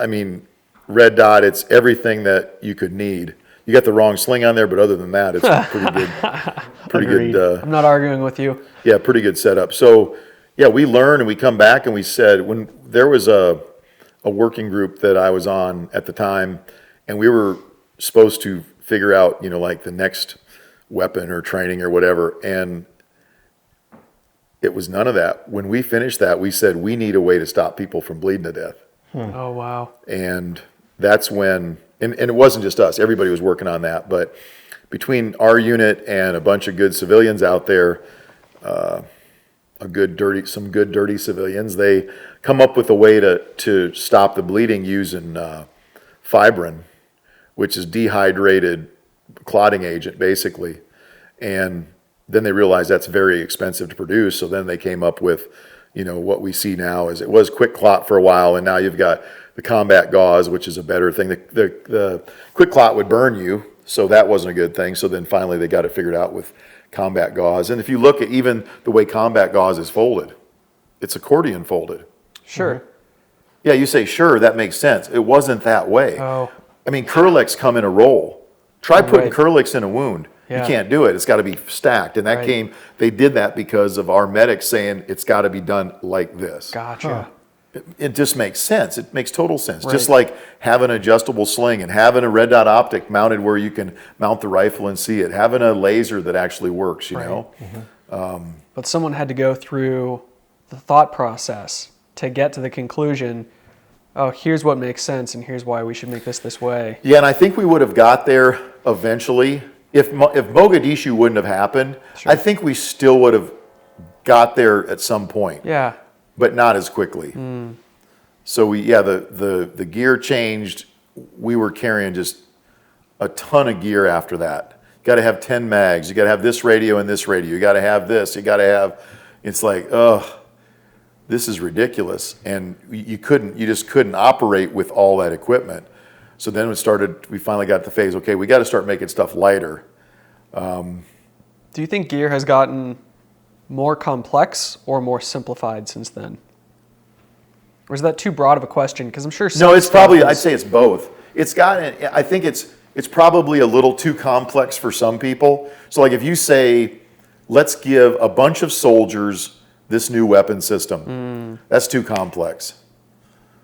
red dot, it's everything that you could need. You got the wrong sling on there, but other than that, it's pretty good. Pretty good. I'm not arguing with you. Yeah, pretty good setup. So, yeah, we learn and we come back and we said, when there was a working group that I was on at the time, and we were supposed to figure out, like the next weapon or training or whatever, and it was none of that. When we finished that, we said, we need a way to stop people from bleeding to death. Oh, wow. And that's when, and it wasn't just us, everybody was working on that, but between our unit and a bunch of good civilians out there, some good dirty civilians, they come up with a way to stop the bleeding using fibrin, which is dehydrated clotting agent basically. And then they realized that's very expensive to produce. So then they came up with, what we see now is it was quick clot for a while. And now you've got the combat gauze, which is a better thing. The quick clot would burn you. So that wasn't a good thing. So then finally they got it figured out with combat gauze. And if you look at even the way combat gauze is folded, it's accordion folded. Sure. Yeah, you say, sure, that makes sense. It wasn't that way. Oh. Kerlix come in a roll. Try putting Kerlix in a wound. Yeah. You can't do it. It's got to be stacked. And that they did that because of our medics saying it's got to be done like this. Gotcha. It just makes sense. It makes total sense. Just like having an adjustable sling and having a red dot optic mounted where you can mount the rifle and see it. Having a laser that actually works, you know. But someone had to go through the thought process to get to the conclusion, oh, here's what makes sense and here's why we should make this way. Yeah, and I think we would have got there eventually. If Mogadishu wouldn't have happened, I think we still would have got there at some point. Yeah. But not as quickly. So the gear changed. We were carrying just a ton of gear after that. You got to have 10 mags. You got to have this radio and this radio. You got to have this. You got to have. It's like, this is ridiculous. And you just couldn't operate with all that equipment. So then we finally got the phase. Okay, we got to start making stuff lighter. Do you think gear has gotten more complex or more simplified since then? Or is that too broad of a question? Because I'm sure some I'd say it's both. I think it's probably a little too complex for some people. So like if you say, let's give a bunch of soldiers this new weapon system, that's too complex.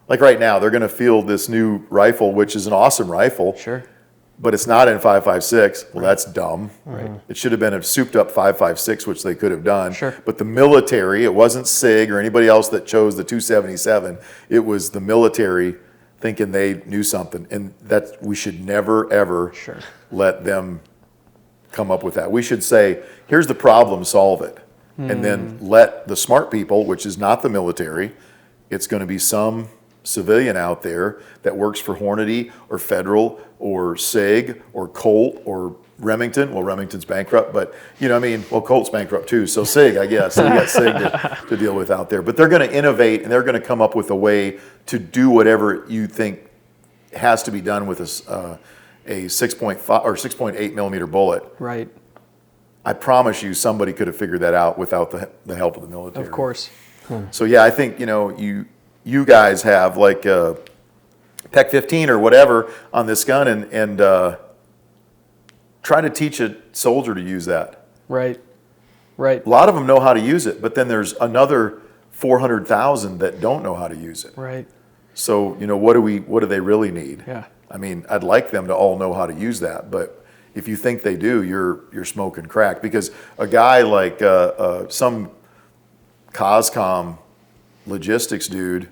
Like right now, they're going to field this new rifle, which is an awesome rifle. Sure. But it's not in 5.56. Well, that's dumb. Right. It should have been a souped-up 5.56, which they could have done. Sure. But the military, it wasn't SIG or anybody else that chose the 277. It was the military thinking they knew something. And that we should never, ever let them come up with that. We should say, here's the problem, solve it. And then let the smart people, which is not the military, it's going to be some civilian out there that works for Hornady or Federal or SIG or Colt or Remington. Well, Remington's bankrupt, but Colt's bankrupt too. So SIG, I guess. So we got SIG to deal with out there. But they're going to innovate, and they're going to come up with a way to do whatever you think has to be done with a 6.5 or 6.8 millimeter bullet. Right. I promise you, somebody could have figured that out without the help of the military. Of course. So yeah, I think you guys have like Tech 15 or whatever on this gun, and try to teach a soldier to use that. Right. A lot of them know how to use it, but then there's another 400,000 that don't know how to use it. Right. So what do they really need? Yeah. I mean, I'd like them to all know how to use that, but if you think they do, you're smoking crack, because a guy like some COSCOM logistics dude,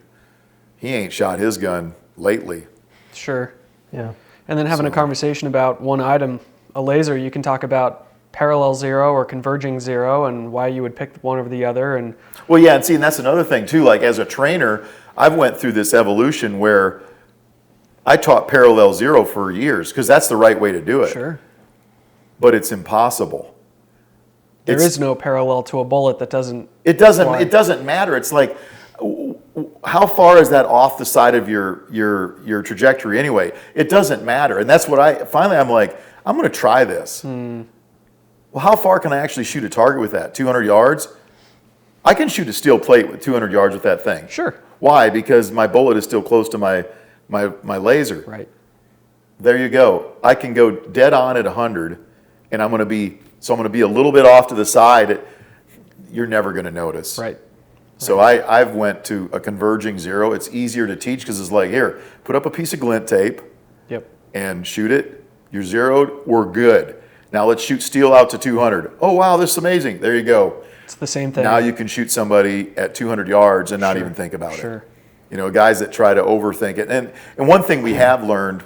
he ain't shot his gun lately. Sure. Yeah. And then having a conversation about one item, a laser, you can talk about parallel zero or converging zero and why you would pick one over the other. And well, yeah, and that's another thing too. Like, as a trainer, I've went through this evolution where I taught parallel zero for years because that's the right way to do it. Sure. But it's impossible. There is no parallel to a bullet that doesn't. It doesn't matter. It's like, how far is that off the side of your trajectory anyway? It doesn't matter. And that's what I'm like, I'm going to try this. Well, how far can I actually shoot a target with that? 200 yards? I can shoot a steel plate with 200 yards with that thing. Sure. Why? Because my bullet is still close to my laser. Right. There you go. I can go dead on at 100, and I'm going to be a little bit off to the side. You're never going to notice. Right. So I've went to a converging zero. It's easier to teach because it's like, here, put up a piece of glint tape. Yep. And shoot it. You're zeroed. We're good. Now let's shoot steel out to 200. Oh, wow, this is amazing. There you go. It's the same thing. Now you can shoot somebody at 200 yards and not even think about it. Sure. Guys that try to overthink it. And one thing we have learned,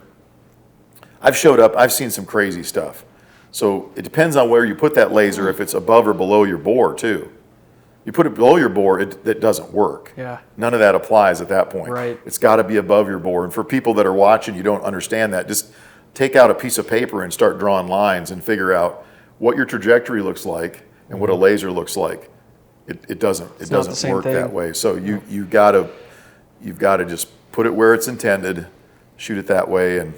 I've seen some crazy stuff. So it depends on where you put that laser, if it's above or below your bore too. You put it below your bore, it doesn't work. Yeah. None of that applies at that point. Right. It's got to be above your bore. And for people that are watching, you don't understand that, just take out a piece of paper and start drawing lines and figure out what your trajectory looks like and what a laser looks like. It doesn't work that way. So you've got to just put it where it's intended, shoot it that way. And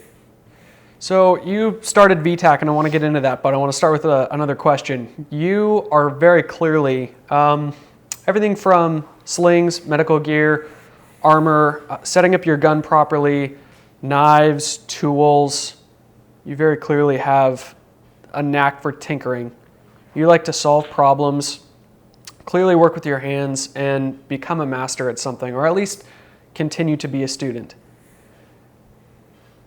so you started VTAC, and I want to get into that, but I want to start with another question. You are very clearly everything from slings, medical gear, armor, setting up your gun properly, knives, tools. You very clearly have a knack for tinkering. You like to solve problems, clearly work with your hands, and become a master at something, or at least continue to be a student.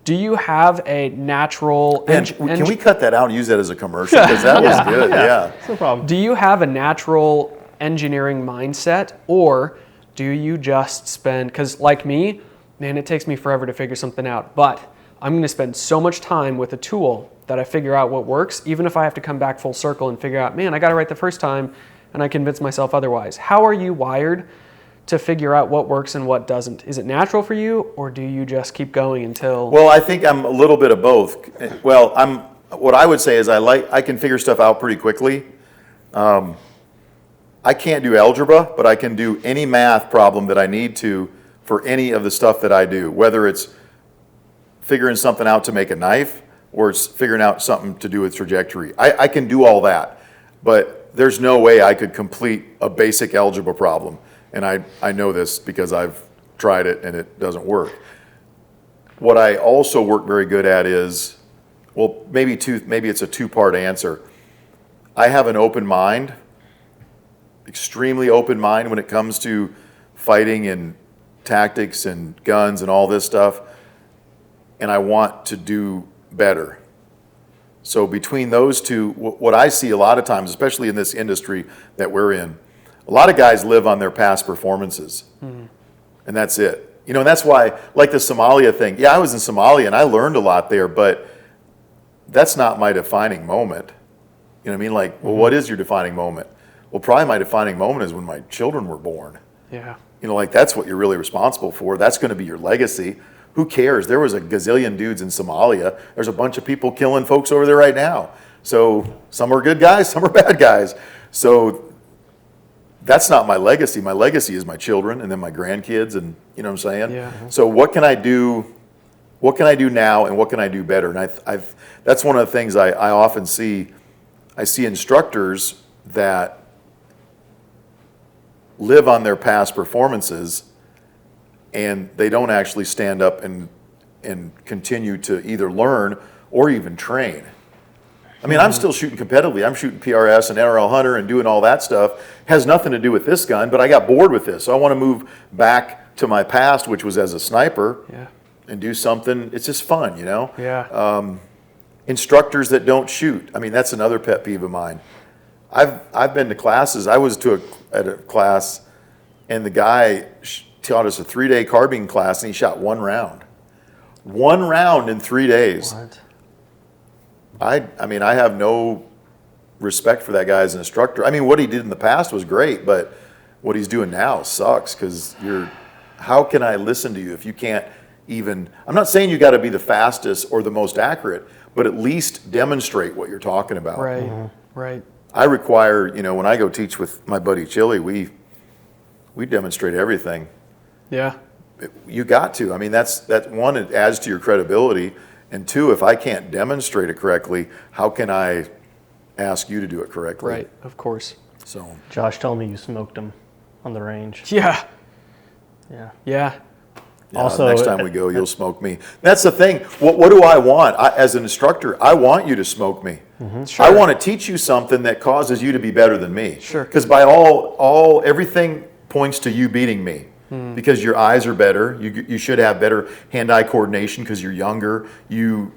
Do you have a natural... Can we cut that out and use that as a commercial? Because that was good, yeah. No problem. Do you have a natural engineering mindset, or do you just spend... Because like me, man, it takes me forever to figure something out, but I'm going to spend so much time with a tool that I figure out what works, even if I have to come back full circle and figure out, man, I got it right the first time, and I convince myself otherwise. How are you wired to figure out what works and what doesn't? Is it natural for you, or do you just keep going until... Well, I think I'm a little bit of both. Well, what I would say is I can figure stuff out pretty quickly. I can't do algebra, but I can do any math problem that I need to for any of the stuff that I do, whether it's figuring something out to make a knife or it's figuring out something to do with trajectory. I can do all that, but there's no way I could complete a basic algebra problem. And I know this because I've tried it and it doesn't work. What I also work very good at is, well, maybe it's a two-part answer. I have an open mind, extremely open mind when it comes to fighting and tactics and guns and all this stuff, and I want to do better. So between those two, what I see a lot of times, especially in this industry that we're in, a lot of guys live on their past performances, and that's it. And that's why, like the Somalia thing, yeah, I was in Somalia and I learned a lot there, but that's not my defining moment. You know what I mean? Like, well, what is your defining moment? Well, probably my defining moment is when my children were born. Yeah. like that's what you're really responsible for. That's going to be your legacy. Who cares? There was a gazillion dudes in Somalia. There's a bunch of people killing folks over there right now. So some are good guys, some are bad guys. So that's not my legacy. My legacy is my children and then my grandkids, and you know what I'm saying? Yeah. So what can I do? What can I do now, and what can I do better? And I've that's one of the things I often see. I see instructors that live on their past performances, and they don't actually stand up and continue to either learn or even train. I mean, I'm still shooting competitively. I'm shooting PRS and NRL Hunter and doing all that stuff. Has nothing to do with this gun, but I got bored with this. So I want to move back to my past, which was as a sniper, and do something. It's just fun, you know? Yeah. Instructors that don't shoot. I mean, that's another pet peeve of mine. I've been to classes. I was at a class, and the guy taught us a 3-day carbine class, and he shot 1 round. 1 round in 3 days. What? I mean, I have no respect for that guy as an instructor. I mean, what he did in the past was great, but what he's doing now sucks, because how can I listen to you if you can't even, I'm not saying you got to be the fastest or the most accurate, but at least demonstrate what you're talking about. Right. Right. I require, when I go teach with my buddy Chili, we demonstrate everything. Yeah. You got to. I mean, that's one, it adds to your credibility. And 2, if I can't demonstrate it correctly, how can I ask you to do it correctly? Right. Of course. So Josh told me you smoked him on the range. Yeah. Yeah. Yeah. yeah, Also, next time we go, you'll smoke me. That's the thing. What do I want? As an instructor, I want you to smoke me. Sure. I want to teach you something that causes you to be better than me. Sure. Because by everything points to you beating me. Because your eyes are better. You should have better hand-eye coordination because you're younger. You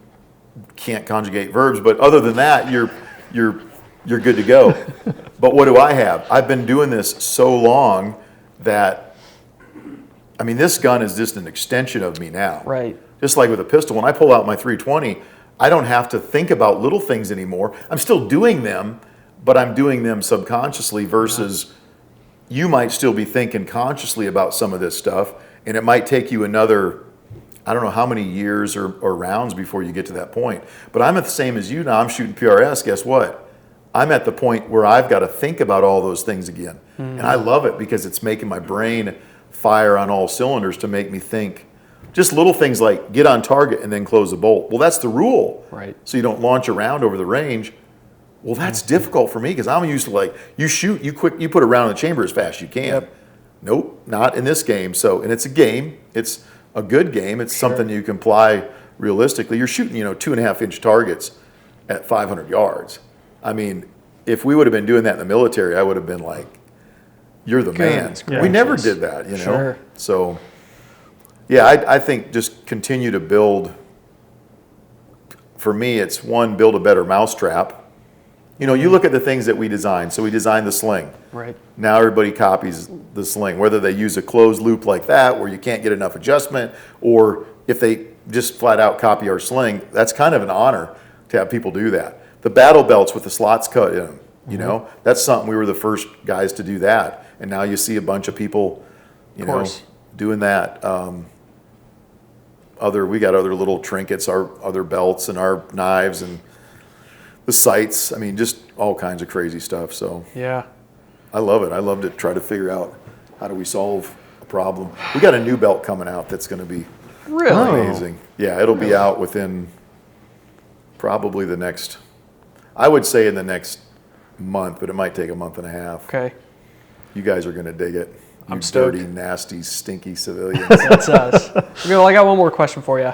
can't conjugate verbs, but other than that, you're good to go. But what do I have? I've been doing this so long that, I mean, this gun is just an extension of me now. Right. Just like with a pistol, when I pull out my 320, I don't have to think about little things anymore. I'm still doing them, but I'm doing them subconsciously versus you might still be thinking consciously about some of this stuff, and it might take you another, I don't know how many years or rounds before you get to that point. But I'm at the same as you now. I'm shooting PRS. Guess what? I'm at the point where I've got to think about all those things again. And I love it because it's making my brain fire on all cylinders to make me think. Just little things like get on target and then close the bolt. Well, that's the rule. Right. So you don't launch a round over the range. Well, that's difficult for me because I'm used to you shoot, you put a round in the chamber as fast as you can. Yep. Nope, not in this game. So, and it's a game. It's a good game. It's something you can apply realistically. You're shooting, 2.5-inch targets at 500 yards. I mean, if we would have been doing that in the military, I would have been like, you're the man. Yeah. We never did that, Sure. So, yeah, I think just continue to build. For me, it's one, build a better mousetrap. You look at the things that we designed. So we designed the sling. Right. Now everybody copies the sling, whether they use a closed loop like that where you can't get enough adjustment, or if they just flat out copy our sling. That's kind of an honor to have people do that. The battle belts with the slots cut in them, that's something we were the first guys to do that. And now you see a bunch of people, doing that. We got other little trinkets, our other belts and our knives and the sights. I mean, just all kinds of crazy stuff. So Yeah. I love it. I love to try to figure out how do we solve a problem. We got a new belt coming out that's going to be Really? amazing. Yeah, it'll be out within probably I would say in the next month, but it might take a month and a half. Okay. You guys are going to dig it. I'm stoked. Dirty, nasty, stinky civilians. That's us. Well, I got one more question for you.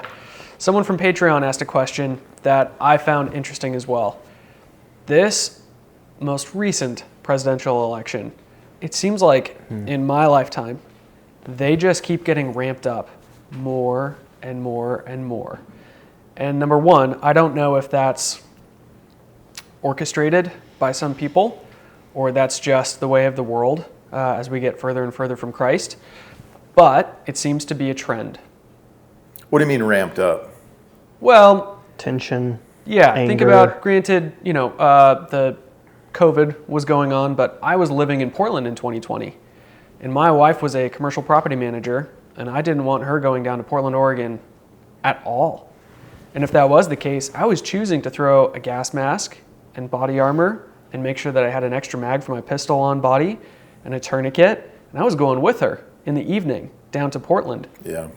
Someone from Patreon asked a question that I found interesting as well. This most recent presidential election, it seems like in my lifetime, they just keep getting ramped up more and more and more. And number one, I don't know if that's orchestrated by some people or that's just the way of the world as we get further and further from Christ, but it seems to be a trend. What do you mean ramped up? Well, Tension. yeah, anger. think about, granted, the COVID was going on, but I was living in Portland in 2020. And my wife was a commercial property manager, and I didn't want her going down to Portland, Oregon at all. And if that was the case, I was choosing to throw a gas mask and body armor and make sure that I had an extra mag for my pistol on body and a tourniquet. And I was going with her in the evening down to Portland. Yeah.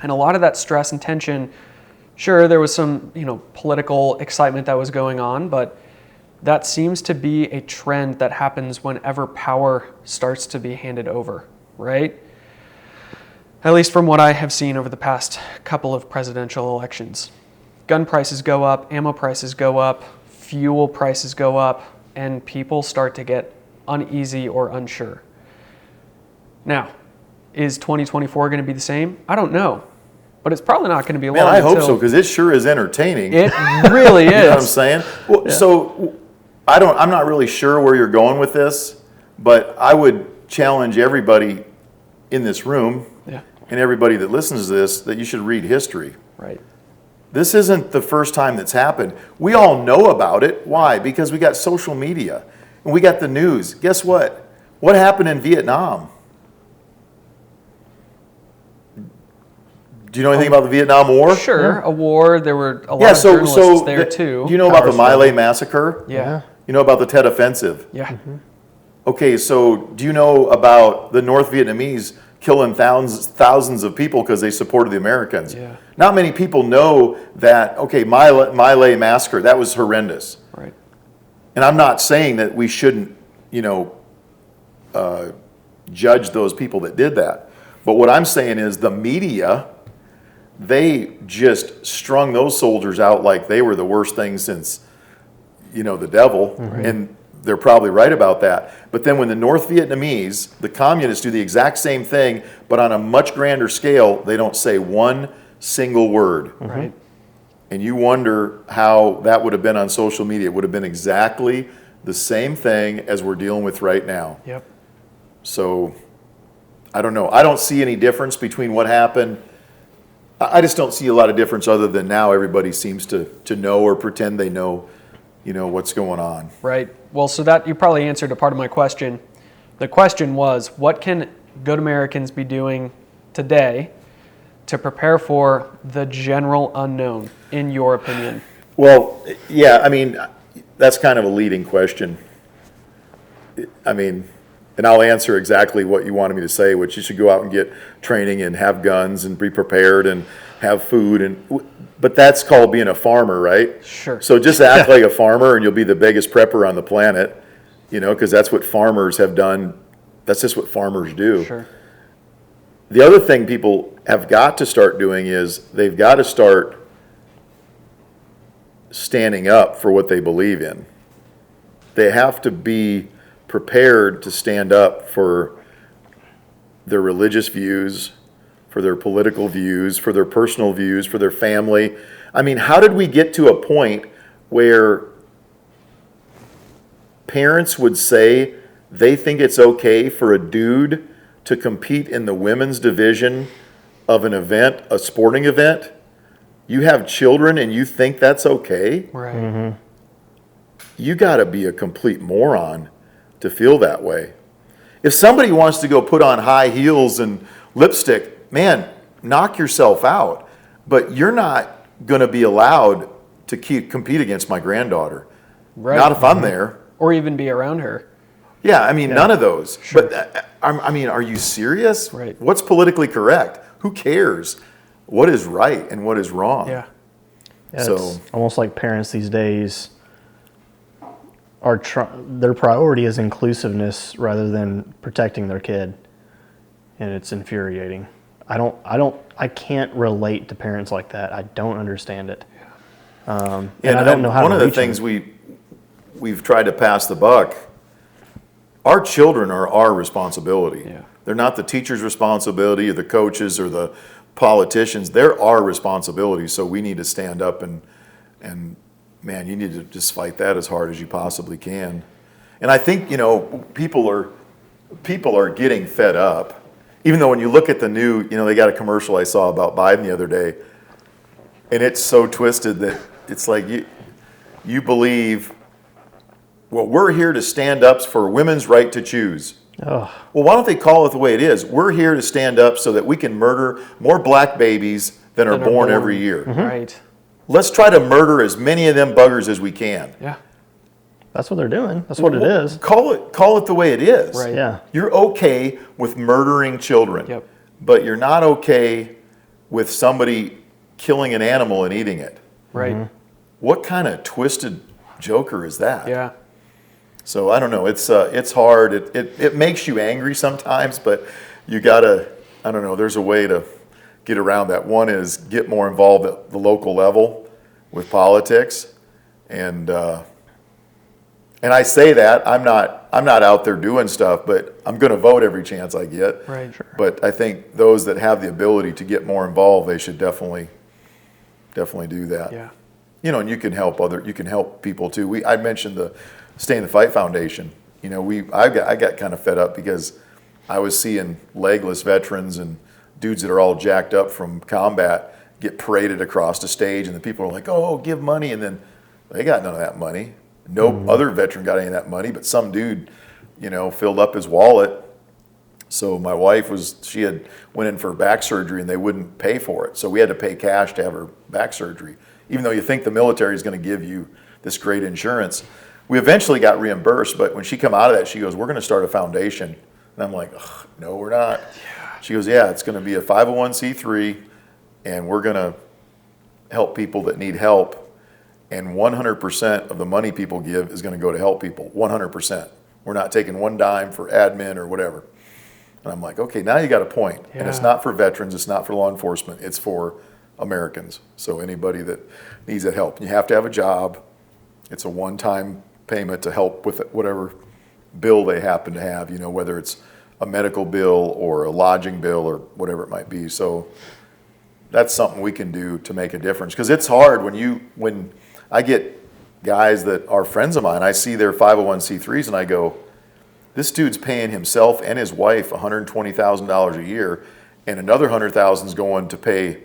And a lot of that stress and tension, sure, there was some, political excitement that was going on, but that seems to be a trend that happens whenever power starts to be handed over, right? At least from what I have seen over the past couple of presidential elections. Gun prices go up, ammo prices go up, fuel prices go up, and people start to get uneasy or unsure. Now, is 2024 going to be the same? I don't know. But it's probably not going to be long. Man, I hope so, because it sure is entertaining. It really is. You know what I'm saying? Well, yeah. So I'm not really sure where you're going with this, but I would challenge everybody in this room and everybody that listens to this that you should read history. Right. This isn't the first time that's happened. We all know about it. Why? Because we got social media and we got the news. Guess what? What happened in Vietnam? Do you know anything about the Vietnam War? Sure, a war. There were a lot of journalists there too. Do you know about the My Lai massacre? Yeah. You know about the Tet Offensive? Yeah. Mm-hmm. Okay, so do you know about the North Vietnamese killing thousands of people because they supported the Americans? Yeah. Not many people know that, okay, My Lai massacre, that was horrendous. Right. And I'm not saying that we shouldn't, judge those people that did that. But what I'm saying is the media, they just strung those soldiers out like they were the worst thing since, the devil. Right. And they're probably right about that. But then when the North Vietnamese, the communists, do the exact same thing, but on a much grander scale, they don't say one single word. Right. And you wonder how that would have been on social media. It would have been exactly the same thing as we're dealing with right now. Yep. So, I don't know. I don't see any difference between what happened. I just don't see a lot of difference other than now everybody seems to know or pretend they know, what's going on. Right. Well, so that you probably answered a part of my question. The question was, what can good Americans be doing today to prepare for the general unknown, in your opinion? Well, yeah, that's kind of a leading question. And I'll answer exactly what you wanted me to say, which you should go out and get training and have guns and be prepared and have food. But that's called being a farmer, right? Sure. So just act like a farmer and you'll be the biggest prepper on the planet, because that's what farmers have done. That's just what farmers do. Sure. The other thing people have got to start doing is they've got to start standing up for what they believe in. They have to be prepared to stand up for their religious views, for their political views, for their personal views, for their family. How did we get to a point where parents would say they think it's okay for a dude to compete in the women's division of an event, a sporting event? You have children and you think that's okay? Right. Mm-hmm. You got to be a complete moron to feel that way. If somebody wants to go put on high heels and lipstick, man, knock yourself out. But you're not going to be allowed to compete against my granddaughter. Right. Not if I'm there. Or even be around her. Yeah, none of those. Sure. But, are you serious? Right. What's politically correct? Who cares what is right and what is wrong? Yeah. So it's almost like parents these days their priority is inclusiveness rather than protecting their kid, and it's infuriating. I can't relate to parents like that. I don't understand it, and I don't know how to reach them. One of the things we've tried to pass the buck. Our children are our responsibility. Yeah. They're not the teacher's responsibility or the coaches or the politicians. They're our responsibility. So we need to stand up and man, you need to just fight that as hard as you possibly can. And I think, people are getting fed up. Even though when you look at the new, they got a commercial I saw about Biden the other day, and it's so twisted that it's like you believe, well, we're here to stand up for women's right to choose. Oh, Well, why don't they call it the way it is? We're here to stand up so that we can murder more black babies than are born every year. Right. Let's try to murder as many of them buggers as we can. Yeah. that's what they're doing. That's what it is. Call it the way it is. Right. Yeah. You're okay with murdering children, Yep. but you're not okay with somebody killing an animal and eating it. Right. What kind of twisted joker is that? Yeah. So I don't know. It's hard. It makes you angry sometimes, but you gotta. I don't know. There's a way to get around that. One is get more involved at the local level with politics, and I say that I'm not out there doing stuff, but I'm going to vote every chance I get. Right. Sure. But I think those that have the ability to get more involved, they should definitely do that. Yeah. You know, and you can help people too. I mentioned the Stay in the Fight Foundation. You know, I got kind of fed up because I was seeing legless veterans and dudes that are all jacked up from combat get paraded across the stage, and the people are like, "Oh, give money," and then they got none of that money. No other veteran got any of that money, but some dude, you know, filled up his wallet. So my wife she had went in for back surgery and they wouldn't pay for it. So we had to pay cash to have her back surgery. Even though you think the military is going to give you this great insurance. We eventually got reimbursed, but when she come out of that, she goes, "We're going to start a foundation." And I'm like, "Ugh, no, we're not." Yeah. She goes, "Yeah, it's going to be a 501c3 and we're going to help people that need help. And 100% of the money people give is going to go to help people, 100%. We're not taking one dime for admin or whatever." And I'm like, okay, now you got a point. Yeah. And it's not for veterans, it's not for law enforcement, it's for Americans. So anybody that needs that help. You have to have a job. It's a one-time payment to help with whatever bill they happen to have, you know, whether it's a medical bill or a lodging bill or whatever it might be. So that's something we can do to make a difference. Because it's hard when I get guys that are friends of mine, I see their 501c3s and I go, this dude's paying himself and his wife $120,000 a year, and another $100,000 is going to pay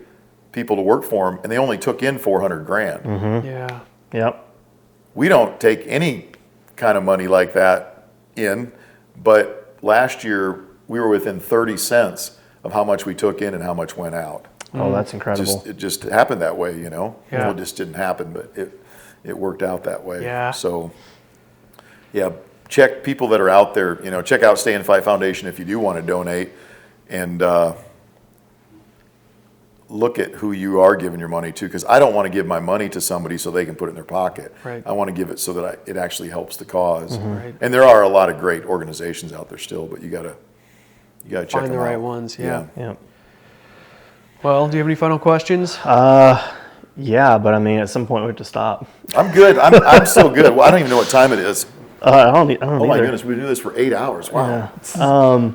people to work for him, and they only took in $400,000. Mm-hmm. Yeah. Yep. We don't take any kind of money like that in, but last year we were within 30 cents of how much we took in and how much went out. Oh, that's incredible. It just happened that way, you know. Yeah. Well, it just didn't happen, but it worked out that way. Yeah. So, yeah, check people that are out there. You know, check out Stay and Fight Foundation if you do want to donate, and look at who you are giving your money to. Because I don't want to give my money to somebody so they can put it in their pocket. Right. I want to give it so that it actually helps the cause. Right. And there are a lot of great organizations out there still, but you gotta check Find them the right out. ones. Yeah. Yep. Well, do you have any final questions? Yeah, but I mean, at some point we have to stop. I'm good. I'm still good. Well, I don't even know what time it is. I don't Oh my either. goodness, we do this for 8 hours. Wow. Yeah.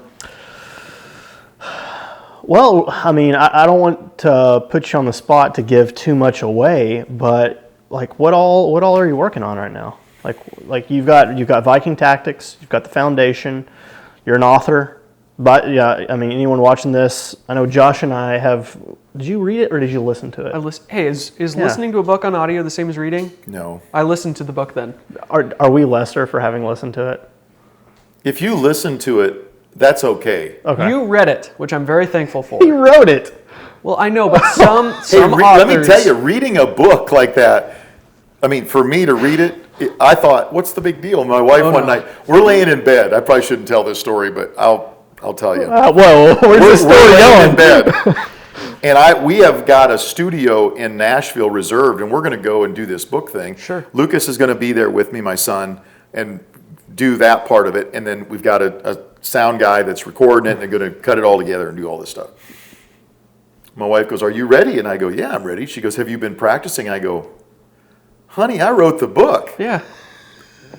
Well, I mean, I don't want to put you on the spot to give too much away, but like, what all are you working on right now? Like you've got Viking Tactics, you've got the foundation, you're an author. But yeah, I mean, anyone watching this, I know Josh and I have. Did you read it or did you listen to it? Hey, is listening to a book on audio the same as reading? No. I listened to the book then. Are we lesser for having listened to it? If you listen to it, that's okay. Okay. You read it, which I'm very thankful for. He wrote it. Well, I know, but some Hey, authors. let me tell you, reading a book like that, I mean, for me to read it, I thought, what's the big deal? My wife one night, we're laying in bed. I probably shouldn't tell this story, but I'll tell you. Whoa, where's the story laying in going? bed. And we have got a studio in Nashville reserved, and we're going to go and do this book thing. Sure. Lucas is going to be there with me, my son, and do that part of it. And then we've got a sound guy that's recording it, and they're going to cut it all together and do all this stuff. My wife goes, "Are you ready?" And I go, "Yeah, I'm ready." She goes, "Have you been practicing?" I go, "Honey, I wrote the book." Yeah.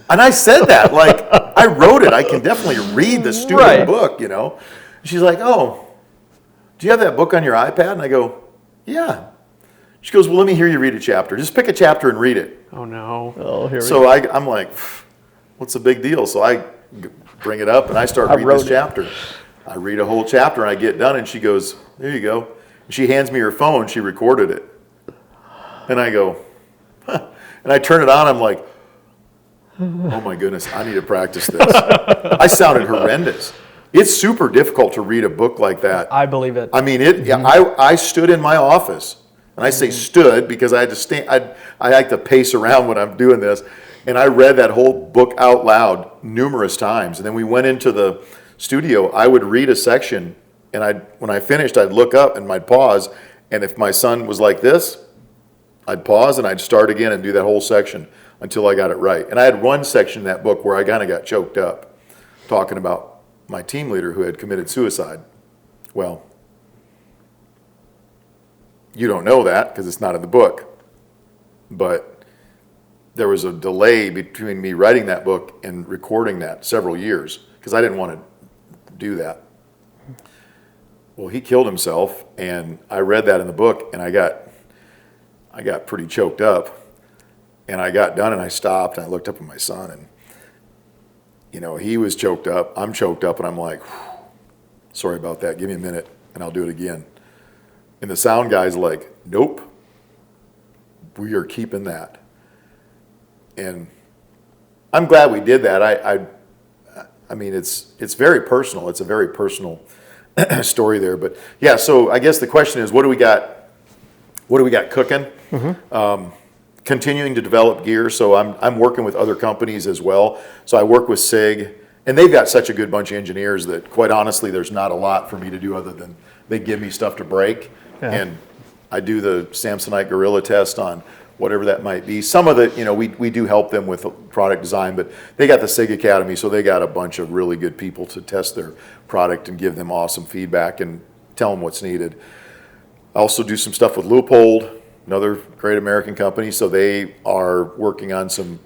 And I said that, like, I wrote it. I can definitely read the stupid Right. book, you know. She's like, "Oh, do you have that book on your iPad?" And I go, "Yeah." She goes, "Well, let me hear you read a chapter. Just pick a chapter and read it." Oh no. Oh, here we So go. I'm like, what's the big deal? So I bring it up and I start reading this chapter. I read a whole chapter and I get done and she goes, "There you go." And she hands me her phone. She recorded it. And I go, huh. And I turn it on. I'm like, oh my goodness, I need to practice this. I sounded horrendous. It's super difficult to read a book like that. I believe it. I mean, I stood in my office, and I say stood because I had to stand. I like to pace around when I'm doing this, and I read that whole book out loud numerous times. And then we went into the studio. I would read a section, and when I finished, I'd look up and I'd pause. And if my son was like this, I'd pause and I'd start again and do that whole section until I got it right. And I had one section in that book where I kind of got choked up talking about my team leader who had committed suicide. Well, you don't know that because it's not in the book. But there was a delay between me writing that book and recording that several years because I didn't want to do that. Well, he killed himself, and I read that in the book, and I got pretty choked up. And I got done, and I stopped, and I looked up at my son, and he was choked up. I'm choked up, and I'm like, sorry about that. Give me a minute, and I'll do it again. And the sound guy's like, nope, we are keeping that. And I'm glad we did that. I mean, it's very personal. It's a very personal story there. But yeah, so I guess the question is, what do we got? What do we got cooking? Continuing to develop gear. So I'm working with other companies as well. So I work with SIG, and they've got such a good bunch of engineers that, quite honestly, there's not a lot for me to do other than they give me stuff to break. Yeah. And I do the Samsonite Gorilla test on whatever that might be. Some of the, we do help them with product design, but they got the SIG Academy, so they got a bunch of really good people to test their product and give them awesome feedback and tell them what's needed. I also do some stuff with Leupold, another great American company, so they are working on some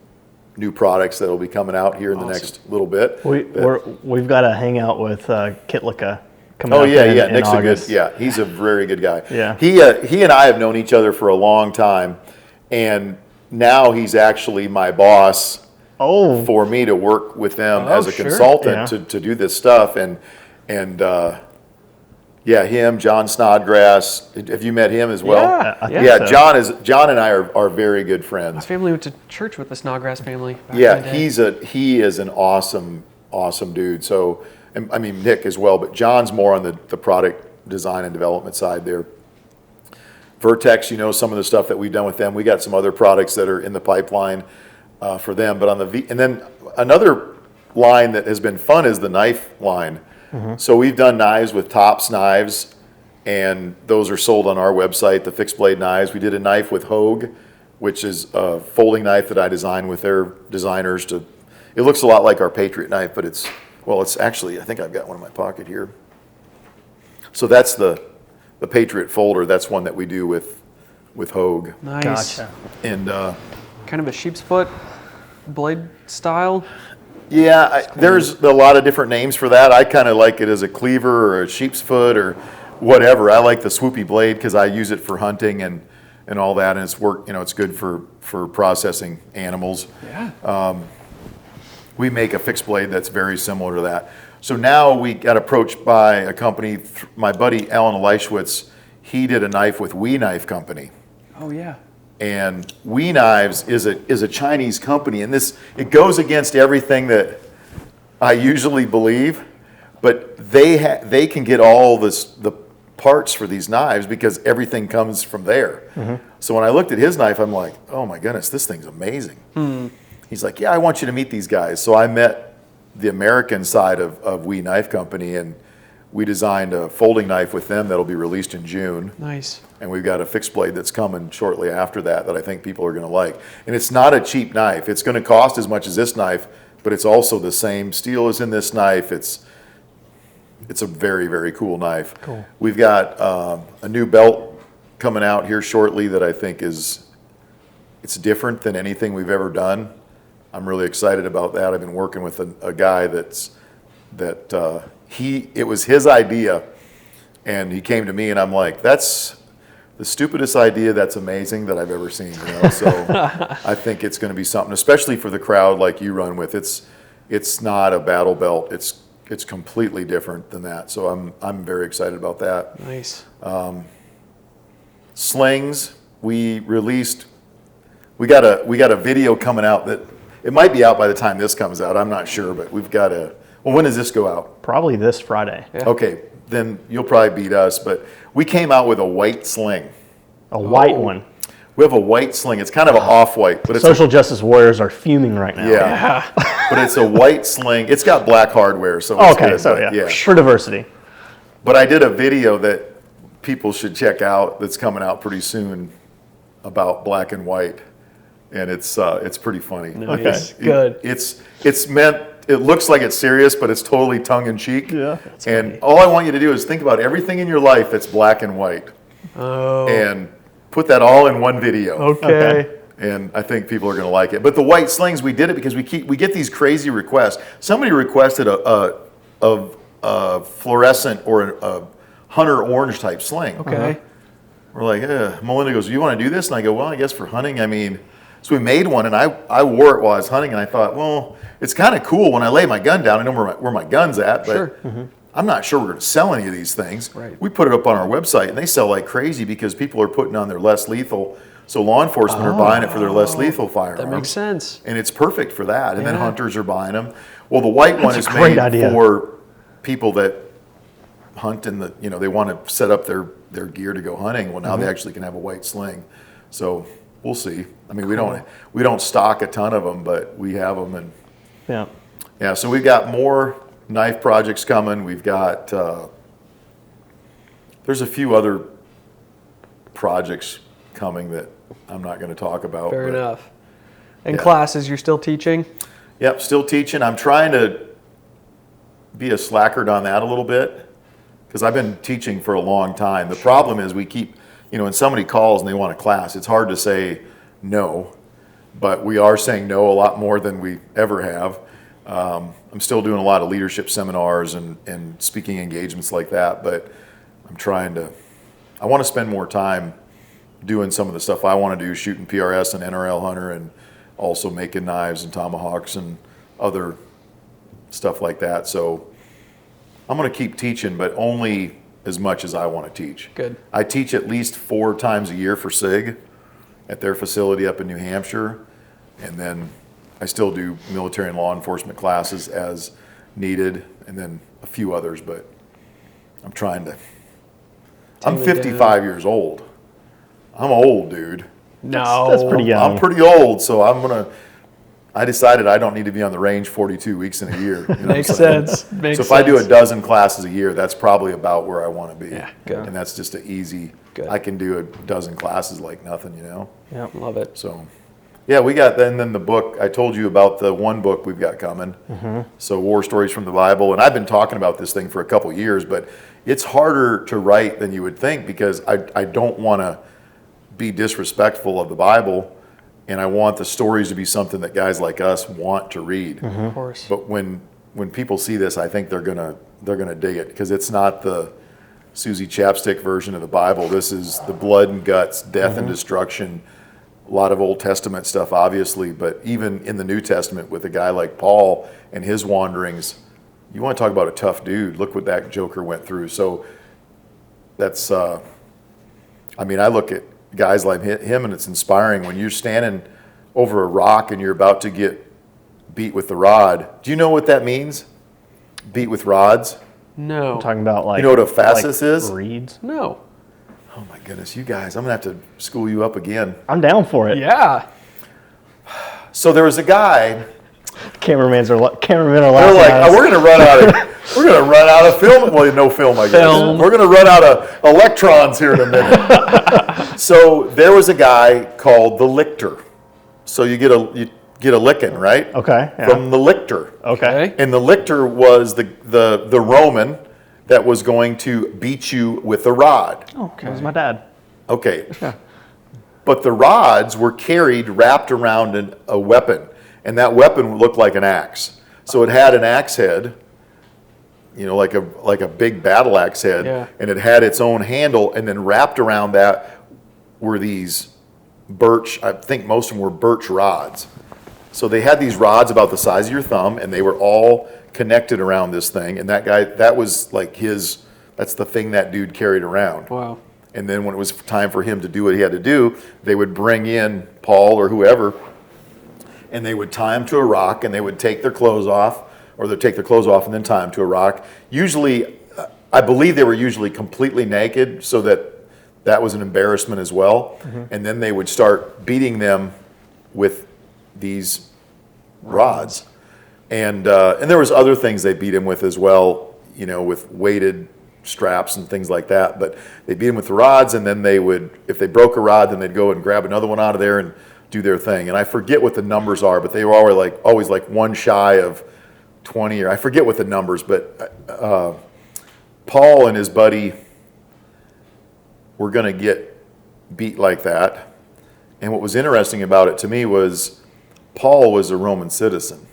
new products that will be coming out here in the next little bit. We've got a hangout with Kitlika coming up in Nick's August. He's a very good guy. Yeah. He and I have known each other for a long time, and now he's actually my boss for me to work with them as a consultant to do this stuff. And him, John Snodgrass. Have you met him as well? Yeah, so. John and I are very good friends. My family went to church with the Snodgrass family. Back in the day. He is an awesome dude. So, I mean, Nick as well, but John's more on the product design and development side there. Vertex, some of the stuff that we've done with them. We got some other products that are in the pipeline for them. But and then another line that has been fun is the knife line. So we've done knives with Tops Knives, and those are sold on our website, the fixed blade knives. We did a knife with Hogue, which is a folding knife that I designed with their designers. It looks a lot like our Patriot knife, but it's actually, I think I've got one in my pocket here. So that's the Patriot folder. That's one that we do with Hogue. Nice. Gotcha. And kind of a sheep's foot blade style. Yeah, there's a lot of different names for that. I kind of like it as a cleaver or a sheep's foot or whatever. I like the swoopy blade because I use it for hunting and all that, and it's good for processing animals. Yeah. We make a fixed blade that's very similar to that. So now we got approached by a company. My buddy Alan Leischwitz, he did a knife with We Knife Company. Oh yeah. And We Knives is a Chinese company, and it goes against everything that I usually believe, but they can get all the parts for these knives because everything comes from there. So when I looked at his knife, I'm like, oh my goodness, this thing's amazing. He's like, yeah, I want you to meet these guys. So I met the American side of We Knife Company, and we designed a folding knife with them that'll be released in June. Nice. And we've got a fixed blade that's coming shortly after that I think people are going to like. And it's not a cheap knife. It's going to cost as much as this knife, but it's also the same steel as in this knife. It's a very, very cool knife. Cool. We've got a new belt coming out here shortly that I think it's different than anything we've ever done. I'm really excited about that. I've been working with a guy it was his idea, and he came to me, and I'm like, that's the stupidest idea that's amazing that I've ever seen. So I think it's going to be something, especially for the crowd like you run with. It's not a battle belt. It's completely different than that. So I'm very excited about that. Nice. Slings, we got a video coming out that It might be out by the time this comes out. I'm not sure, but we've got to. Well, when does this go out? Probably this Friday. Yeah. Okay, then you'll probably beat us. But we came out with a white sling. A white one. We have a white sling. It's kind of an off-white, but it's Social justice warriors are fuming right now. yeah. But it's a white sling. It's got black hardware, so it's Okay, good, so but yeah, for diversity. But I did a video that people should check out that's coming out pretty soon about black and white, and it's pretty funny. Nice. It- Good. It's meant. It looks like it's serious, but it's totally tongue in cheek. Yeah. And all I want you to do is think about everything in your life that's black and white, and put that all in one video. Okay. And I think people are going to like it. But the white slings, we did it because we get these crazy requests. Somebody requested a fluorescent or a hunter orange type sling. Okay. We're like, Melinda goes, "You want to do this?" And I go, "Well, I guess for hunting, I mean." So we made one, and I wore it while I was hunting, and I thought, well, it's kind of cool when I lay my gun down. I know where my gun's at, but Sure. I'm not sure we're going to sell any of these things. Right. We put it up on our website, and they sell like crazy because people are putting on their less lethal. So law enforcement are buying it for their less lethal firearms. That makes sense. And it's perfect for that. And then Yeah. hunters are buying them. Well, the white one is a great made idea. for people that hunt and they want to set up their gear to go hunting. Well, now they actually can have a white sling. So we'll see. I mean, we don't stock a ton of them, but we have them. And Yeah. yeah, so we've got more knife projects coming. We've got there's a few other projects coming that I'm not going to talk about. Fair but- enough. And Yeah. classes, you're still teaching? Yep, still teaching. I'm trying to be a slacker on that a little bit because I've been teaching for a long time. The problem is we keep, when somebody calls and they want a class, it's hard to say no, but we are saying no a lot more than we ever have. I'm still doing a lot of leadership seminars and speaking engagements like that, but I want to spend more time doing some of the stuff I want to do, shooting PRS and NRL hunter, and also making knives and tomahawks and other stuff like that. So I'm going to keep teaching, but only as much as I want to teach. Good. I teach at least 4 times a year for SIG at their facility up in New Hampshire, and then I still do military and law enforcement classes as needed, and then a few others, but I'm trying to. I'm Tame it down. 55 years old. I'm old, dude. No. That's pretty young. I'm pretty old, so I decided I don't need to be on the range 42 weeks in a year. You know what I'm Makes saying? sense. Makes So if I do a sense. dozen classes a year, that's probably about where I want to be. Yeah, good. And that's just an easy, Good. I can do a dozen classes like nothing, Yeah. Love it. So, yeah, we got, then the book, I told you about the one book we've got coming. So War Stories from the Bible. And I've been talking about this thing for a couple years, but it's harder to write than you would think because I don't want to be disrespectful of the Bible, and I want the stories to be something that guys like us want to read. Of course. But when people see this, I think they're gonna dig it because it's not the Susie Chapstick version of the Bible. This is the blood and guts, death and destruction. A lot of Old Testament stuff, obviously, but even in the New Testament with a guy like Paul and his wanderings, you want to talk about a tough dude. Look what that joker went through. So that's, I look at guys like him and it's inspiring when you're standing over a rock and you're about to get beat with the rod. Do you know what that means? Beat with rods? No. Talking about like. You know what a phasis is? Reeds. No. Oh my goodness, you guys, I'm gonna have to school you up again. I'm down for it. Yeah. So there was a guy. Cameramen are They're laughing like, at us. we're gonna run out of film. Well, no film, I guess. Film. We're gonna run out of electrons here in a minute. So there was a guy called the lictor. So you get a licking, right? Okay. Yeah. From the lictor. Okay. And the lictor was the Roman that was going to beat you with a rod. Okay. That was my dad. Okay. But the rods were wrapped around a weapon, and that weapon looked like an axe. So it had an axe head, like a big battle axe head, Yeah. and it had its own handle, and then wrapped around that were these birch, I think most of them were birch rods. So they had these rods about the size of your thumb, and they were all connected around this thing, and that guy, that was like that's the thing that dude carried around. Wow. And then when it was time for him to do what he had to do, they would bring in Paul or whoever, and they would tie them to a rock, and they would take their clothes off, or they'd take their clothes off and then tie them to a rock. Usually, I believe they were usually completely naked, so that was an embarrassment as well. And then they would start beating them with these rods. And there was other things they beat them with as well, with weighted straps and things like that. But they beat them with the rods, and then they would, if they broke a rod, then they'd go and grab another one out of there and do their thing. And I forget what the numbers are, but they were always like one shy of 20, or I forget what the numbers, but Paul and his buddy were going to get beat like that. And what was interesting about it to me was Paul was a Roman citizen.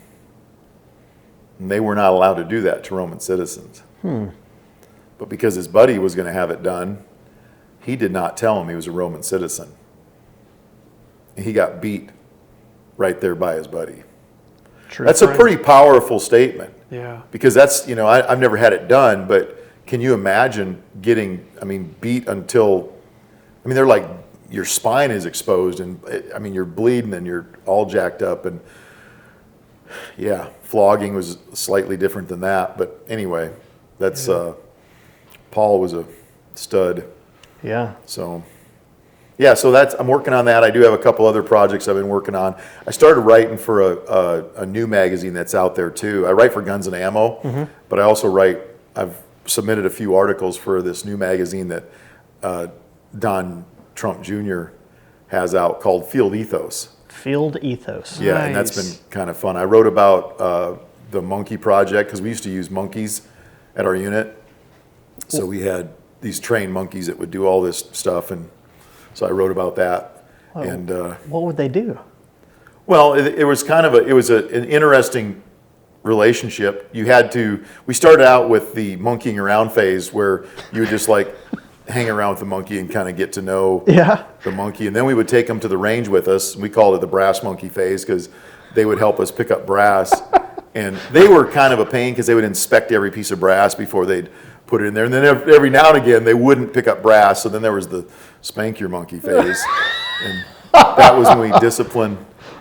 And they were not allowed to do that to Roman citizens. But because his buddy was going to have it done, he did not tell him he was a Roman citizen. And he got beat right there by his buddy. True. That's a pretty powerful statement. Yeah. Because that's, I've never had it done, but can you imagine getting, beat until, they're like, your spine is exposed, and you're bleeding and you're all jacked up, and yeah, flogging was slightly different than that. But anyway, that's, Paul was a stud. Yeah. So, yeah, so I'm working on that. I do have a couple other projects I've been working on. I started writing for a new magazine that's out there too. I write for Guns and Ammo, but I also I've submitted a few articles for this new magazine that Don Trump Jr. has out called Field Ethos. Field Ethos. Yeah, Nice. and that's been kind of fun. I wrote about the monkey project, because we used to use monkeys at our unit. So we had these trained monkeys that would do all this stuff, and so I wrote about that. Oh, And what would they do? well, it was kind of an interesting relationship. We started out with the monkeying around phase, where you would just like hang around with the monkey and kind of get to know the monkey. And then we would take them to the range with us. We called it the brass monkey phase, because they would help us pick up brass. And they were kind of a pain, because they would inspect every piece of brass before they'd put it in there. And then every now and again, they wouldn't pick up brass. So then there was the spank your monkey phase. And that was when we disciplined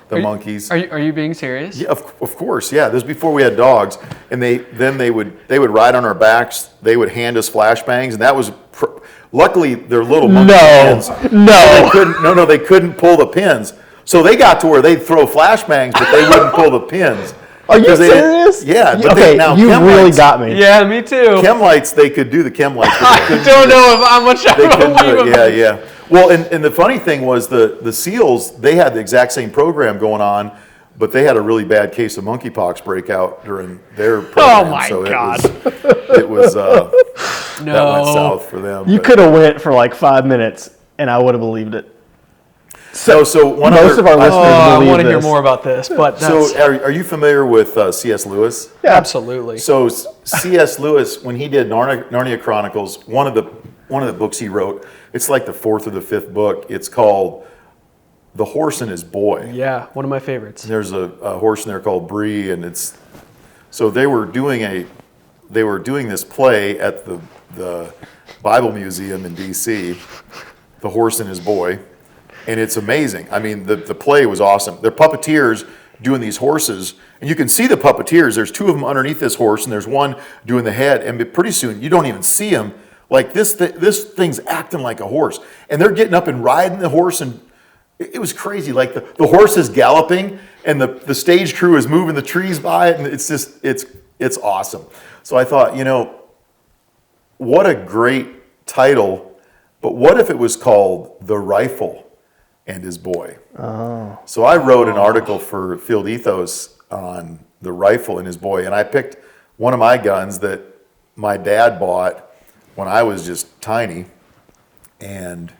the monkeys. Are you being serious? Yeah, of course, yeah. This was before we had dogs, and they would ride on our backs. They would hand us flashbangs, and that was luckily they're little monkey pins. They couldn't pull the pins, so they got to where they'd throw flashbangs, but they wouldn't pull the pins. Are you serious? Yeah. But okay, you really got me. Yeah, me too. Chem lights, they could do the chem lights. I don't know how much I believe them. Yeah. Well, and the funny thing was the SEALs, they had the exact same program going on, but they had a really bad case of monkeypox breakout during their program. Oh my God. It was that went south for them. You could have went for like 5 minutes, and I would have believed it. So most of our listeners I believe want to hear this. more about this, but So are you familiar with C.S. Lewis? Yeah. absolutely. So C.S. Lewis, when he did Narnia Chronicles, one of the books he wrote, it's like the 4th or the 5th book. It's called The Horse and His Boy. Yeah, one of my favorites. There's a horse in there called Bree, and they were doing this play at the Bible Museum in D.C., The Horse and His Boy, and it's amazing. The play was awesome. They're puppeteers doing these horses, and you can see the puppeteers. There's 2 of them underneath this horse, and there's one doing the head, and pretty soon you don't even see them. Like this thing's acting like a horse, and they're getting up and riding the horse, and it was crazy. Like the horse is galloping, and the stage crew is moving the trees by it, and it's awesome. So I thought, what a great title, but what if it was called The Rifle and His Boy? Oh. So I wrote an article for Field Ethos on the rifle and his boy, and I picked one of my guns that my dad bought when I was just tiny, and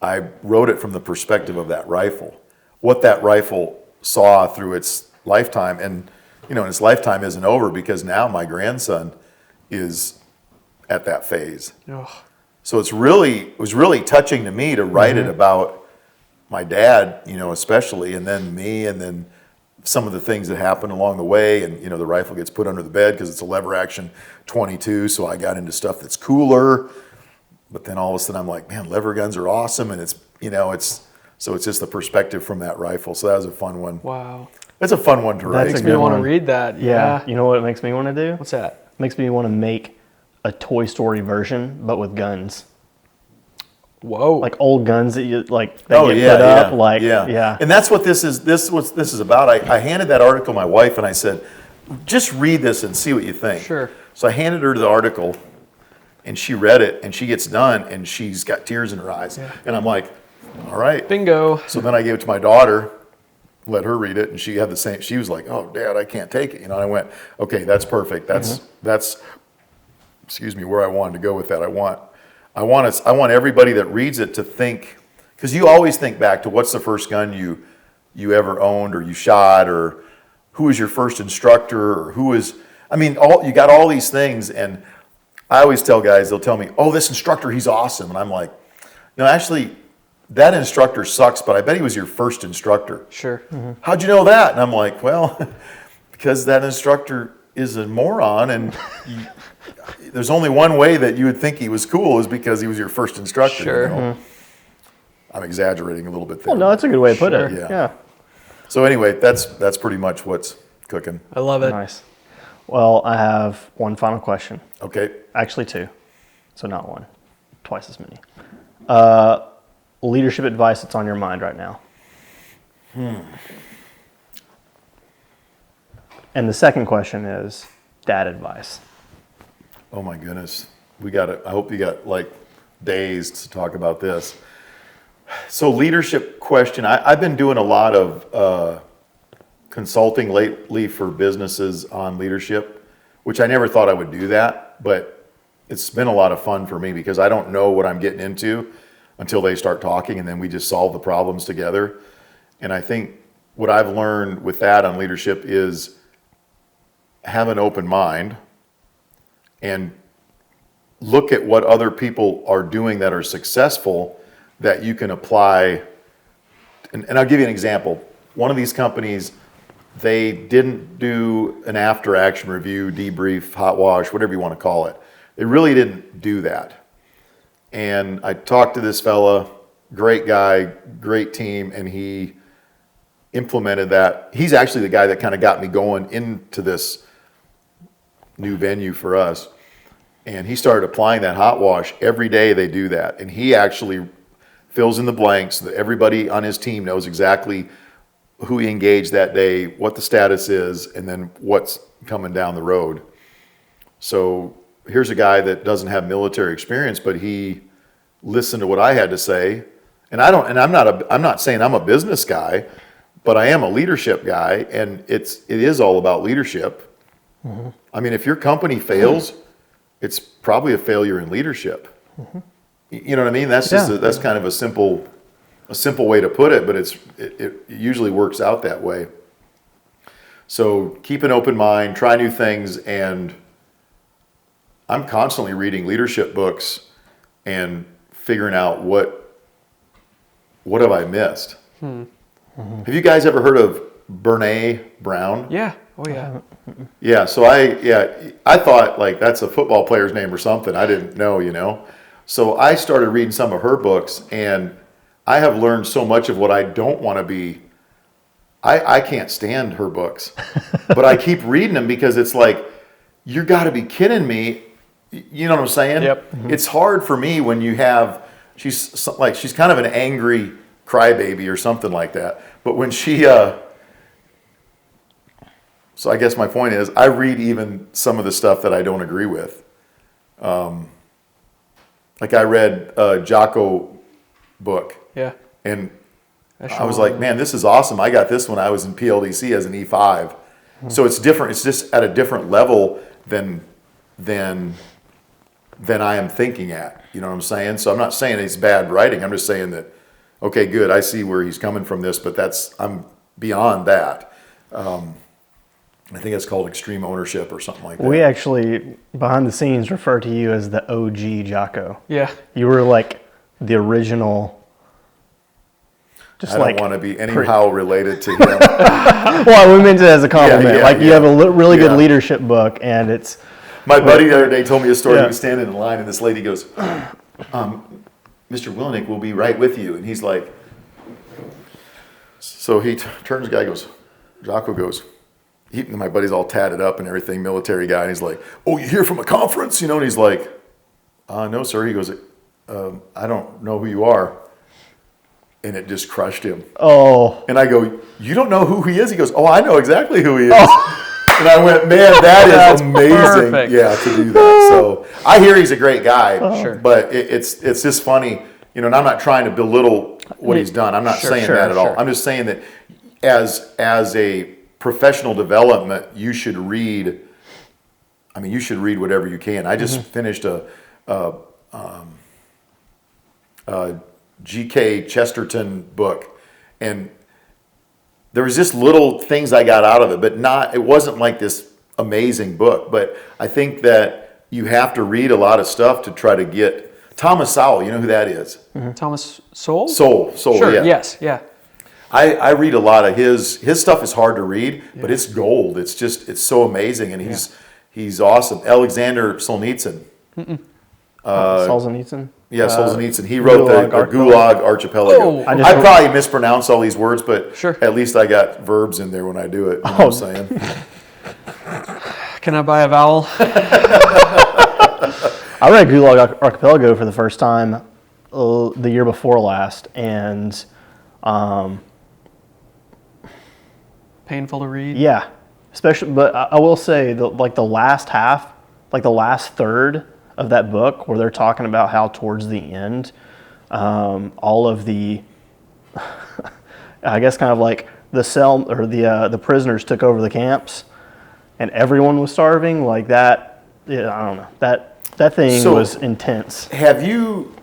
I wrote it from the perspective of that rifle, what that rifle saw through its lifetime. And its lifetime isn't over, because now my grandson is at that phase. Ugh. So it was really touching to me to write it about my dad, especially, and then me, and then some of the things that happen along the way. And the rifle gets put under the bed because it's a lever action 22, so I got into stuff that's cooler. But then all of a sudden I'm like, man, lever guns are awesome, and it's So it's just the perspective from that rifle. So that was a fun one. Wow. That's a fun one to write. That's a Makes me good want to one. read that. Yeah. You know what it makes me want to do? What's that? Makes me want to make a Toy Story version, but with guns. Whoa. Like old guns that you like. They Oh get yeah, put up. yeah, Like yeah. And that's what this is. This is about. I handed that article to my wife, and I said, "Just read this and see what you think." Sure. So I handed her the article, and she read it, and she gets done, and she's got tears in her eyes, and I'm like, "All right." Bingo. So then I gave it to my daughter, let her read it, and she had the same. She was like, "Oh, Dad, I can't take it." And I went, "Okay, that's perfect. That's excuse me, where I wanted to go with that. I want everybody that reads it to think, because you always think back to what's the first gun you ever owned or you shot, or who was your first instructor, or who was. I mean, you got all these things, and I always tell guys, they'll tell me, "Oh, this instructor, he's awesome," and I'm like, "No, actually." That instructor sucks, but I bet he was your first instructor. Sure. How'd you know that? And I'm like, well, because that instructor is a moron, and there's only one way that you would think he was cool is because he was your first instructor. Sure. You know? I'm exaggerating a little bit there. Well, no, that's a good way to put it. Sure. Yeah. So anyway, that's pretty much what's cooking. I love it. Nice. Well, I have one final question. Okay. Actually, two. So not one. Twice as many. Leadership advice that's on your mind right now. And the second question is dad advice. Oh my goodness. I hope you got like days to talk about this. So leadership question, I've been doing a lot of consulting lately for businesses on leadership, which I never thought I would do that, but it's been a lot of fun for me because I don't know what I'm getting into until they start talking, and then we just solve the problems together. And I think what I've learned with that on leadership is have an open mind and look at what other people are doing that are successful that you can apply. And I'll give you an example. One of these companies, they didn't do an after action review, debrief, hot wash, whatever you want to call it. They really didn't do that. And I talked to this fella, great guy, great team, and he implemented that. He's actually the guy that kind of got me going into this new venue for us. And he started applying that hot wash. Every day they do that. And he actually fills in the blanks so that everybody on his team knows exactly who he engaged that day, what the status is, and then what's coming down the road. So here's a guy that doesn't have military experience, but he listened to what I had to say. And I'm not saying I'm a business guy, but I am a leadership guy, and it is all about leadership. Mm-hmm. I mean, if your company fails, it's probably a failure in leadership. Mm-hmm. You know what I mean? That's just that's kind of a simple way to put it, but it usually works out that way. So keep an open mind, try new things, and I'm constantly reading leadership books and figuring out what have I missed. Mm-hmm. Have you guys ever heard of Brene Brown? Yeah. Oh yeah. Yeah. So I thought like that's a football player's name or something. I didn't know, you know. So I started reading some of her books, and I have learned so much of what I don't want to be. I can't stand her books, but I keep reading them because it's like, you got to be kidding me. You know what I'm saying? Yep. Mm-hmm. It's hard for me when you have, she's kind of an angry crybaby or something like that. But when she, so I guess my point is, I read even some of the stuff that I don't agree with. Like I read Jocko book. Yeah. And I was like, man, this is awesome. I got this when I was in PLDC as an E5. Mm-hmm. So it's different. It's just at a different level than I am thinking at. You know what I'm saying? So I'm not saying it's bad writing. I'm just saying that, okay, good. I see where he's coming from this, but I'm beyond that. I think it's called extreme ownership or something like that. We actually, behind the scenes, refer to you as the OG Jocko. Yeah. You were like the original. I don't want to be anyhow related to him. Well, we meant it as a compliment. You have a really good leadership book, and it's. My buddy the other day told me a story. He was standing in line, and this lady goes, Mr. Willenick will be right with you. And he's like, So he turns, the guy goes, Jocko goes, my buddy's all tatted up and everything, military guy, and he's like, oh, you here from a conference? And he's like, no, sir. He goes, I don't know who you are. And it just crushed him. Oh. And I go, you don't know who he is? He goes, oh, I know exactly who he is. And I went, man, that is amazing. Perfect. Yeah, to do that. So I hear he's a great guy, Sure. but it's just funny, and I'm not trying to belittle what he's done. I'm not saying that at all. I'm just saying that as a professional development, you should read. I mean, you should read whatever you can. I just finished a G.K. Chesterton book, and there was just little things I got out of it, but it wasn't like this amazing book. But I think that you have to read a lot of stuff to try to get Thomas Sowell. You know who that is? Thomas Sowell? Soul, Sure, yeah. yes, yeah. I read a lot of his stuff is hard to read, but it's gold. It's so amazing, and he's awesome. Alexander Solzhenitsyn. Solzhenitsyn? Yeah, Solzhenitsyn. He wrote the Gulag Archipelago. Oh. I probably mispronounce all these words, but Sure. at least I got verbs in there when I do it. You know what I'm saying? Can I buy a vowel? I read Gulag Archipelago for the first time the year before last, and Painful to read. yeah, especially. But I will say the last half, like the last third of that book, where they're talking about how towards the end, all of the, I guess kind of like the cell or the prisoners took over the camps, and everyone was starving. Like that, yeah, I don't know. That thing was intense. Have you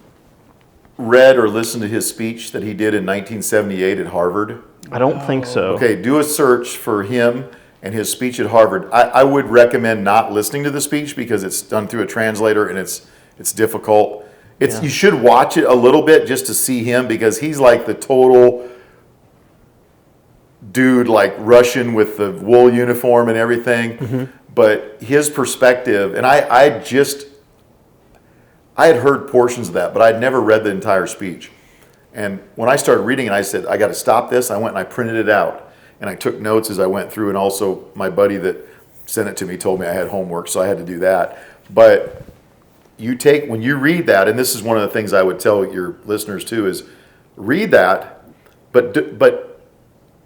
read or listened to his speech that he did in 1978 at Harvard? I don't think so. Okay, do a search for him and his speech at Harvard. I would recommend not listening to the speech because it's done through a translator and it's difficult. You should watch it a little bit just to see him, because he's like the total dude, like Russian with the wool uniform and everything. But his perspective, and I had heard portions of that, but I'd never read the entire speech. And when I started reading it, I said, I got to stop this. I went and I printed it out. And I took notes as I went through, and also my buddy that sent it to me told me I had homework, so I had to do that. But when you read that, and this is one of the things I would tell your listeners too, is read that, but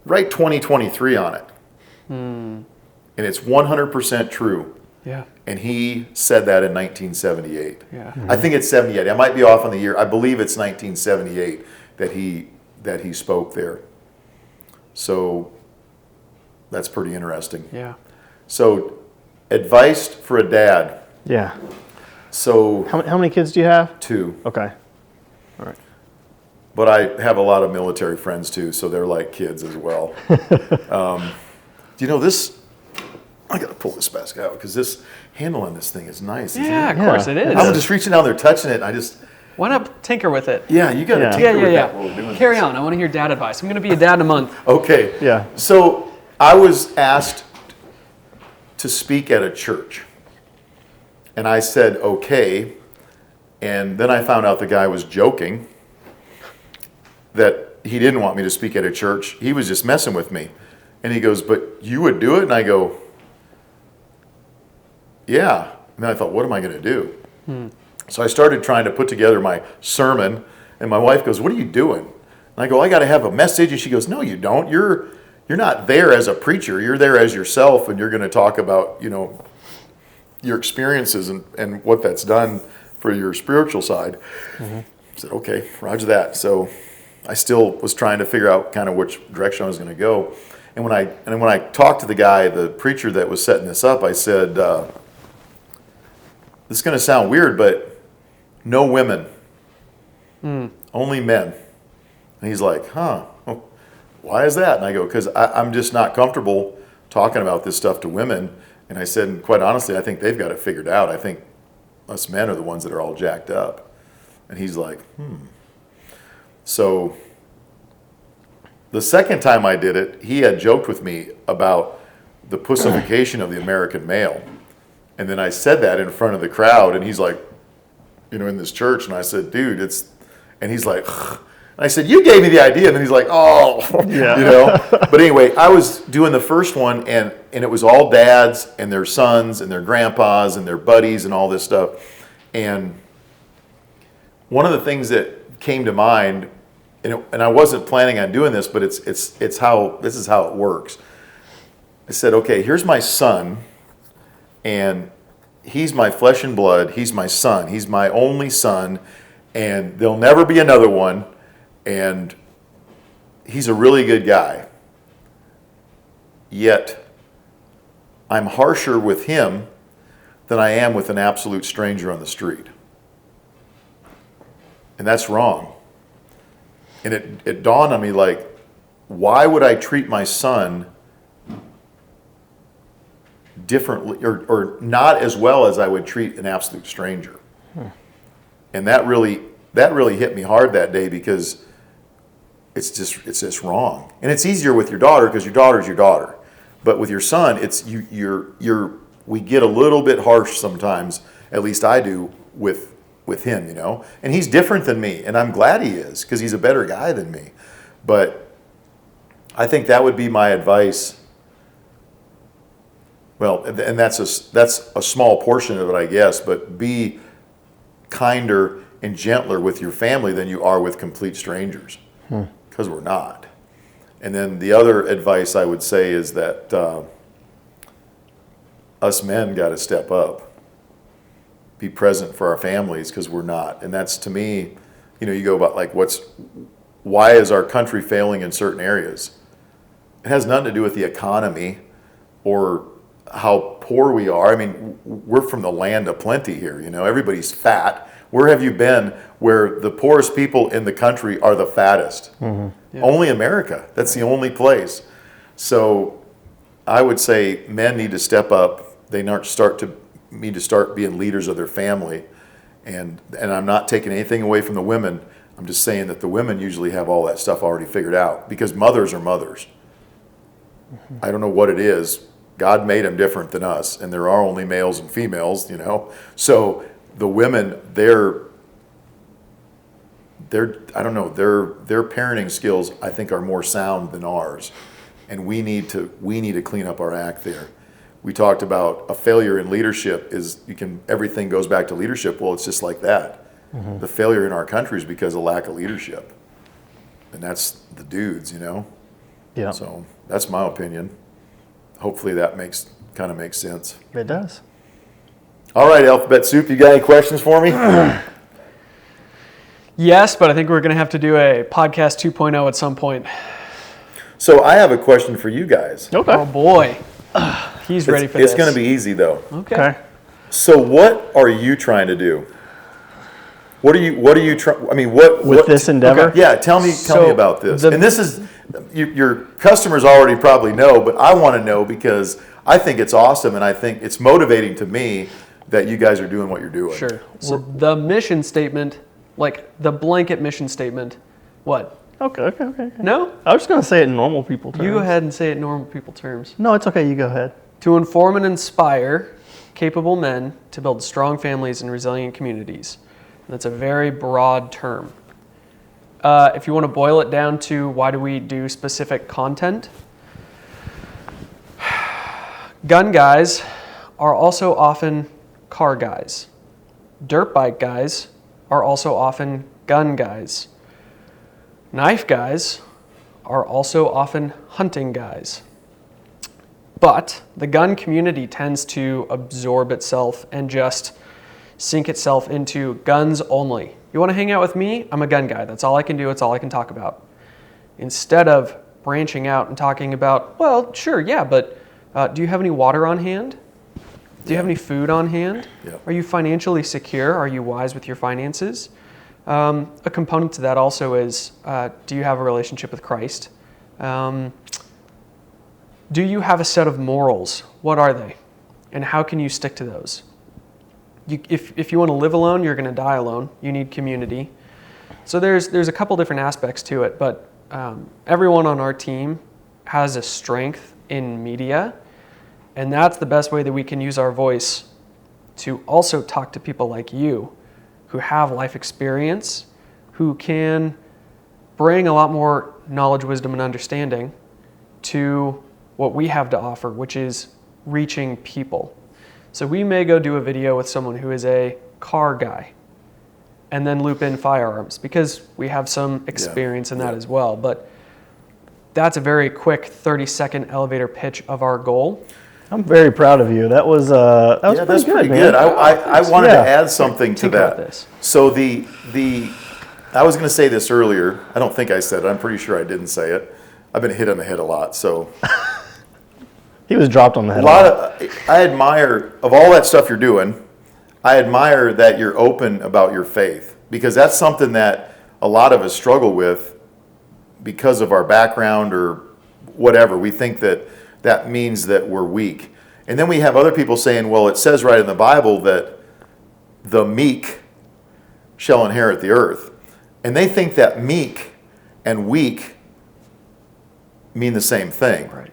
write 2023 on it. And it's 100% true. Yeah. And he said that in 1978. Yeah. I think it's 78. I might be off on the year. I believe it's 1978 that he spoke there. So that's pretty interesting. Yeah. So advice for a dad. Yeah. So How many kids do you have? 2. Okay. All right. But I have a lot of military friends too, so they're like kids as well. This, I got to pull this back out because this handle on this thing is nice. Isn't Yeah, it? of course it is. I'm just reaching down there, touching it, and I just, Why not tinker with it? you got to Yeah. tinker with that while we're doing Carry this. on. I want to hear dad advice. I'm going to be a dad in a month. Okay. Yeah. So I was asked to speak at a church. And I said, okay. And then I found out the guy was joking, that he didn't want me to speak at a church. He was just messing with me. And he goes, but you would do it? And I go, yeah. And then I thought, what am I going to do? So I started trying to put together my sermon. And my wife goes, what are you doing? And I go, I got to have a message. And she goes, no, you don't. You're not there as a preacher. You're there as yourself. And you're going to talk about, your experiences and what that's done for your spiritual side. I said, okay, roger that. So I still was trying to figure out kind of which direction I was going to go. And when I talked to the guy, the preacher that was setting this up, I said, this is going to sound weird, but no women, only men. And he's like, why is that? And I go, because I'm just not comfortable talking about this stuff to women. And I said, and quite honestly, I think they've got it figured out. I think us men are the ones that are all jacked up. And he's like, So the second time I did it, he had joked with me about the pussification of the American male. And then I said that in front of the crowd, and he's like, in this church, and I said, dude, and he's like, And I said, you gave me the idea. And then he's like, oh, Yeah. you know. But anyway, I was doing the first one, and it was all dads and their sons and their grandpas and their buddies and all this stuff. And one of the things that came to mind, and I wasn't planning on doing this, but this is how it works. I said, okay, here's my son, and he's my flesh and blood. He's my son. He's my only son, and there'll never be another one. And he's a really good guy. Yet, I'm harsher with him than I am with an absolute stranger on the street. And that's wrong. And it dawned on me, like, why would I treat my son differently or not as well as I would treat an absolute stranger? And that really hit me hard that day, because it's just wrong. And it's easier with your daughter because your daughter's your daughter. But with your son, it's we get a little bit harsh sometimes, at least I do with him, you know. And he's different than me, and I'm glad he is, because he's a better guy than me. But I think that would be my advice. Well, and that's a small portion of it, I guess, but be kinder and gentler with your family than you are with complete strangers, because we're not. And then the other advice I would say is that us men got to step up, be present for our families, because we're not. And that's, to me, you know, you go about like, why is our country failing in certain areas? It has nothing to do with the economy or how poor we are. I mean, we're from the land of plenty here, you know, everybody's fat. Where have you been where the poorest people in the country are the fattest? Yeah. Only America. That's the only place. So I would say men need to step up. They need to start being leaders of their family. And I'm not taking anything away from the women. I'm just saying that the women usually have all that stuff already figured out, because mothers are mothers. I don't know what it is. God made them different than us, and there are only males and females, you know. So the women, their parenting skills, I think, are more sound than ours, and we need to clean up our act there. We talked about a failure in leadership is everything goes back to leadership. Well, it's just like that. The failure in our country is because of lack of leadership, and that's the dudes, you know. Yeah. So that's my opinion. Hopefully that makes sense. It does. All right, Alphabet Soup, you got any questions for me? Yes, but I think we're going to have to do a podcast 2.0 at some point. So I have a question for you guys. Okay. Oh boy. He's ready for this. It's going to be easy, though. Okay. So what are you trying to do? What are you trying? I mean, with this endeavor? Okay. Yeah, tell me about this. And this is your customers already probably know, but I want to know because I think it's awesome, and I think it's motivating to me that you guys are doing what you're doing. Sure. So the mission statement, like the blanket mission statement, what? Okay. No? I was just going to say it in normal people terms. You go ahead and say it in normal people terms. No, it's okay. You go ahead. To inform and inspire capable men to build strong families and resilient communities. And that's a very broad term. If you want to boil it down to why do we do specific content, gun guys are also often car guys. Dirt bike guys are also often gun guys. Knife guys are also often hunting guys. But the gun community tends to absorb itself and just sink itself into guns only. You want to hang out with me? I'm a gun guy. That's all I can do. It's all I can talk about. Instead of branching out and talking about, well, sure, yeah, but do you have any water on hand? Do you have any food on hand? Yeah. Are you financially secure? Are you wise with your finances? A component to that also is, do you have a relationship with Christ? Do you have a set of morals? What are they? And how can you stick to those? If you want to live alone, you're going to die alone. You need community. So there's a couple different aspects to it, but everyone on our team has a strength in media, and that's the best way that we can use our voice to also talk to people like you who have life experience, who can bring a lot more knowledge, wisdom, and understanding to what we have to offer, which is reaching people. So we may go do a video with someone who is a car guy and then loop in firearms because we have some experience in that as well. But that's a very quick 30-second elevator pitch of our goal. I'm very proud of you. That was that's pretty good. I wanted to add something to that. This. So I was going to say this earlier. I don't think I said it. I'm pretty sure I didn't say it. I've been hit on the head a lot, so. He was dropped on the head. I admire, of all that stuff you're doing, I admire that you're open about your faith, because that's something that a lot of us struggle with because of our background or whatever. We think that means that we're weak. And then we have other people saying, well, it says right in the Bible that the meek shall inherit the earth. And they think that meek and weak mean the same thing. Right.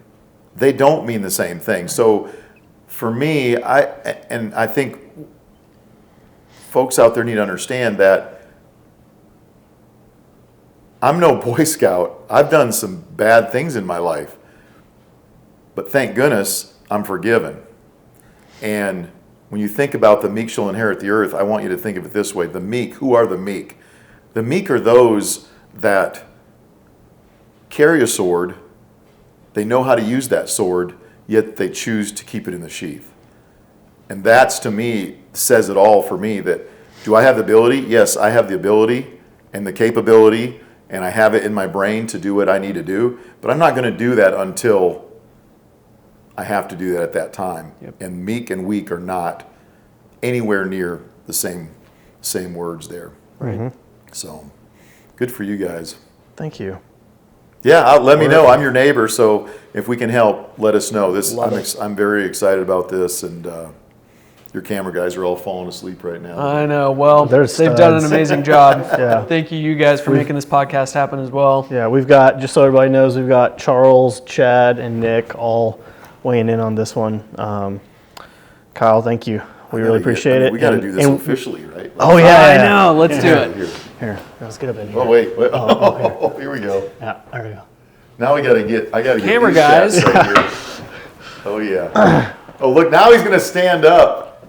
They don't mean the same thing. So for me, I think folks out there need to understand that I'm no Boy Scout. I've done some bad things in my life. But thank goodness I'm forgiven. And when you think about the meek shall inherit the earth, I want you to think of it this way. The meek, who are the meek? The meek are those that carry a sword. They know how to use that sword, yet they choose to keep it in the sheath. And that's, to me, says it all for me. That, do I have the ability? Yes, I have the ability and the capability, and I have it in my brain to do what I need to do. But I'm not going to do that until I have to do that at that time. Yep. And meek and weak are not anywhere near the same words there. Right. So, good for you guys. Thank you. Yeah, let me know. I'm your neighbor, so if we can help, let us know. I'm very excited about this, and your camera guys are all falling asleep right now. I know. Well, they've done an amazing job. Yeah. Thank you guys for making this podcast happen as well. Yeah, we've got, just so everybody knows, we've got Charles, Chad, and Nick all weighing in on this one. Kyle, thank you. We really appreciate it. We got to do this officially, right? Oh, yeah. I know. Let's do it. Here, let's get up in here. Oh, wait. Here we go. Yeah, there we go. Now I got to get camera these guys. shots right here. Oh, yeah. Oh, look, now he's going to stand up.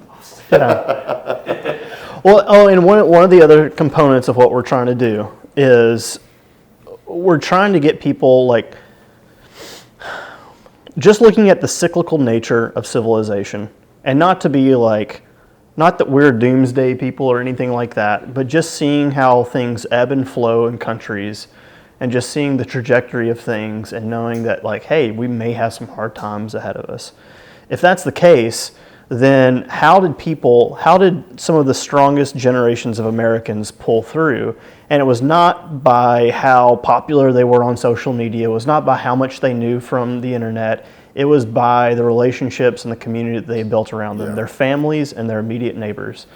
Yeah. Well, and one of the other components of what we're trying to do is we're trying to get people, like, just looking at the cyclical nature of civilization, and not to be like, not that we're doomsday people or anything like that, but just seeing how things ebb and flow in countries, and just seeing the trajectory of things, and knowing that, like, hey, we may have some hard times ahead of us. If that's the case, then how did some of the strongest generations of Americans pull through? And it was not by how popular they were on social media. It was not by how much they knew from the internet. It was by the relationships and the community that they built around them, their families and their immediate neighbors.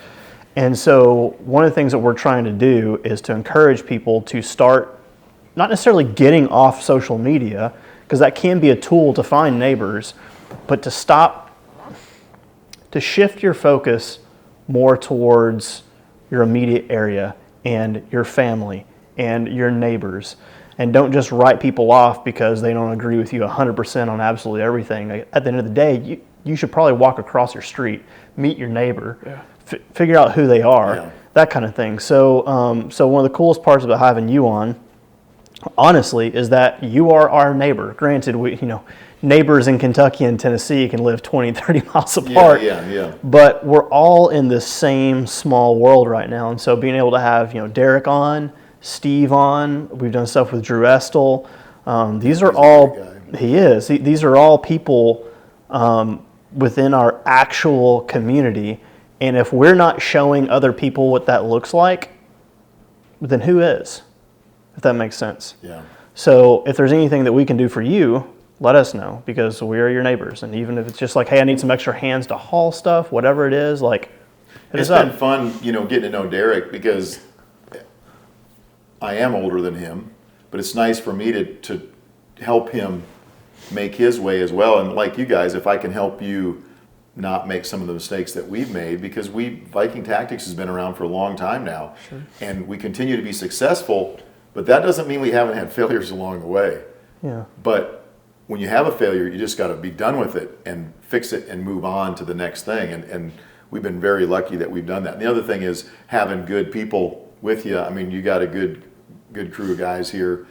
And so one of the things that we're trying to do is to encourage people to start not necessarily getting off social media, because that can be a tool to find neighbors, but to shift your focus more towards your immediate area and your family and your neighbors. And don't just write people off because they don't agree with you 100% on absolutely everything. At the end of the day, you should probably walk across your street, meet your neighbor, figure out who they are, that kind of thing. So, so one of the coolest parts about having you on, honestly, is that you are our neighbor. Granted, neighbors in Kentucky and Tennessee can live 20, 30 miles apart. Yeah. But we're all in this same small world right now. And so being able to have, Derek on, Steve on, we've done stuff with Drew Estel. These are all people within our actual community. And if we're not showing other people what that looks like, then who is? If that makes sense. Yeah. So if there's anything that we can do for you, let us know, because we are your neighbors. And even if it's just like, hey, I need some extra hands to haul stuff, whatever it is, like, it's been fun, getting to know Derek, because I am older than him, but it's nice for me to help him make his way as well. And like you guys, if I can help you not make some of the mistakes that we've made, because Viking Tactics has been around for a long time now, and we continue to be successful But that doesn't mean we haven't had failures along the way. Yeah. But when you have a failure, you just got to be done with it and fix it and move on to the next thing. And we've been very lucky that we've done that. And the other thing is having good people with you. I mean, you got a good crew of guys here.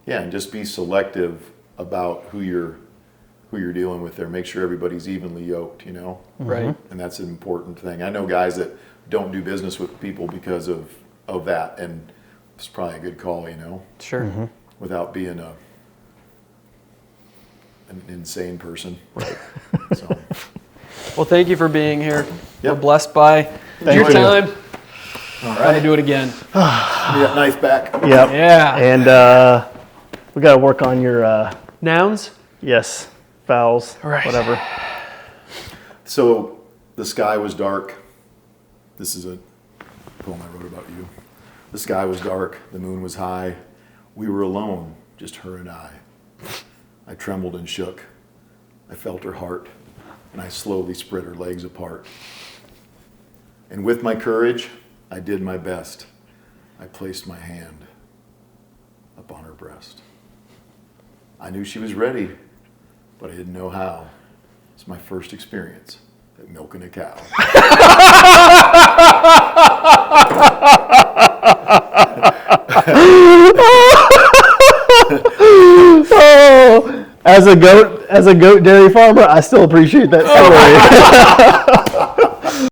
And just be selective about who you're dealing with there. Make sure everybody's evenly yoked, you know? Right. And that's an important thing. I know guys that don't do business with people because of that, and it's probably a good call, you know? Sure. Without being an insane person. Right. So. Well, thank you for being here. Yep. We're blessed by your you. time. All Got to right. do it again. Give me that knife back. Yep. Yeah. And we got to work on your Nouns? yes, vowels, Right. whatever. So the sky was dark. This is a poem I wrote about you. The sky was dark. The moon was high. We were alone, just her and I. I trembled and shook. I felt her heart, and I slowly spread her legs apart. And with my courage, I did my best. I placed my hand upon her breast. I knew she was ready, but I didn't know how. It's my first experience at milking a cow. Oh, as a goat dairy farmer, I still appreciate that story.